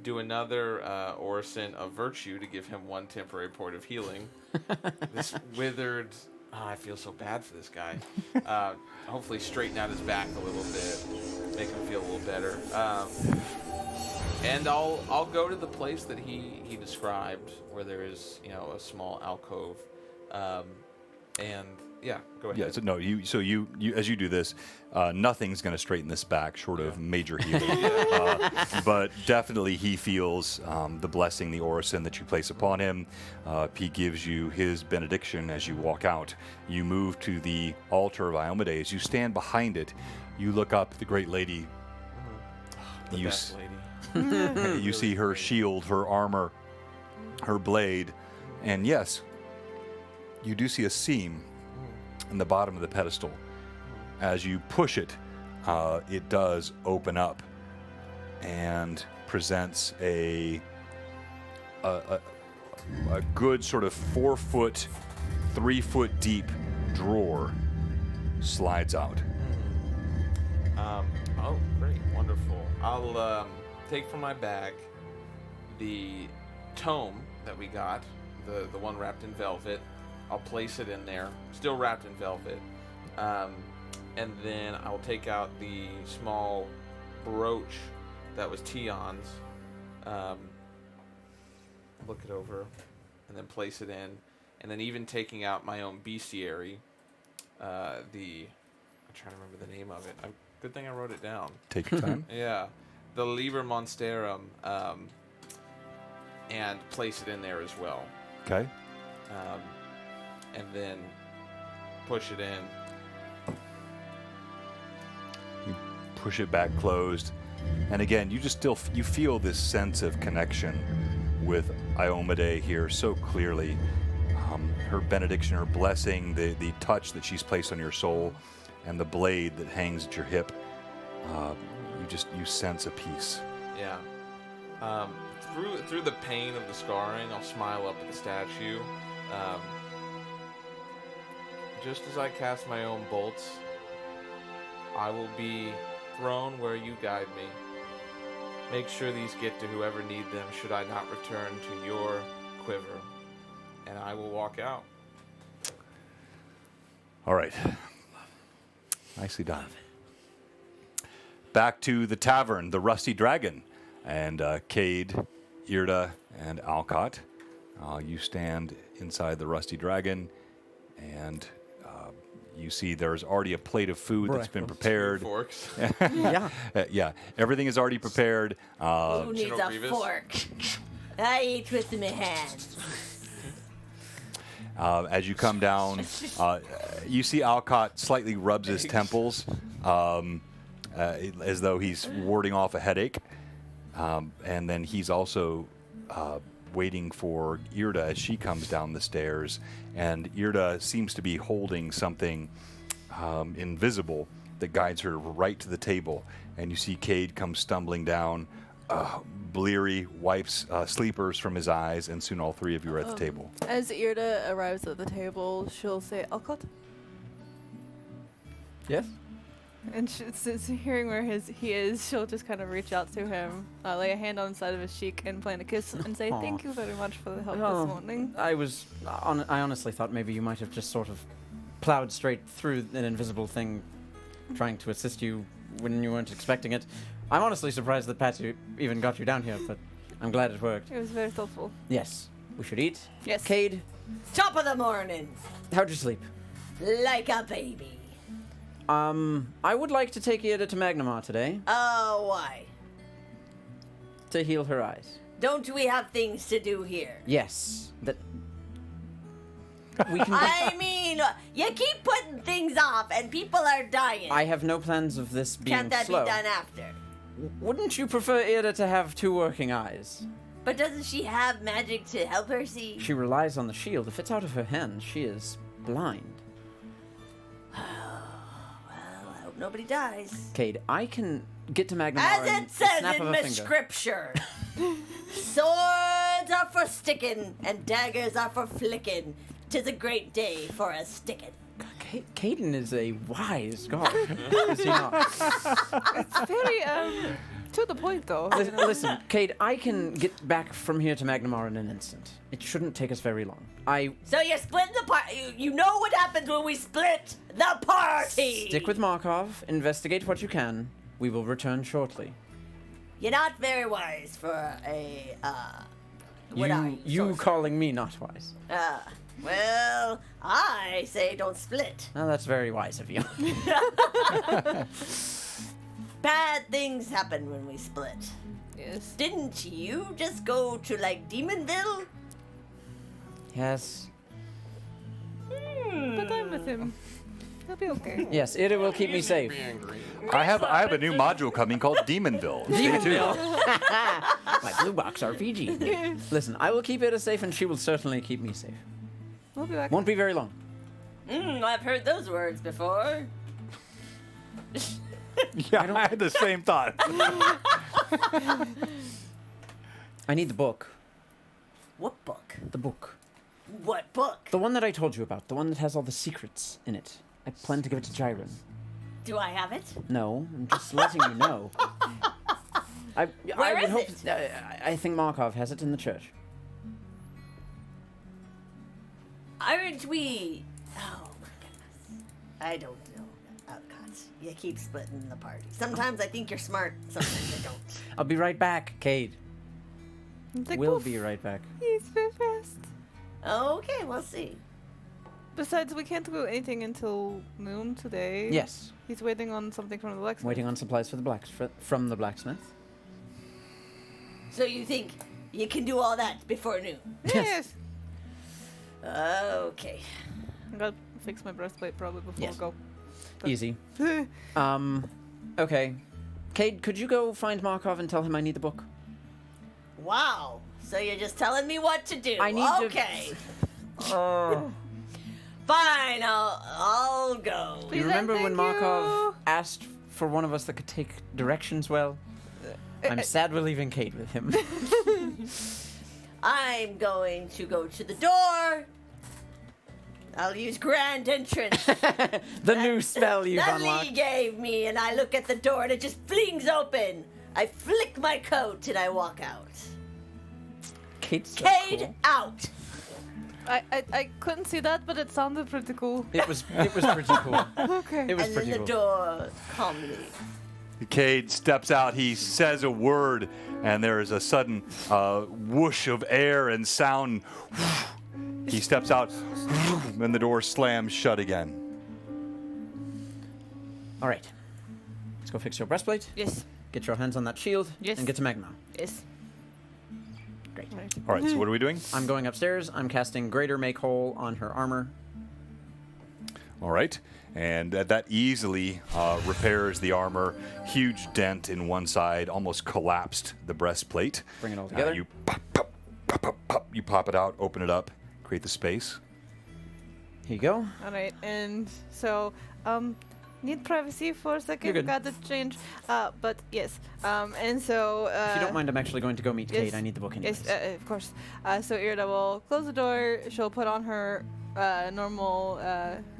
Do another orison of virtue to give him one temporary point of healing. This withered... Oh, I feel so bad for this guy. Hopefully straighten out his back a little bit. Make him feel a little better. And I'll go to the place that he described, where there is, a small alcove. And yeah, go ahead. Yeah, so you as you do this, nothing's going to straighten this back short of major healing. But definitely he feels the blessing, the orison that you place upon him. He gives you his benediction as you walk out. You move to the altar of Iomade. As you stand behind it, you look up at the Great Lady. The best lady. You see her shield, her armor, her blade, and yes, you do see a seam in the bottom of the pedestal. As you push it, it does open up and presents a good sort of 4 foot, 3 foot deep drawer slides out. Oh, great, wonderful. I'll take from my bag the tome that we got, the one wrapped in velvet. I'll place it in there, still wrapped in velvet. And then I'll take out the small brooch that was Tion's, look it over, and then place it in. And then even taking out my own bestiary, I'm trying to remember the name of it. Good thing I wrote it down. Take your time. Yeah, the Liber Monsterum, and place it in there as well. Okay. And then push it in. You push it back closed, And again, you just still you feel this sense of connection with Iomade here so clearly. Her benediction, her blessing, the touch that she's placed on your soul, and the blade that hangs at your hip. You sense a peace. Yeah. Through the pain of the scarring, I'll smile up at the statue. Just as I cast my own bolts, I will be thrown where you guide me. Make sure these get to whoever need them should I not return to your quiver. And I will walk out. All right. Nicely done. Back to the tavern, the Rusty Dragon. And Cade, Irda, and Alcott. You stand inside the Rusty Dragon, and you see there's already a plate of food that's been prepared. Forks. Yeah. Yeah, everything is already prepared. Who needs General a Grievous? fork? I eat with my hands. As you come down, you see Alcott slightly rubs his temples as though he's warding off a headache. And then he's also waiting for Irda as she comes down the stairs. And Irda seems to be holding something invisible that guides her right to the table. And you see Cade come stumbling down, bleary, wipes sleepers from his eyes, and soon all three of you are at the table. As Irda arrives at the table, she'll say, Alcott. Yes? And hearing where he is, she'll just kind of reach out to him, lay a hand on the side of his cheek, and plant a kiss, and say, "Thank you very much for the help this morning." I honestly thought maybe you might have just sort of plowed straight through an invisible thing, trying to assist you when you weren't expecting it. I'm honestly surprised that Patsy even got you down here, but I'm glad it worked. It was very thoughtful. Yes, we should eat. Yes. Cade, Top of the morning, how'd you sleep? like a baby. I would like to take Irda to Magnamar today Oh, why? to heal her eyes. Don't we have things to do here? Yes, that we can. I mean, you keep putting things off, and people are dying. I have no plans of this being Can't that slow. be done after? Wouldn't you prefer Irda to have two working eyes? But doesn't she have magic to help her see? She relies on the shield. If it's out of her hands, she is blind. Well, I hope nobody dies. Cade, I can get to Magnamar As in it the says snap in of a the finger. scripture, swords are for sticking, and daggers are for flicking. 'Tis a great day for a sticking. Caden is a wise god. Is he not? It's very, to the point, though. Listen, Cade, I can get back from here to Magnamar in an instant. It shouldn't take us very long. So you split the party. You know what happens when we split the party. Stick with Markov, investigate what you can. We will return shortly. You're not very wise for a, what are you? You sorcerer? calling me not wise. Well, I say don't split. Now that's very wise of you. Bad things happen when we split. Yes. Didn't you just go to, like, Demonville? Yes. But I'm with him. He'll be okay. Yes, Irda will keep me safe. Being green. I have a new module coming called Demonville. Demonville. My Blue Box RPG. Listen, I will keep Irda safe, and she will certainly keep me safe. We'll be back. Won't be very long. I've heard those words before. Yeah, I had the same thought. I need the book. What book? The book. What book? The one that I told you about. The one that has all the secrets in it. I plan to give it to Jiren. Do I have it? No, I'm just letting you know. I Where would is hope. it? I think Markov has it in the church. Aren't we? Oh my goodness. I don't know. Outcast. You keep splitting the party. Sometimes I think you're smart. Sometimes I don't. I'll be right back, Cade. It's like, We'll poof, be right back. He's very fast. Okay, we'll see. Besides, we can't do anything until noon today. Yes. He's waiting on something from the blacksmith. Waiting on supplies for the from the blacksmith. So you think you can do all that before noon? Yes. Okay. I gotta fix my breastplate probably before Yes. we go. Easy. Okay. Cade, could you go find Markov and tell him I need the book? Wow. So you're just telling me what to do? I need to- Okay. Fine. I'll go. You Please remember and when thank Markov you. asked for one of us that could take directions well? I'm sad we're leaving Cade with him. I'm going to go to the door. I'll use grand entrance. The new spell you've that unlocked. Lee gave me, and I look at the door and it just flings open. I flick my coat and I walk out. Cade's so Cade cool. out. I couldn't see that, but it sounded pretty cool. It was pretty cool. Okay. It was And then pretty the cool. door calmly. Cade steps out. He says a word, and there is a sudden whoosh of air and sound. He steps out, and the door slams shut again. All right. Let's go fix your breastplate. Yes. Get your hands on that shield. Yes. And get to Magma. Yes. Great. All right, so what are we doing? I'm going upstairs. I'm casting Greater Make Whole on her armor. All right, and that easily repairs the armor. Huge dent in one side, almost collapsed the breastplate. Bring it all together. You pop, you pop it out, open it up, create the space. Here you go. All right. And so, need privacy for a second. You're good. Got to change. But yes. And so. If you don't mind, I'm actually going to go meet Cade. yes, I need the book anyways. Yes, of course. So Irda will close the door. She'll put on her normal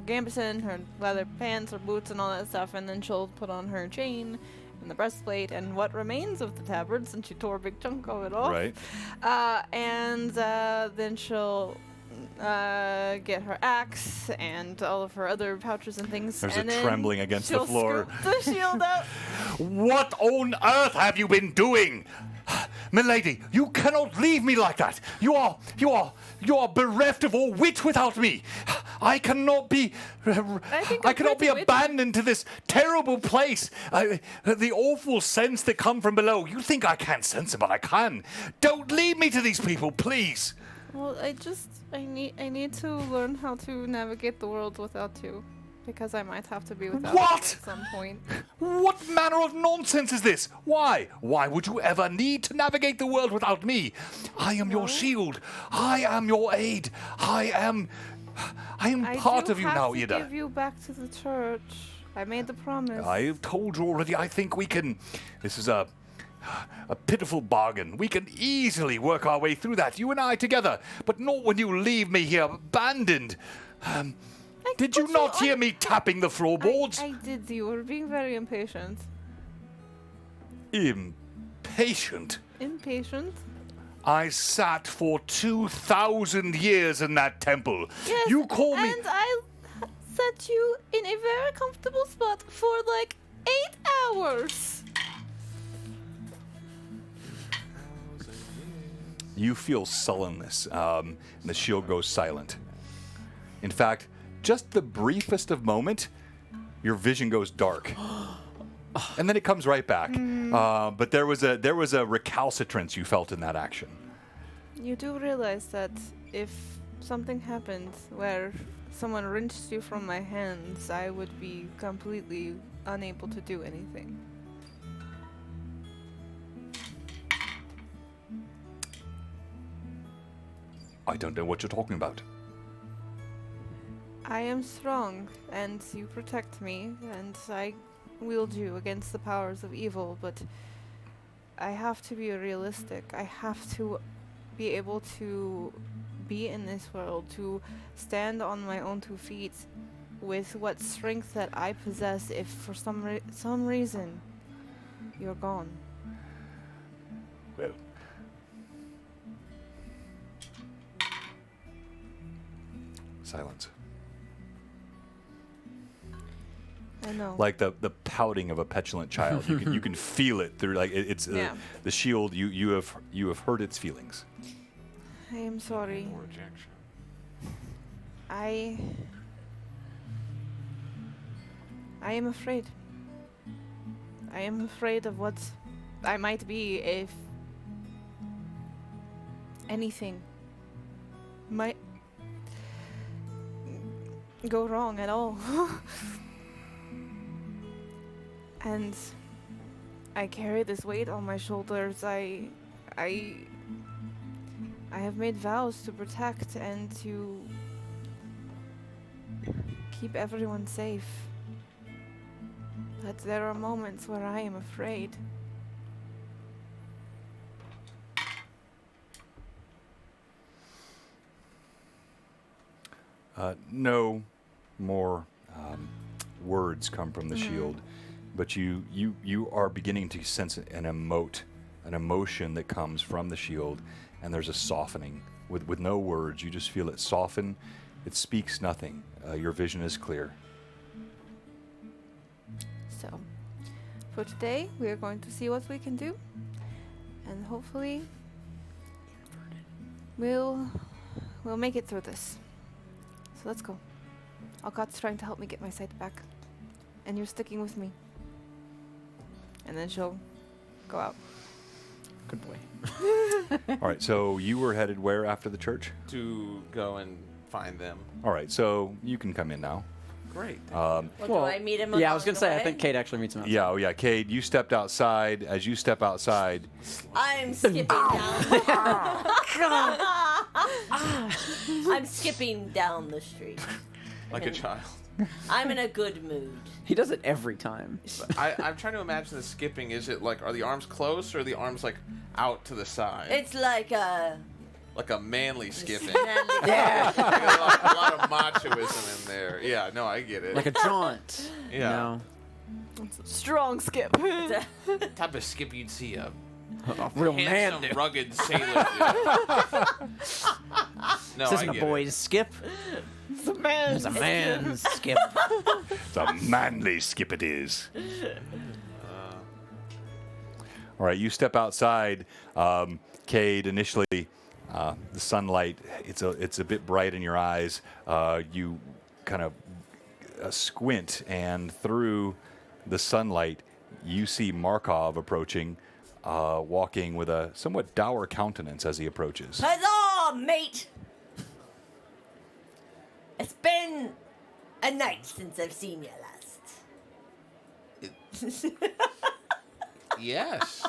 gambeson, her leather pants, her boots, and all that stuff, and then she'll put on her chain and the breastplate and what remains of the tabard, since she tore a big chunk of it off. Right. And then she'll get her axe and all of her other pouches and things. There's and a then trembling against the she'll floor. scoop the shield out. What on earth have you been doing? Milady, you cannot leave me like that. You are bereft of all wit without me. I cannot be think I I'm cannot be pretty witty. abandoned to this terrible place. The awful scents that come from below. You think I can't sense them, but I can. Don't lead me to these people, please. Well, I need to learn how to navigate the world without you, because I might have to be without What? you at some point. What manner of nonsense is this? Why? Why would you ever need to navigate the world without me? I am your shield. I am your aid. I am part of you now, I do Ida. have to give you back to the church. I made the promise. I've told you already. I think we can. This is a pitiful bargain. We can easily work our way through that, you and I together. But not when you leave me here abandoned. Did you put not you hear on- me tapping the floorboards? I did. You were being very impatient. Impatient. Impatient? I sat for 2,000 years in that temple. Yes. You call me. And I set you in a very comfortable spot for like 8 hours. You feel sullenness, and the shield goes silent. In fact, just the briefest of moment, your vision goes dark, and then it comes right back. But there was a recalcitrance you felt in that action. You do realize that if something happened where someone wrenched you from my hands, I would be completely unable to do anything. I don't know what you're talking about. I am strong, and you protect me, and I wield you against the powers of evil, but I have to be realistic. I have to be able to be in this world, to stand on my own 2 feet with what strength that I possess if for some reason you're gone. Well, silence. I know. Like the pouting of a petulant child. You can feel it through it's Yeah. the shield. You have hurt its feelings. I am sorry. More rejection. I am afraid. I am afraid of what I might be if anything might go wrong at all. And I carry this weight on my shoulders. I have made vows to protect and to keep everyone safe. But there are moments where I am afraid. No more words come from the shield, but you are beginning to sense an emotion that comes from the shield, and there's a softening. With no words, you just feel it soften. It speaks nothing. Your vision is clear. So, for today, we are going to see what we can do, and hopefully, we'll make it through this. So let's go. Alcott's trying to help me get my sight back, and you're sticking with me. And then she'll go out. Good boy. All right, so you were headed where after the church? To go and find them. All right, so you can come in now. Great. Well, do I meet him? Yeah, I was along gonna say, the I way? think Kate actually meets him outside. Yeah, oh yeah, Cade, you stepped outside. As you step outside, I'm skipping down. I'm skipping down the street. Like a child. I'm in a good mood. He does it every time. I'm trying to imagine the skipping. Is it like, are the arms close or are the arms like out to the side? It's like a Like a manly skipping. Yeah. Like a lot of machoism in there. Yeah, no, I get it. Like a jaunt. Yeah. Strong skip. type of skip you'd see a Real man. handsome, do. rugged sailor do. No, This I isn't a get boy's skip. It's a man. It's a man's skip. it's a manly skip it is. All right, you step outside. Cade, initially, the sunlight, it's a bit bright in your eyes. You kind of squint, and through the sunlight, you see Markov approaching, walking with a somewhat dour countenance as he approaches. Huzzah, mate! It's been a night since I've seen you last. Yes.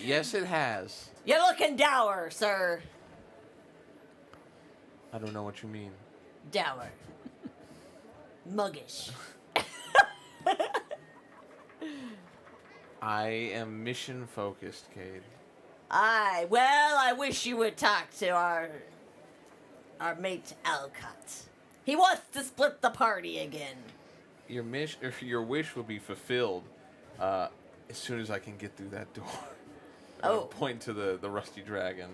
Yes, it has. You're looking dour, sir. I don't know what you mean. Dour. Muggish. I am mission focused, Cade. I wish you would talk to our mate Alcott. He wants to split the party again. Your wish will be fulfilled as soon as I can get through that door. Oh. Point to the rusty dragon.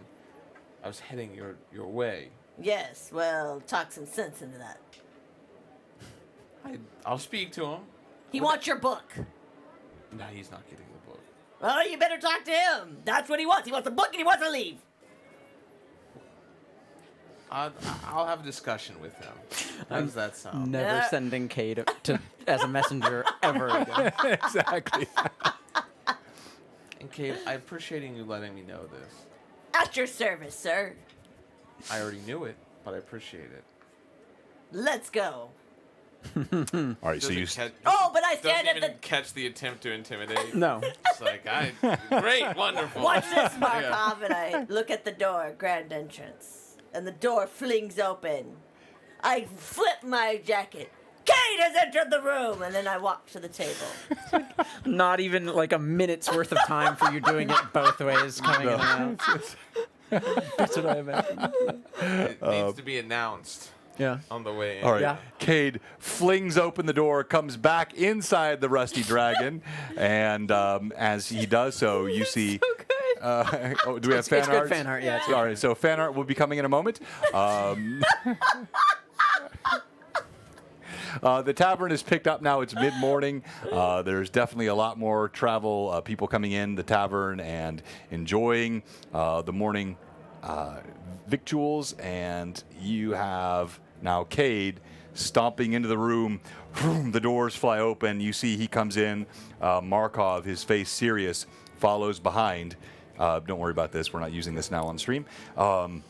I was heading your way. Yes, well, talk some sense into that. I'll speak to him. He wants your book. No, he's not getting the book. Well, you better talk to him. That's what he wants. He wants a book and he wants to leave. I'll have a discussion with him. How does that sound? Never sending Kate as a messenger ever again. Exactly. And Kate, I'm appreciating you letting me know this. At your service, sir. I already knew it, but I appreciate it. Let's go. All right, so you. Oh, but I doesn't stand at even the... catch the attempt to intimidate. No. It's like, great, wonderful. Watch this, Markov, and I look at the door, grand entrance, and the door flings open. I flip my jacket. Kate has entered the room, and then I walk to the table. Not even like a minute's worth of time for you doing it both ways, coming in and out. That's what I imagined. It needs to be announced Yeah. on the way in. All right, Yeah. Cade flings open the door, comes back inside the rusty dragon, and as he does so, you see. So good. Do we have fan It's art? good fan art, yeah. All right, so fan art will be coming in a moment. The tavern is picked up now. It's mid-morning. There's definitely a lot more travel, people coming in the tavern and enjoying the morning victuals. And you have now Cade stomping into the room. The doors fly open. You see he comes in. Markov, his face serious, follows behind. Don't worry about this. We're not using this now on stream. And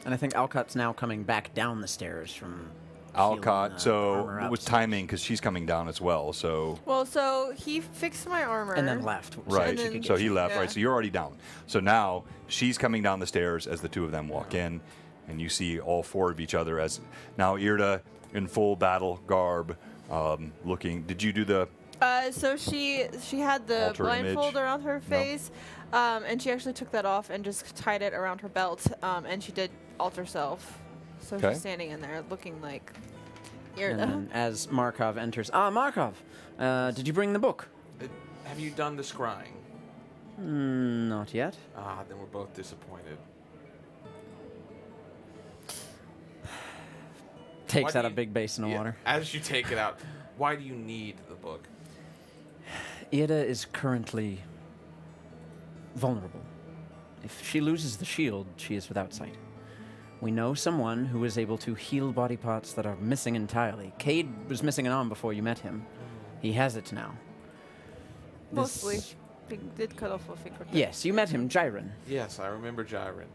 I think Alcott's now coming back down the stairs from Alcott. So armor it was up. timing because she's coming down as well. So Well, so he fixed my armor. And then left. so right. she then- could So get he you. left. Yeah. Right. So you're already down. So now she's coming down the stairs as the two of them walk in, and you see all four of each other as now Irda in full battle garb, looking. Did you do the? So she had the Alter blindfold image. around her face, and she actually took that off and just tied it around her belt, and she did alter self. So Okay. she's standing in there looking like And Irda. then as Markov enters, Markov, did you bring the book? Have you done the scrying? Not yet. Then we're both disappointed. Takes Why out do a you- big basin of water. As you take it out, why do you need the book? Ida is currently vulnerable. If she loses the shield, she is without sight. We know someone who is able to heal body parts that are missing entirely. Cade was missing an arm before you met him. He has it now. Mostly. This- He did cut off a finger. Yes, you met him, Jiren. Yes, I remember Jiren.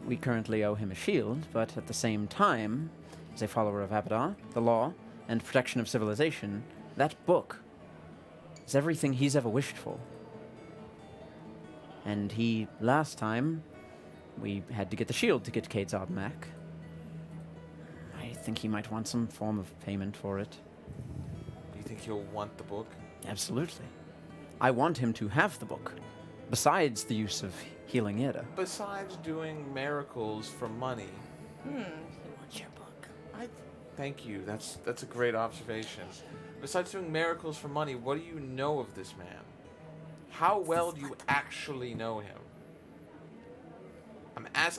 We currently owe him a shield, but at the same time, as a follower of Abaddon, the law, and protection of civilization, that book is everything he's ever wished for. And last time, we had to get the shield to get Cade's arm back. I think he might want some form of payment for it. Do you think he'll want the book? Absolutely. I want him to have the book, besides the use of healing Ida. Besides doing miracles for money, He wants your book. thank you. That's a great observation. Besides doing miracles for money, what do you know of this man? How well do you actually know him?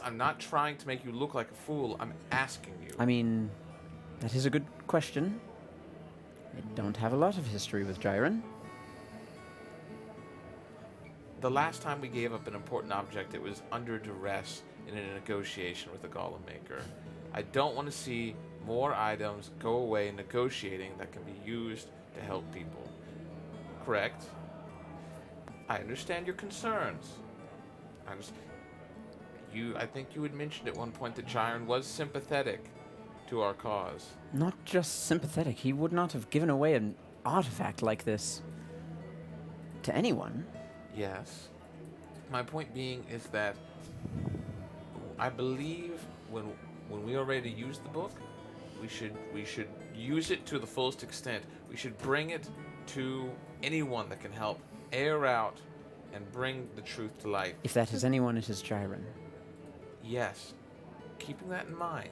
I'm not trying to make you look like a fool. I'm asking you. I mean, that is a good question. I don't have a lot of history with Jiren. The last time we gave up an important object, it was under duress in a negotiation with the Golem Maker. I don't want to see more items go away in negotiating that can be used to help people. Correct? I understand your concerns. I think you had mentioned at one point that Jiren was sympathetic to our cause. Not just sympathetic. He would not have given away an artifact like this to anyone. Yes. My point being is that I believe when we are ready to use the book, we should use it to the fullest extent. We should bring it to anyone that can help air out and bring the truth to light. If that is anyone, it is Jiren. Yes. Keeping that in mind,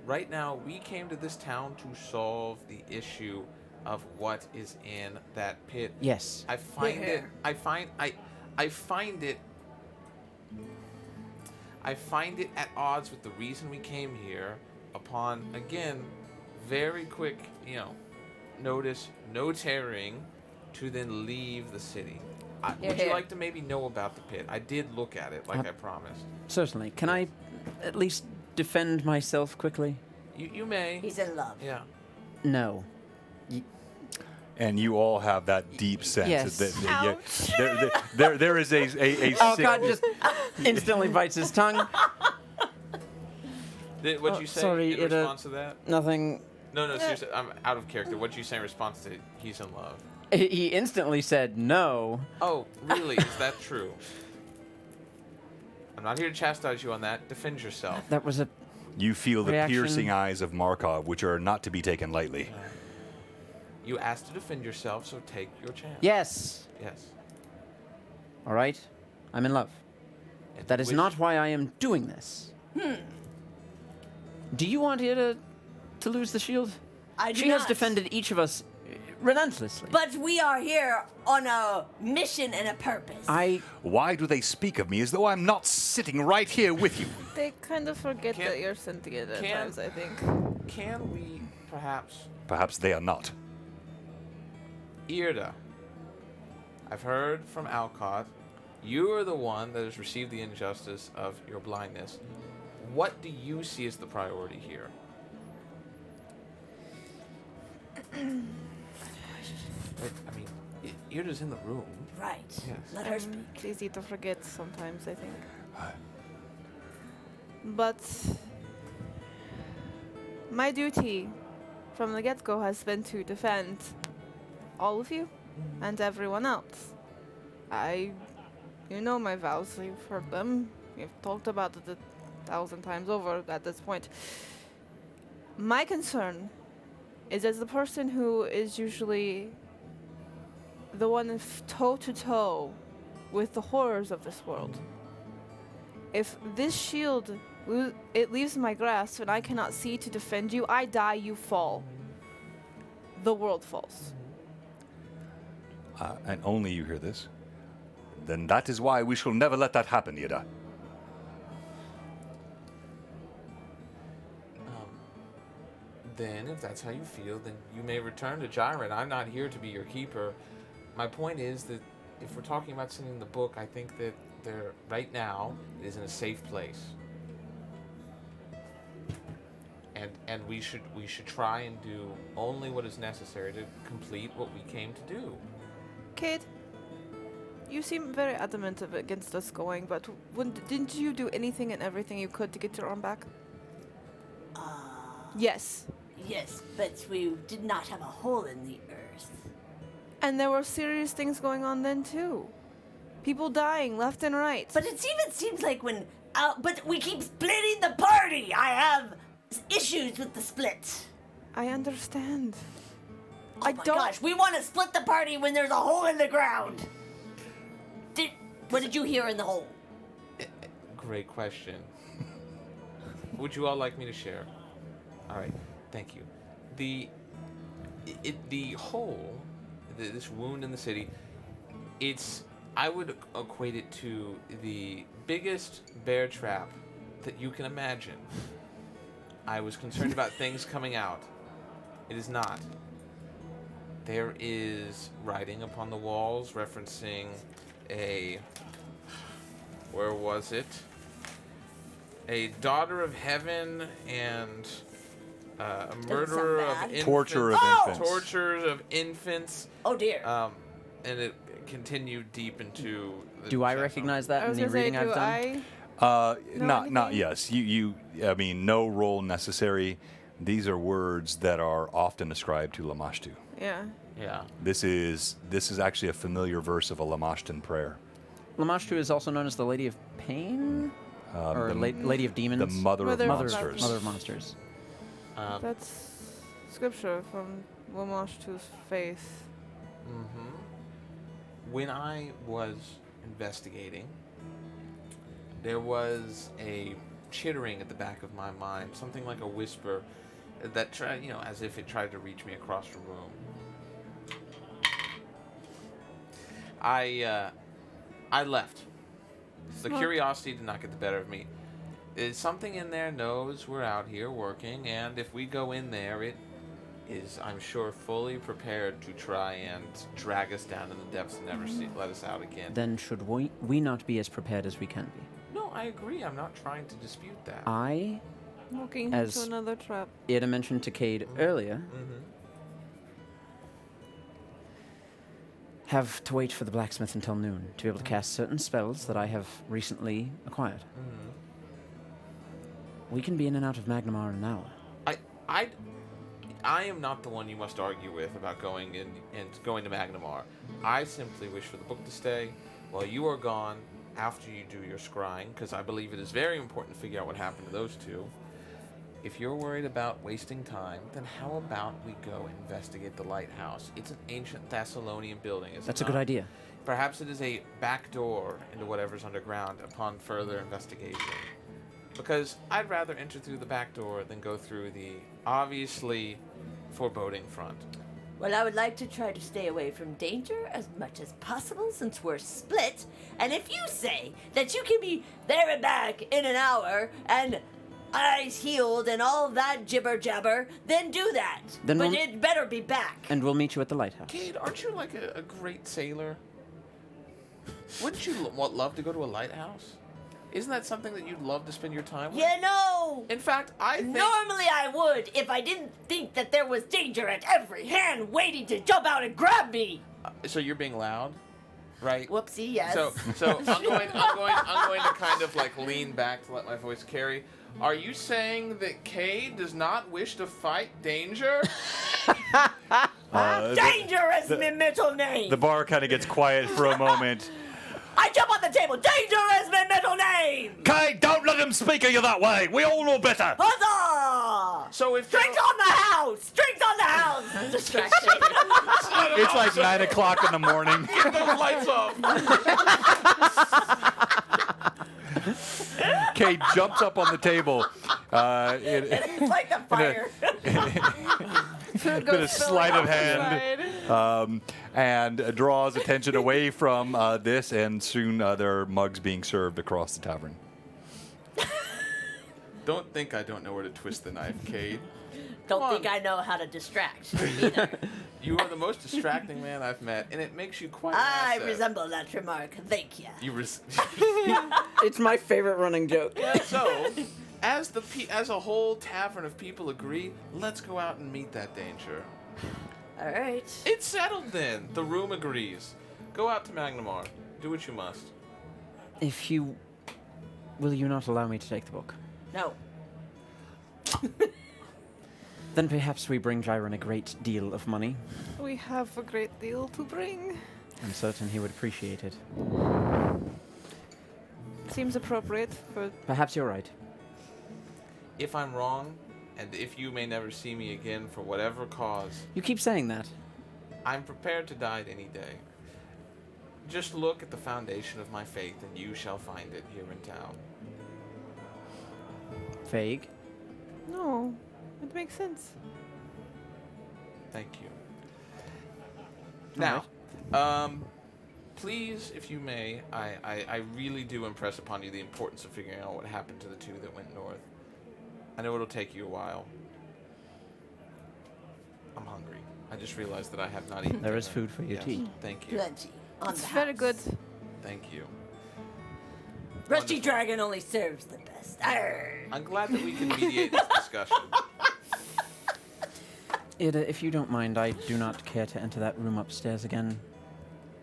right now we came to this town to solve the issue of what is in that pit. Yes. I find it at odds with the reason we came here upon, again, very quick, notice, no tarrying, to then leave the city. Would you like to maybe know about the pit? I did look at it, like I promised. Certainly. Can I at least defend myself quickly? You may. He's in love. Yeah. No. And you all have that deep sense. Yes. There is a Oh, sick- God, just instantly bites his tongue. What'd you say sorry, in it, response to that? Nothing. No, seriously, I'm out of character. What'd you say in response to he's in love? He instantly said no. Oh, really? Is that true? I'm not here to chastise you on that. Defend yourself. That was a. You feel the Reaction. piercing eyes of Markov, which are not to be taken lightly. You asked to defend yourself, so take your chance. Yes. Yes. All right. I'm in love. And That is which- not why I am doing this. Do you want Ida to lose the shield? I do She has not. defended each of us relentlessly. But we are here on a mission and a purpose. Why do they speak of me as though I'm not sitting right here with you? They kind of forget Can't- that you're sentient at can't- times, I think. Can we perhaps... Perhaps they are not. Irda, I've heard from Alcott. You are the one that has received the injustice of your blindness. What do you see as the priority here? I mean, Irda's in the room. Right. Yes. Let her speak. It's easy to forget sometimes, I think. But My duty from the get-go has been to defend all of you and everyone else. You know my vows, you've heard them. You've talked about it 1,000 times over at this point. My concern is as the person who is usually the one toe-to-toe with the horrors of this world. If this shield, it leaves my grasp and I cannot see to defend you, I die, you fall. The world falls. And only you hear this. Then that is why we shall never let that happen, Yida. Then, if that's how you feel, then you may return to Gyron. I'm not here to be your keeper. My point is that if we're talking about sending the book, I think that there, right now, it is in a safe place. And we should try and do only what is necessary to complete what we came to do. Kid, you seem very adamant against us going, but didn't you do anything and everything you could to get your arm back? Yes. Yes, but we did not have a hole in the earth. And there were serious things going on then too. People dying left and right. But it even seems like but we keep splitting the party. I have issues with the split. I understand. Oh my gosh, we want to split the party when there's a hole in the ground. What did you hear in the hole? Great question. Would you all like me to share? All right, thank you. The hole, this wound in the city, I would equate it to the biggest bear trap that you can imagine. I was concerned about things coming out. It is not. There is writing upon the walls referencing where was it? A daughter of heaven and a murderer of infants. Torture of infants. Tortures of infants. Oh dear. And it continued deep into the Do I chapter. recognize that I in was the gonna say, reading I've do done? Not anything? yes. I mean, no role necessary. These are words that are often ascribed to Lamashtu. Yeah. Yeah. This is actually a familiar verse of a Lamashtan prayer. Lamashtu is also known as the Lady of Pain? Or the- Lady of Demons? The mother of Mother of monsters. Mother of Monsters. That's scripture from Lamashtu's faith. Mm-hmm. When I was investigating, there was a chittering at the back of my mind, something like a whisper that tried, as if it tried to reach me across the room. I left. The curiosity did not get the better of me. Something in there knows we're out here working, and if we go in there, it is, I'm sure, fully prepared to try and drag us down in the depths and never let us out again. Then should we not be as prepared as we can be? No, I agree. I'm not trying to dispute that. Walking As- into another trap. Ida mentioned to Cade earlier, Mm-hmm. have to wait for the blacksmith until noon to be able to cast certain spells that I have recently acquired. Mm-hmm. We can be in and out of Magnamar in an hour. I am not the one you must argue with about going in and going to Magnamar. I simply wish for the book to stay while you are gone after you do your scrying, because I believe it is very important to figure out what happened to those two. If you're worried about wasting time, then how about we go investigate the lighthouse? It's an ancient Thessalonian building, is it That's a good not? idea. Perhaps it is a back door into whatever's underground upon further investigation. Because I'd rather enter through the back door than go through the obviously foreboding front. Well, I would like to try to stay away from danger as much as possible since we're split. And if you say that you can be there and back in an hour and eyes healed and all that jibber jabber, then do that. Then but we'll- it better be back. And we'll meet you at the lighthouse. Cade, aren't you like a great sailor? Wouldn't you love to go to a lighthouse? Isn't that something that you'd love to spend your time with? You know, In fact, I think... normally I would if I didn't think that there was danger at every hand waiting to jump out and grab me. So you're being loud, right? Whoopsie, yes. So I'm going to kind of like lean back to let my voice carry. Are you saying that Cade does not wish to fight danger? Danger is my middle name. The bar kind of gets quiet for a moment. I jump on the table. Danger is my middle name. Kay, don't let him speak of you that way. We all know better. Huzzah! So if Drinks on the house. Drinks on the house. Distraction. It's like 9 o'clock in the morning. Get those lights off. Kay jumps up on the table. It's like the fire. Bit of sleight of hand, and draws attention away from this, and soon there are mugs being served across the tavern. Don't think I don't know where to twist the knife, Cade. Don't think I know how to distract either. You are the most distracting man I've met, and it makes you quite an I asset. resemble that remark. Thank you. It's my favorite running joke. So, as a whole tavern of people agree, let's go out and meet that danger. All right. It's settled then. The room agrees. Go out to Magnamar. Do what you must. Will you not allow me to take the book? No. Then perhaps we bring Jiren a great deal of money. We have a great deal to bring. I'm certain he would appreciate it. Seems appropriate for. Perhaps you're right. If I'm wrong, and if you may never see me again for whatever cause, You keep saying that. I'm prepared to die any day. Just look at the foundation of my faith, and you shall find it here in town. Vague. No, it makes sense. Thank you. All Now, please, if you may, I really do impress upon you the importance of figuring out what happened to the two that went north. I know it'll take you a while. I'm hungry. I just realized that I have not eaten. There is dinner. food for you Yes, to eat. Thank you. Plenty. On It's the very house. good. Thank you. Rusty Wonderful. Dragon only serves the best. Arr. I'm glad that we can mediate this discussion. Ida, if you don't mind, I do not care to enter that room upstairs again.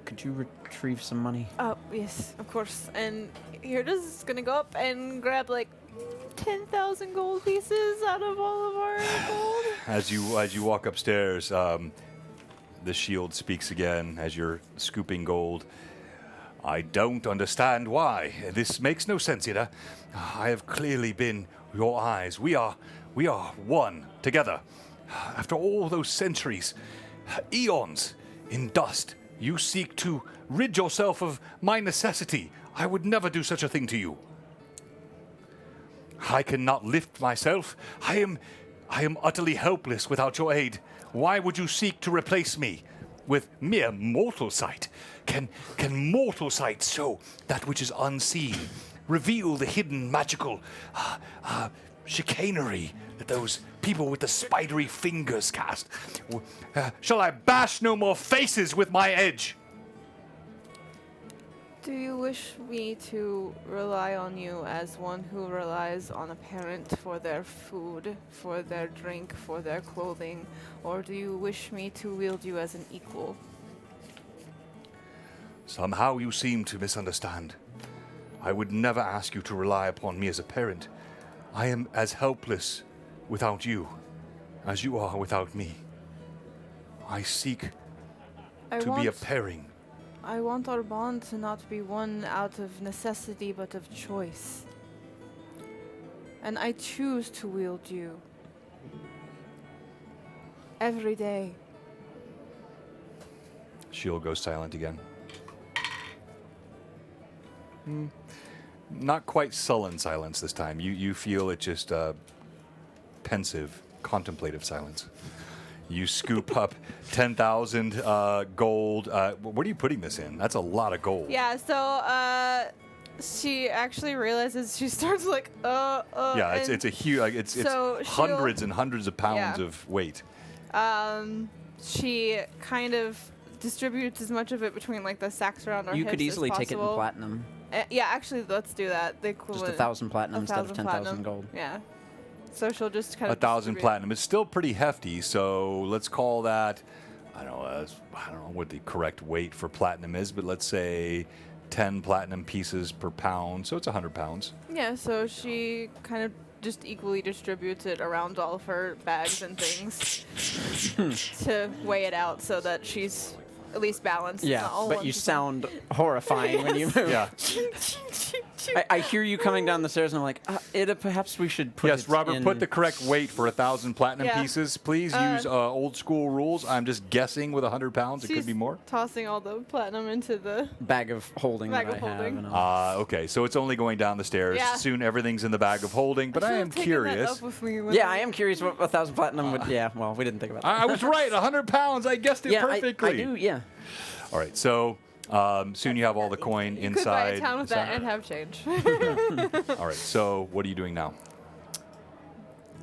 Could you retrieve some money? Oh, yes, of course. And Hirda's is gonna go up and grab like 10,000 gold pieces out of all of our gold. As you walk upstairs, the shield speaks again as you're scooping gold. I don't understand why. This makes no sense, Ida. I have clearly been your eyes. We are one together. After all those centuries, eons in dust, you seek to rid yourself of my necessity. I would never do such a thing to you. I cannot lift myself. I am utterly helpless without your aid. Why would you seek to replace me with mere mortal sight? Can mortal sight show that which is unseen, reveal the hidden magical chicanery that those people with the spidery fingers cast? Shall I bash no more faces with my edge? Do you wish me to rely on you as one who relies on a parent for their food, for their drink, for their clothing, or do you wish me to wield you as an equal? Somehow you seem to misunderstand. I would never ask you to rely upon me as a parent. I am as helpless without you as you are without me. I seek to be a pairing. I want our bond to not be one out of necessity, but of choice. And I choose to wield you. Every day. Shield goes silent again. Not quite sullen silence this time. You feel it just pensive, contemplative silence. You scoop up 10,000 gold. What are you putting this in? That's a lot of gold. Yeah, so she actually realizes she starts like, Yeah, it's a huge. Like, it's so hundreds and hundreds of pounds Yeah. of weight. She kind of distributes as much of it between like the sacks around her You hips could easily as take it in possible. platinum. Yeah, actually, let's do that. The Just equivalent. 1,000 platinum instead of 1,000 10,000 platinum. gold. Yeah. So she'll just kind of 1,000 distribute. platinum. It's still pretty hefty, so let's call that. I don't know what the correct weight for platinum is, but let's say 10 platinum pieces per pound. So it's 100 pounds. Yeah, so she kind of just equally distributes it around all of her bags and things to weigh it out so that she's at least balanced. Yeah, not all but one you to sound horrifying when you move. Yeah. I hear you coming down the stairs, and I'm like, Ida, perhaps we should put Yes, it Robert, in... put the correct weight for 1,000 platinum Yeah. pieces. Please use old school rules. I'm just guessing with 100 pounds. It She's could be more. tossing all the platinum into the bag of holding Bag that of I have. holding. And I'll- Okay, so it's only going down the stairs. Yeah. Soon everything's in the bag of holding, but I am curious. yeah, I am curious what 1,000 platinum would... Yeah, well, we didn't think about that. I was right, 100 pounds. I guessed it yeah, perfectly. I do, yeah. All right, so soon you have all the coin You could buy inside. a town with that and have change. All right, so what are you doing now?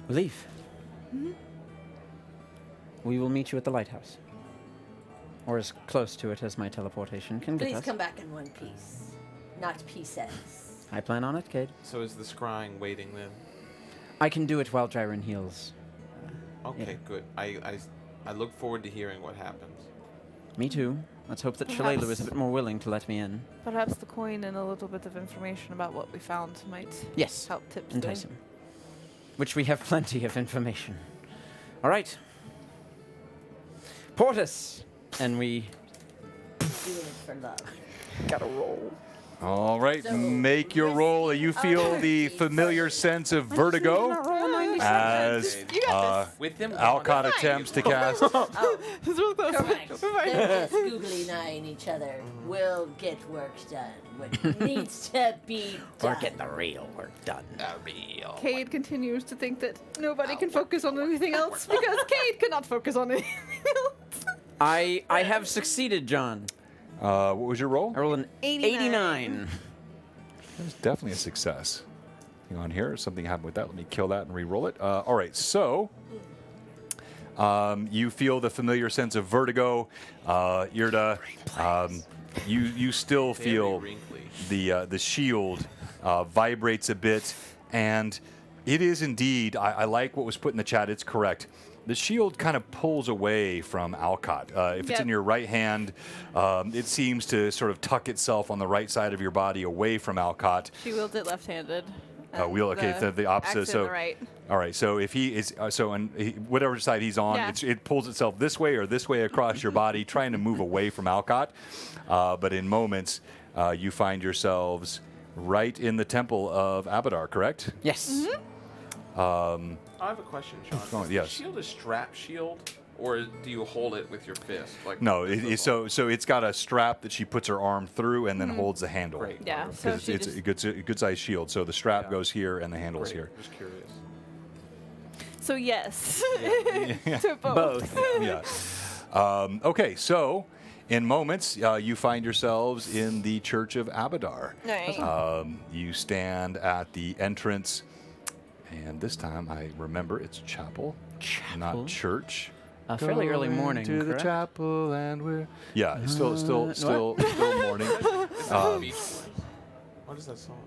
Leave. We will meet you at the lighthouse. Or as close to it as my teleportation can get Please us. come back in one piece, not pieces. I plan on it, Cade. So is the scrying waiting then? I can do it while Jiren heals. Okay, Yeah. good. I look forward to hearing what happens. Me too. Let's hope that Perhaps- Shalelu is a bit more willing to let me in. Perhaps the coin and a little bit of information about what we found might Yes. help tips. Entice him. Which we have plenty of information. All right. Portus! And we Doing it for love. gotta roll. All right, So, make your roll. You feel the familiar sense of vertigo as You got With them Alcott attempts to cast. Oh, this. Real close. correct. They're just googly eyeing each other. We'll get work done. What needs to be done. Or get the real work done. Cade continues to think that nobody can focus on anything else because Cade cannot focus on anything else. I have succeeded, John. What was your roll? I rolled an 89. That was definitely a success. Hang on here. Something happened with that. Let me kill that and re-roll it. All right, so you feel the familiar sense of vertigo. Irda, you still feel the shield vibrates a bit, and it is indeed, I like what was put in the chat, it's correct. The shield kind of pulls away from Alcott. If it's in your right hand, it seems to sort of tuck itself on the right side of your body away from Alcott. She wields it left-handed. The opposite. axe in So, the right. all right. So if he is, whatever side he's on, Yeah. it pulls itself this way or this way across your body, trying to move away from Alcott. But in moments, you find yourselves right in the temple of Abadar. Correct? Yes. I have a question, Sean. going? Is the Yes. shield a strap shield, or do you hold it with your fist? Like No. this So it's got a strap that she puts her arm through and then holds the handle. Great. Yeah, so Because she it's just, a good sized shield. So the strap Yeah. goes here and the handle's Great. here. Just curious. so yes, to both. Both. Yeah. Okay, so in moments, you find yourselves in the Church of Abadar. Right. You stand at the entrance, and this time I remember it's chapel, Chapel? not church. A fairly early Going morning, to the correct? chapel, and we're it's still morning. Beach Boys. What is that song?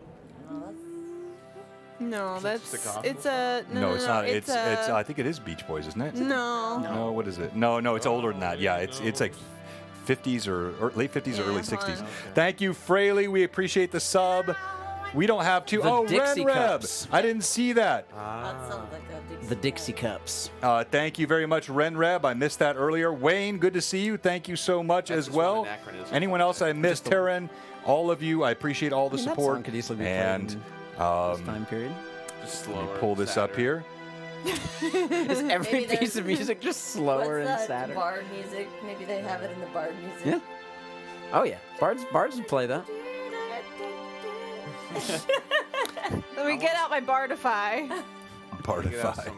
No, Is it that's just a gospel it's a No, it's not. It's a, I think it is Beach Boys, isn't it? no. No, what is it? No, it's older than that. Yeah, it's like 50s or late 50s or Yeah, early hold 60s. on. Thank you, Fraley. We appreciate the sub. We don't have to. The Oh, Dixie Ren Reb. Cups. I didn't see that. That sounds like a Dixie The Dixie Cups. Thank you very much, Ren Reb. I missed that earlier. Wayne, good to see you. Thank you so much That's as just well. one anachronism. Anyone else I missed? Terran, all of you. I appreciate all the I mean, that support. song could easily be played and in this time period. Just let me slower. pull this up sadder. here. Is every Maybe piece of music just slower What's and that sadder? bard music? Maybe they have it in the bard music. Yeah. Oh yeah, bards would play that. Let me get out my Bardify. Part of Get out five.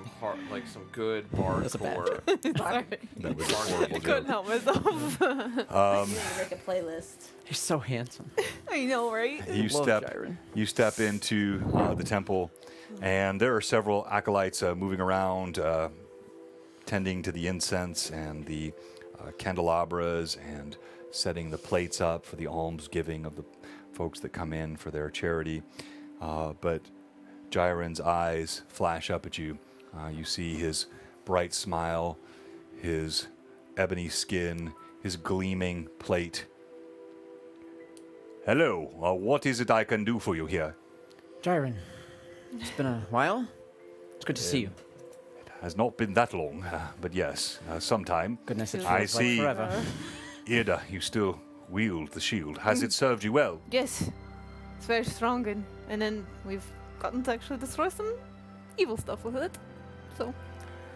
some good bard That's a bad core. Sorry. That was a horrible I couldn't joke. help myself. You need to make a playlist. He's so handsome. I know, right? You Love step, Jiren. you step into the temple, and there are several acolytes moving around, tending to the incense and the candelabras, and setting the plates up for the almsgiving of the folks that come in for their charity. But Jiren's eyes flash up at you. You see his bright smile, his ebony skin, his gleaming plate. Hello, what is it I can do for you here? Jiren, it's been a while. It's good to see you. It has not been that long, but yes, sometime. Goodness, it I feels see. like forever. Irda, you still wield the shield. Has it served you well? Yes, it's very strong, and then we've gotten to actually destroy some evil stuff with it. So,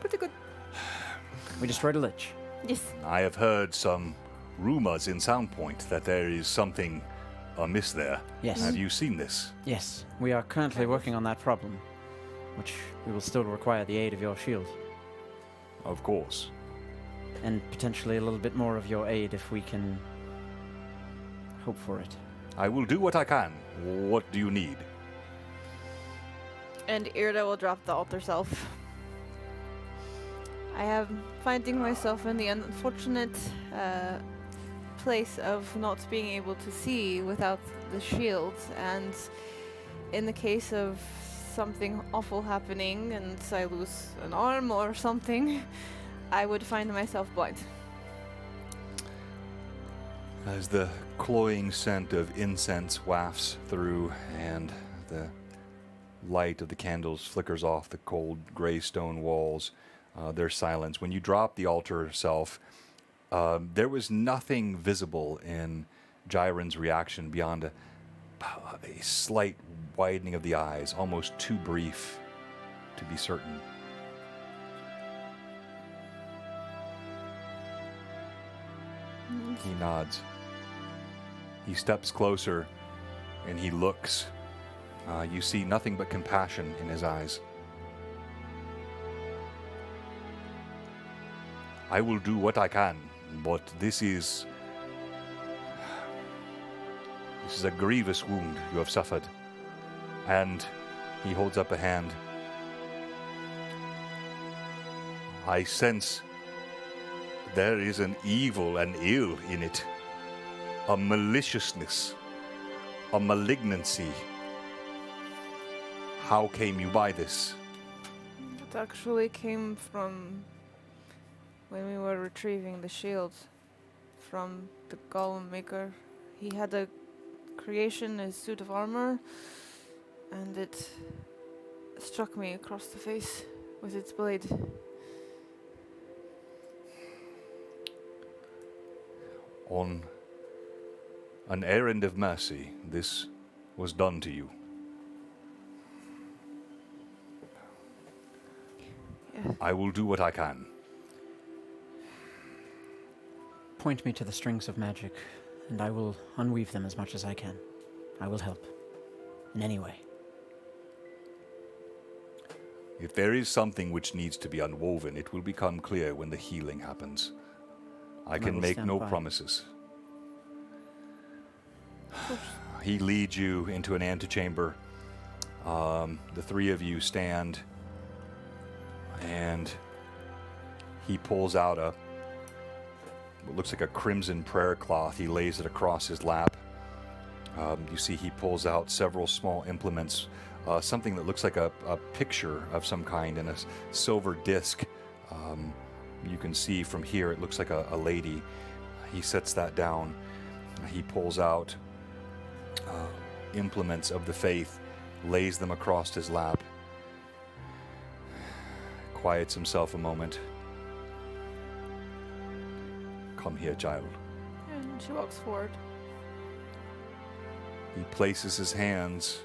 pretty good. We destroyed a lich. Yes. I have heard some rumors in Soundpoint that there is something amiss there. Yes. Have you seen this? Yes, we are currently working on that problem, which we will still require the aid of your shield, Of course. and potentially a little bit more of your aid if we can hope for it. I will do what I can. What do you need? And Irda will drop the altar self. I am finding myself in the unfortunate place of not being able to see without the shield, and in the case of something awful happening and I lose an arm or something, I would find myself blind. As the cloying scent of incense wafts through and the light of the candles flickers off the cold gray stone walls, there's silence. When you drop the altar self, there was nothing visible in Gyron's reaction beyond a slight widening of the eyes, almost too brief to be certain. He nods. He steps closer and he looks. You see nothing but compassion in his eyes. I will do what I can, but this is a grievous wound you have suffered. And he holds up a hand. I sense there is an evil and ill in it, a maliciousness, a malignancy. How came you by this? It actually came from when we were retrieving the shield from the golem maker. He had a creation, a suit of armor, and it struck me across the face with its blade. On an errand of mercy, this was done to you. Yeah. I will do what I can. Point me to the strings of magic, and I will unweave them as much as I can. I will help. In any way. If there is something which needs to be unwoven, it will become clear when the healing happens. I can will make stand no by. promises. He leads you into an antechamber. The three of you stand, and he pulls out what looks like a crimson prayer cloth. He lays it across his lap. You see he pulls out several small implements, something that looks like a picture of some kind in a silver disc. You can see from here it looks like a lady. He sets that down. He pulls out implements of the faith, lays them across his lap, quiets himself a moment. Come here, child. And she walks forward. He places his hands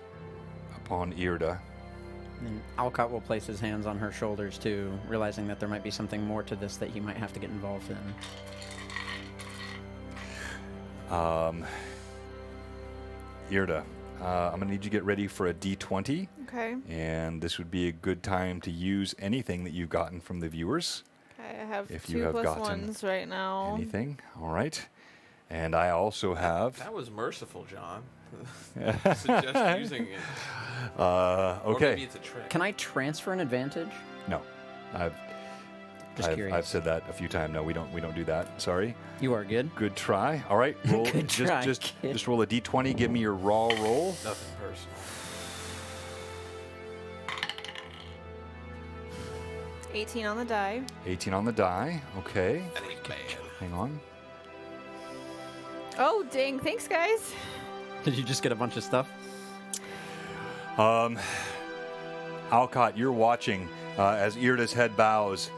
upon Irda. And Alcott will place his hands on her shoulders too, realizing that there might be something more to this that he might have to get involved in. Irda, I'm going to need you to get ready for a D20. Okay. And this would be a good time to use anything that you've gotten from the viewers. Okay, I have If 2 you have plus gotten 1s right now. Anything? All right. And I also have... That was merciful, John. Suggest using it. Or maybe Okay. it's a trick. Can I transfer an advantage? No. Just curious. I've said that a few times. No, we don't do that. Sorry. You are good. Good try. All right. Roll, Good try, just kid. roll a D20. Give me your raw roll. Nothing personal. 18 on the die. 18 on the die. Okay. That ain't bad. Hang on. Oh, dang. Thanks, guys. Did you just get a bunch of stuff? Alcott, you're watching as Irda's head bows.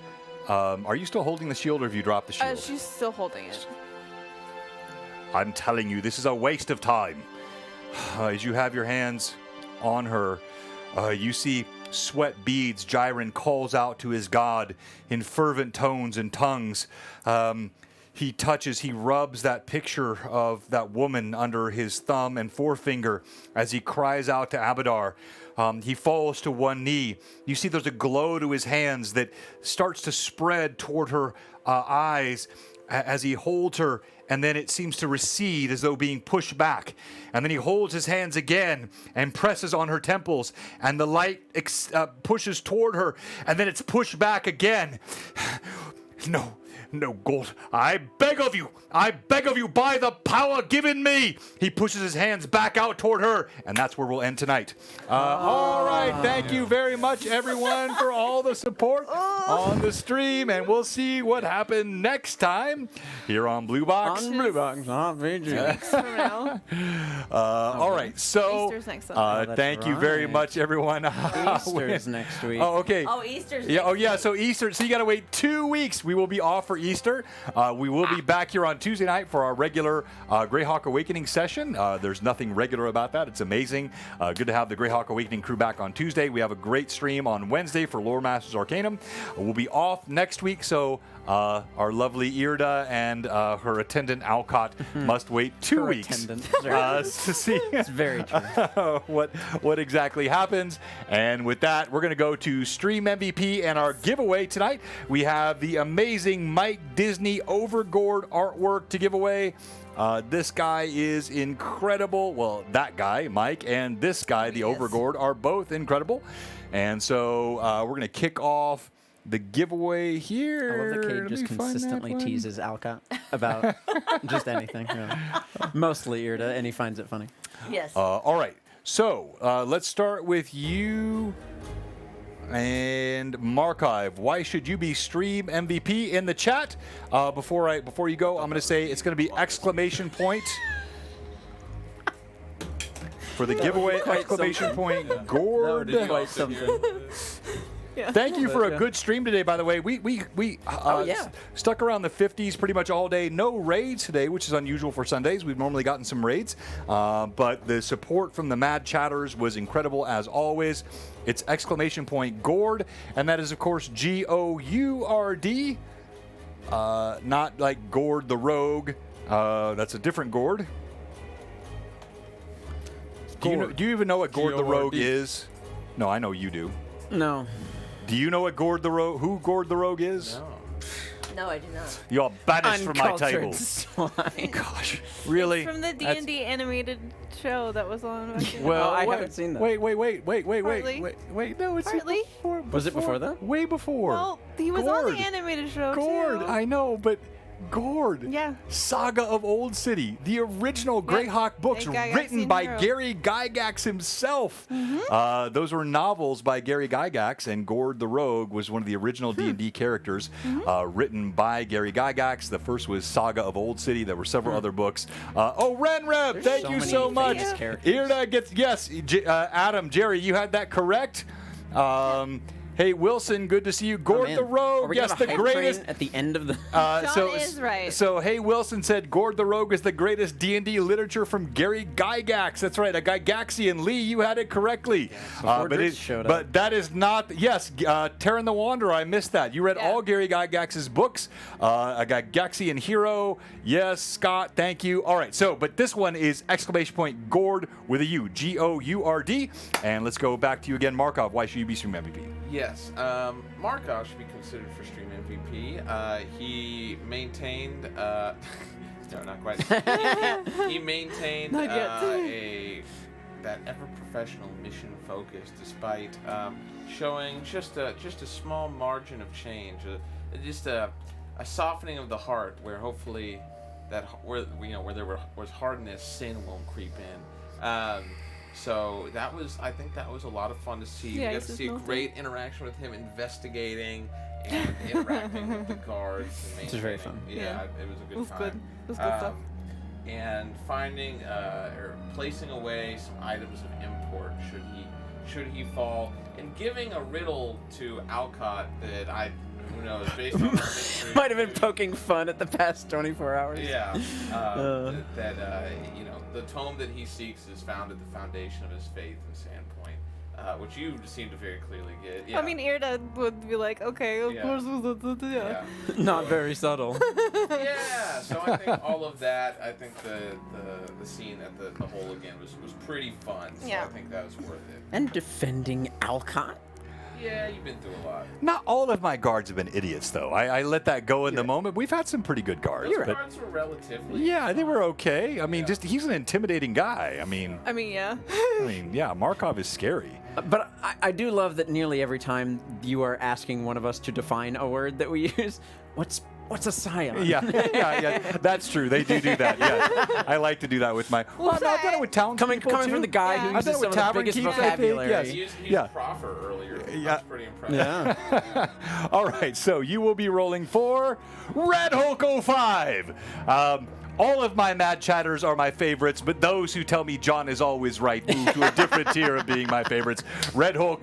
Are you still holding the shield, or have you dropped the shield? She's still holding it. I'm telling you, this is a waste of time. As you have your hands on her, you see sweat beads. Jiren calls out to his god in fervent tones and tongues. He rubs that picture of that woman under his thumb and forefinger as he cries out to Abadar. He falls to one knee. You see there's a glow to his hands that starts to spread toward her eyes as he holds her, and then it seems to recede as though being pushed back. And then he holds his hands again and presses on her temples, and the light pushes toward her, and then it's pushed back again. No, Gold, I beg of you, by the power given me. He pushes his hands back out toward her, and that's where we'll end tonight. All right, thank you very much, everyone, for all the support on the stream, and we'll see what happened next time here on Blue Box. On BlueBox RPG. From now. All right, so Easter's next Sunday. thank you very right. much, everyone. Easter's next week. Oh, okay. Oh, Easter's Yeah. Oh, next yeah. week. So Easter. So you got to wait 2 weeks. We will be off for Easter. We will be back here on Tuesday night for our regular Greyhawk Awakening session. There's nothing regular about that. It's amazing. Good to have the Greyhawk Awakening crew back on Tuesday. We have a great stream on Wednesday for Lore Masters Arcanum. We'll be off next week, so our lovely Irda and her attendant Alcott must wait 2 Her weeks attendant. to see It's very true. what exactly happens. And with that, we're going to go to Stream MVP and our giveaway tonight. We have the amazing Mike Disney Overgourd artwork to give away. This guy is incredible. Well, that guy, Mike, and this guy, the Yes. Overgourd, are both incredible. And so we're going to kick off the giveaway here. I love that Cade Let just me find that consistently one. teases Alcott about just anything. Really. Mostly Irda, and he finds it funny. Yes. All right. So let's start with you and Markive. Why should you be Stream MVP in the chat? Before you go, I'm going to say it's going to be exclamation point for the giveaway. Quite Exclamation something. point Gourd. That would be quite something. Thank you for a Yeah. good stream today, by the way. We yeah. stuck around the 50s pretty much all day. No raids today, which is unusual for Sundays. We've normally gotten some raids. But the support from the Mad Chatters was incredible as always. It's exclamation point Gourd, and that is, of course, Gourd. Not like Gord the Rogue. That's a different Gourd. Do you even know what Gord the Rogue G-O-R-D. is? No, I know you do. No. Do you know what Gord the Rogue? Who Gord the Rogue is? No. No, I do not. You're banished from my Uncultured table. swine. Gosh, really? From the D&D animated show that was on. back in- Well, I wait, haven't seen that. Wait. Partly. No, it's Partly? before. Was it before that? Way before. Well, he was on Gord. the animated show Gord, too. I know, but Gord. Yeah. Saga of Old City, the original Greyhawk books Gygaxian written by hero. Gary Gygax himself. Those were novels by Gary Gygax, and Gord the Rogue was one of the original D&D characters written by Gary Gygax. The first was Saga of Old City. There were several other books. Renrev, There's thank so you many so much. famous characters. Irda gets, yes, Adam, Jerry, you had that correct. Hey, Wilson, good to see you. Gord man. the Are Rogue, we yes, gonna the have a hype greatest. train at the end of the. Sean is right. So, hey, Wilson said Gord the Rogue is the greatest D&D literature from Gary Gygax. That's right, a Gygaxian. Lee, you had it correctly. Before Dritz showed up. But that is not, yes, Terran the Wanderer, I missed that. You read Yeah. all Gary Gygax's books. A Gygaxian hero. Yes, Scott, thank you. All right, so, but this one is exclamation point Gord with a U. Gourd. And let's go back to you again, Markov. Why should you be Stream MVP? Yes, Markov should be considered for Stream MVP. He maintained, no, not quite. He maintained Not yet. that ever professional mission focus, despite showing just a small margin of change, just a softening of the heart, where hopefully where there was hardness, sin won't creep in. So I think that was a lot of fun to see. Yeah, We got he's to see a just great interaction with him investigating and interacting with the guards. And Which is very maintaining- fun. Yeah, it was a good It was time. good. It was good stuff. And finding or placing away some items of import should he should he fall, and giving a riddle to Alcott that who knows, based on our history. Might have been poking fun at the past 24 hours. Yeah. The tome that he seeks is found at the foundation of his faith in Sandpoint, which you seem to very clearly get. Yeah. I mean, Irda would be like, okay, of Yeah. course. Yeah. Not very subtle. Yeah, so I think all of that, I think the scene at the hole again was pretty fun. So Yeah. I think that was worth it. And defending Alcott. Yeah, you've been through a lot. Not all of my guards have been idiots, though. I let that go in the moment. We've had some pretty good guards. Those but cards were relatively. yeah, they were okay. I mean, Yeah. just he's an intimidating guy. I mean, Yeah. Markov is scary. But I do love that nearly every time you are asking one of us to define a word that we use, what's a scion? Yeah, that's true. They do that. Yeah, I like to do that with my. Well, I've done it with town Coming people from too. the guy Yeah. who I've uses done it some with of the tavern biggest keeps, I think, vocabulary. yes. He used Yeah. proffer earlier. Yeah. That's pretty impressive. Yeah. All right, so you will be rolling for Red Hulk 05. All of my Mad Chatters are my favorites, but those who tell me John is always right move to a different tier of being my favorites. Red Hulk,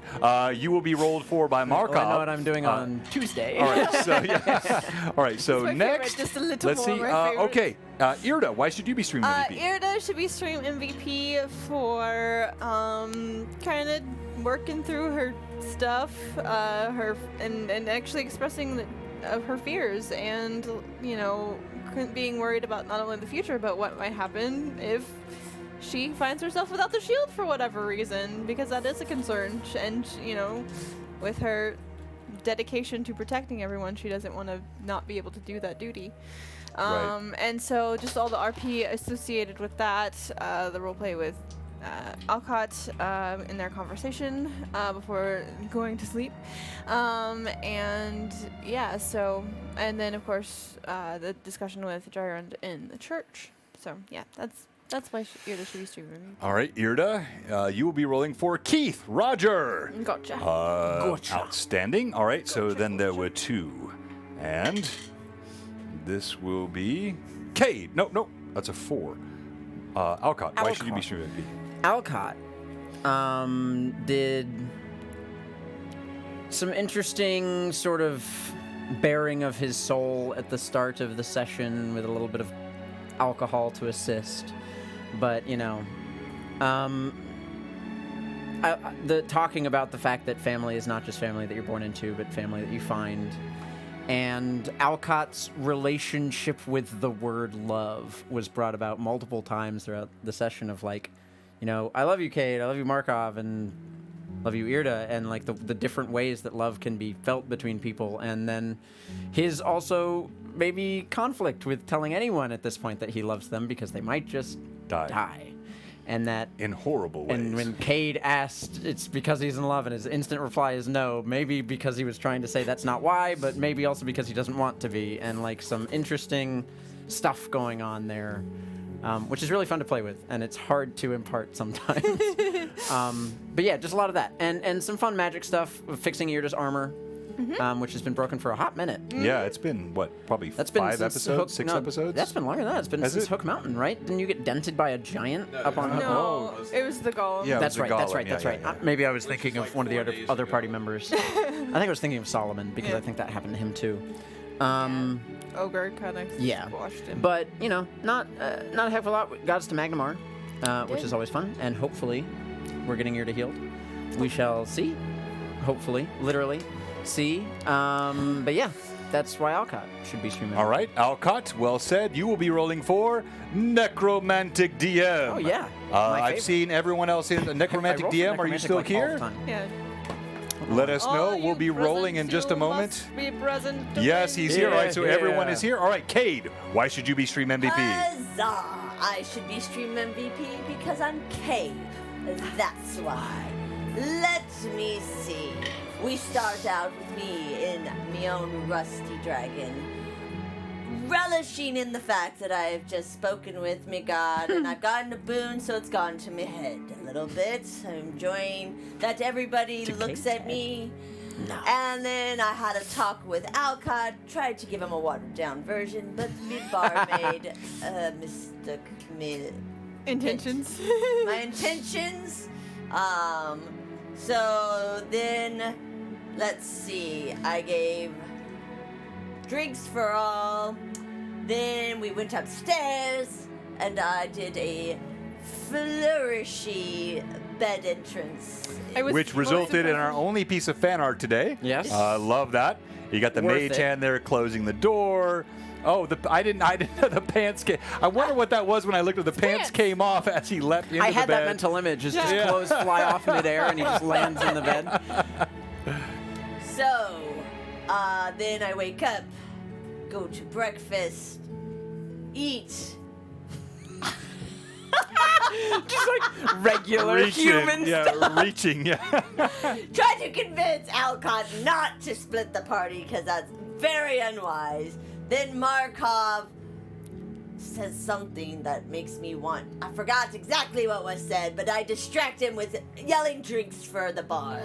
you will be rolled for by Markov. Well, I know what I'm doing on Tuesday. All right, so yeah. All right, so my next, favorite, just a little let's more see. my favorite. Okay, Irda, why should you be streaming MVP? Irda should be stream MVP for kind of working through her stuff, and actually expressing of her fears, and being worried about not only the future but what might happen if she finds herself without the shield for whatever reason, because that is a concern. And with her dedication to protecting everyone, she doesn't want to not be able to do that duty. Right. And so just all the RP associated with that, the roleplay with Alcott in their conversation before going to sleep. And yeah, so, and then of course the discussion with Gyrand in the church. So yeah, that's why Irda should be streaming. All right, Irda, you will be rolling for Keith Roger. Gotcha. Outstanding. All right, so then there were two. And this will be Cade. No, that's a 4. Alcott, why should you be streaming MVP? Alcott did some interesting sort of bearing of his soul at the start of the session with a little bit of alcohol to assist. But, the talking about the fact that family is not just family that you're born into, but family that you find. And Alcott's relationship with the word love was brought about multiple times throughout the session of I love you, Cade, I love you, Markov, and love you, Irda, and the different ways that love can be felt between people. And then his also maybe conflict with telling anyone at this point that he loves them because they might just die. And that in horrible ways. And when Cade asked, it's because he's in love, and his instant reply is no. Maybe because he was trying to say that's not why, but maybe also because he doesn't want to be. And some interesting stuff going on there, which is really fun to play with, and it's hard to impart sometimes. But yeah, just a lot of that, and some fun magic stuff, fixing Irda's armor. Which has been broken for a hot minute. Yeah, it's been, probably that's been 5 episodes, 6 episodes? That's been longer than that. It's been since Hook Mountain, right? Didn't you get dented by a giant up on Hook Mountain? No, it was the golem. Yeah, That's right. That's right. Yeah, That's yeah, right. yeah. Maybe I was Which thinking was of one of the 4 days other ago. party members. I think I was thinking of Solomon because I think that happened to him too. Ogre kind of Yeah. squashed him. But not a heck of a lot. Got us to Magnamar, which is always fun, and hopefully we're getting Irda healed. We shall see. Hopefully, literally, see. But yeah, that's why Alcott should be streaming. All right, Alcott, well said. You will be rolling for Necromantic DM. Oh yeah. My I've favorite. seen everyone else in the Necromantic I roll for DM. Are you Necromantic, still all the here? time. Yeah. Let us know. All We'll you be rolling in present, just a you moment. must be present Yes, to he's win. here. All right, so Yeah. everyone is here. All right, Cade, why should you be Stream MVP? Huzzah! I should be Stream MVP because I'm Cade. That's why. Let me see. We start out with me in my own rusty dragon, relishing in the fact that I've just spoken with me God and I've gotten a boon, so it's gone to my head a little bit. I'm enjoying that everybody To looks Cade's at head. me. No. And then I had a talk with Alcott, tried to give him a watered down version, but Midbar made mistook me Intentions. my intentions. So then, let's see. I gave drinks for all. Then we went upstairs, and I did a flourishy bed entrance. Which resulted in our only piece of fan art today. Yes. Love that. You got the Worth mage it. hand there closing the door. Oh, I didn't know the pants came. I wonder what that was when I looked at the pants came off as he leapt into I the had bed. that mental image. Just his Yeah. clothes fly off midair and he just lands in the bed. So, then I wake up, go to breakfast, eat. Just like regular Reaching, human stuff. reaching, yeah. Try to convince Alcott not to split the party because that's very unwise. Then Markov says something that makes me want. I forgot exactly what was said, but I distract him with yelling drinks for the bar.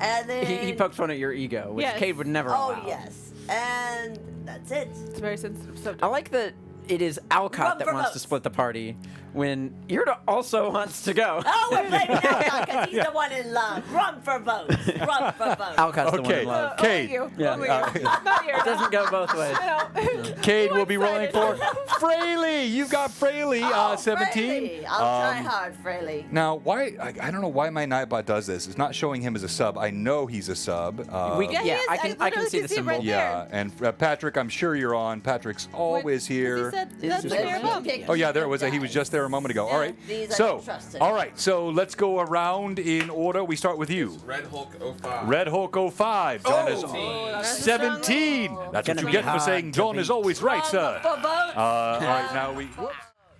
And then. He poked fun at your ego, which Yes. Cade would never Oh, allow. yes. And that's it. It's a very sensitive subject. I like that it is Alcott Run that for wants to votes. split the party when Irda also wants to go. Oh, we're blaming Alcott because he's the one in love. Run for votes. Run for votes. Alcott's the one Okay. in love. Cade. You. Yeah. Only you. Not your. It doesn't go both ways. Cade will be rolling for One-sided. Fraley. You've got Fraley, Oh, 17. Fraley. I'll try hard, Fraley. Now, why? I don't know why my Nightbot does this. It's not showing him as a sub. I know he's a sub. We, Yeah, he yeah, is. I can literally see the him symbol. right yeah, there. and Patrick, I'm sure you're on. Patrick's always here. He said Is that's it the bare really? bum. Oh yeah, there it was. He was just there a moment ago. All right. These I So, don't trust all right. So let's go around in order. We start with you. Red Hulk 05. Red Hulk 05. John is that's a 17. strong That's what Gonna you be get for hard saying to John is beat. always right, Run sir. for votes. All right, now we. Whoops.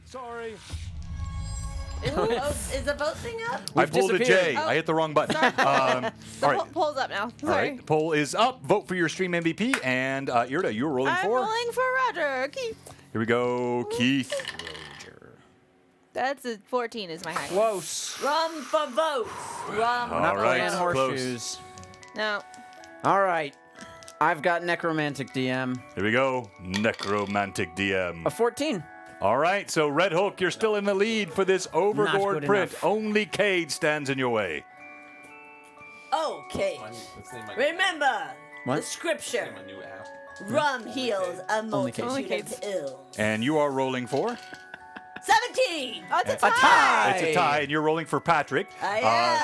Sorry. Is the vote thing up? I We've pulled a J. disappeared. I hit the wrong button. The all right. poll's up now. All Sorry. right. Poll is up. Vote for your stream MVP. And Irda, you're rolling I'm for. rolling for Roger. Keith. Here we go, Keith. That's a 14 is my high. Close. Run for votes. Run for All Not right, playing close. horseshoes. No. All right. I've got Necromantic DM. Here we go, Necromantic DM. A 14. All right, so Red Hulk, you're still in the lead for this overboard good print. enough. Only Cade stands in your way. Okay. Let's name my, Remember What? the scripture. my new app. Rum heals a Only Kate's. Only multitude Kate's. of ills. And you are rolling for? 17. Oh, it's a A tie. tie. It's a tie, and you're rolling for Patrick. I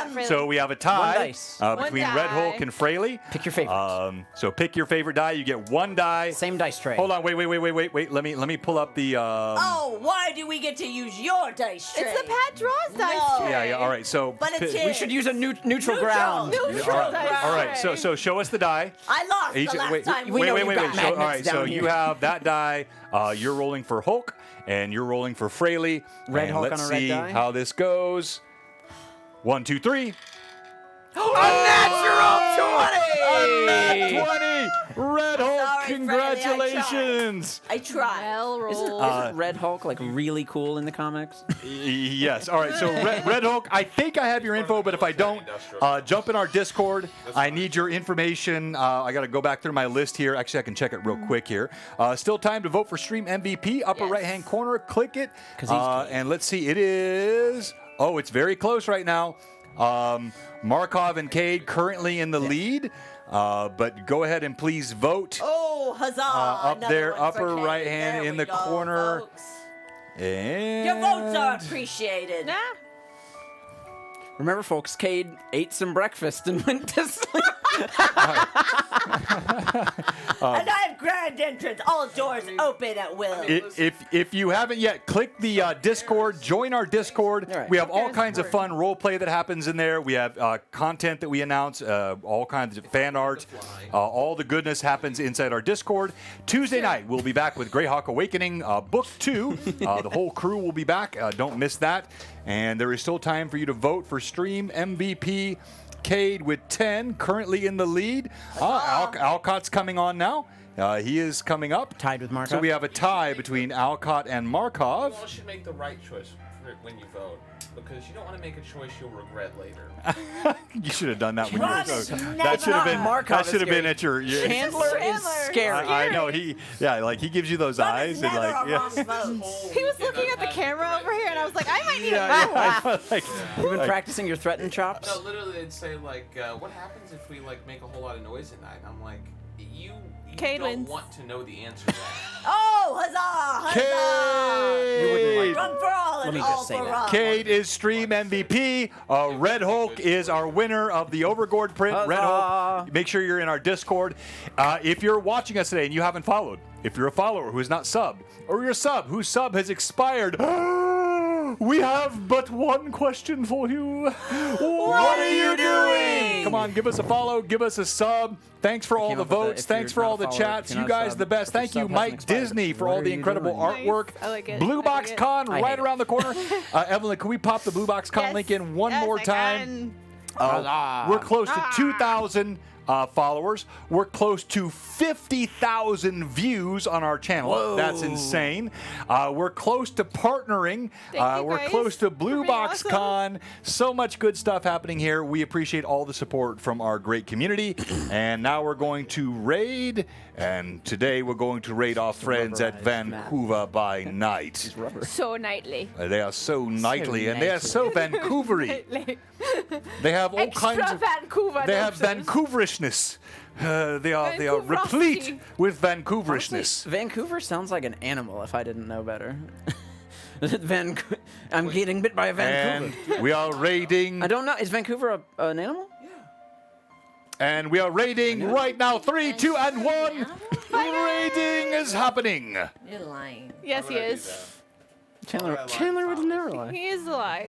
am. So we have a tie dice. between One Red die. Hulk and Fraley. Pick your favorite. So pick your favorite die. You get one die. Same dice tray. Hold on, wait. Let me pull up the. Oh, why do we get to use your dice tray? It's the Pat Draws dice No. tray. Yeah. All right. So But it's pi- his. We should use a neutral ground. Neutral all right, dice all right. tray. So show us the die. I lost Each- the last wait, time. we know wait. you got So, all right, magnets so down you here. have that die. You're rolling for Hulk, and you're rolling for Fraley. Red and Hulk let's on a red see die. how this goes. 1, 2, 3. A natural 20. Red Hulk, Sorry, congratulations. I tried. Well Isn't, rolled. isn't Red Hulk like really cool in the comics? Yes. All right. So Red Hulk, I think I have your info, but if I don't, jump in our Discord. I need your information. I got to go back through my list here. Actually, I can check it real quick here. Still time to vote for Stream MVP. Upper Yes. right-hand corner. Click it. 'Cause he's And let's see. It is. Oh, it's very close right now. Markov and Cade currently in the lead. But go ahead and please vote. Oh, huzzah! Up Another there, one for upper Kate. right hand There in we the go, corner. folks. And Your votes are appreciated. Nah. Remember, folks, Cade ate some breakfast and went to sleep. And I have grand entrance. All doors open at will. If you haven't yet, click the Discord, join our Discord. All right. We have all There's kinds of Discord. fun role play that happens in there. We have content that we announce, all kinds of fan art. All the goodness happens inside our Discord. Tuesday night, we'll be back with Greyhawk Awakening, Book 2. The whole crew will be back. Don't miss that. And there is still time for you to vote for Stream MVP. Cade with 10, currently in the lead. Alcott's coming on now. He is coming up. Tied with Markov. So we have a tie between Alcott and Markov. Who else should make the right choice? when you vote because you don't want to make a choice you'll regret later. You should have done that when you were. Ross That never. should have been. Markov That is should have been scary. at your. Chandler is scary. I know he. Yeah, like he gives you those Ron eyes is and never like. a Yeah. wrong vote. He was looking at the camera over here, and I was like, I might need Yeah, a yeah, I know, like, You've been practicing your threaten chops? No, literally, they'd say like, "What happens if we like make a whole lot of noise at night?" I'm like, "You don't Caitlin's. want to know the answer to that." Oh, huzzah! Huzzah! You wouldn't Cade, Run for all Let and me all just say for that. Ron. Cade is stream MVP. Red Hulk is our winner of the Overgourd print. Red Huzzah. Hulk. Make sure you're in our Discord. If you're watching us today and you haven't followed, if you're a follower who is not subbed, or you're a sub whose sub has expired, we have but one question for you. What are you doing? Come on, give us a follow, give us a sub. Thanks for all came the up with votes. if Thanks you're for not all a the follower, chats. if You you're not a guys sub, the best. if your Thank you, sub hasn't Mike expired. Disney, for What all are the you incredible doing? artwork. I like it. Blue I Box like it. Con I right hate it. around the corner. Evelyn, can we pop the Blue Box Con Yes. link in one Yes, more I time? can. We're close to 2,000 followers. We're close to 50,000 views on our channel. Whoa. That's insane. We're close to partnering. Thank you, We're guys, close to for Blue being Box awesome. Con. So much good stuff happening here. We appreciate all the support from our great community. And now we're going to raid. And today we're going to raid our friends at rubberized map. Vancouver by night. Rubber. So nightly. They are so knightly and they are so Vancouvery. They have all kinds of. Vancouver. They have Vancouverishness. They are replete with Vancouverishness. Honestly, Vancouver sounds like an animal if I didn't know better. I'm getting bit by a And Vancouver. we are raiding. I don't know. Is Vancouver an animal? And we are raiding right now. 3, 2, and 1. Raiding is happening. You're lying. Yes, he is. Chandler would never lie. He is a lie.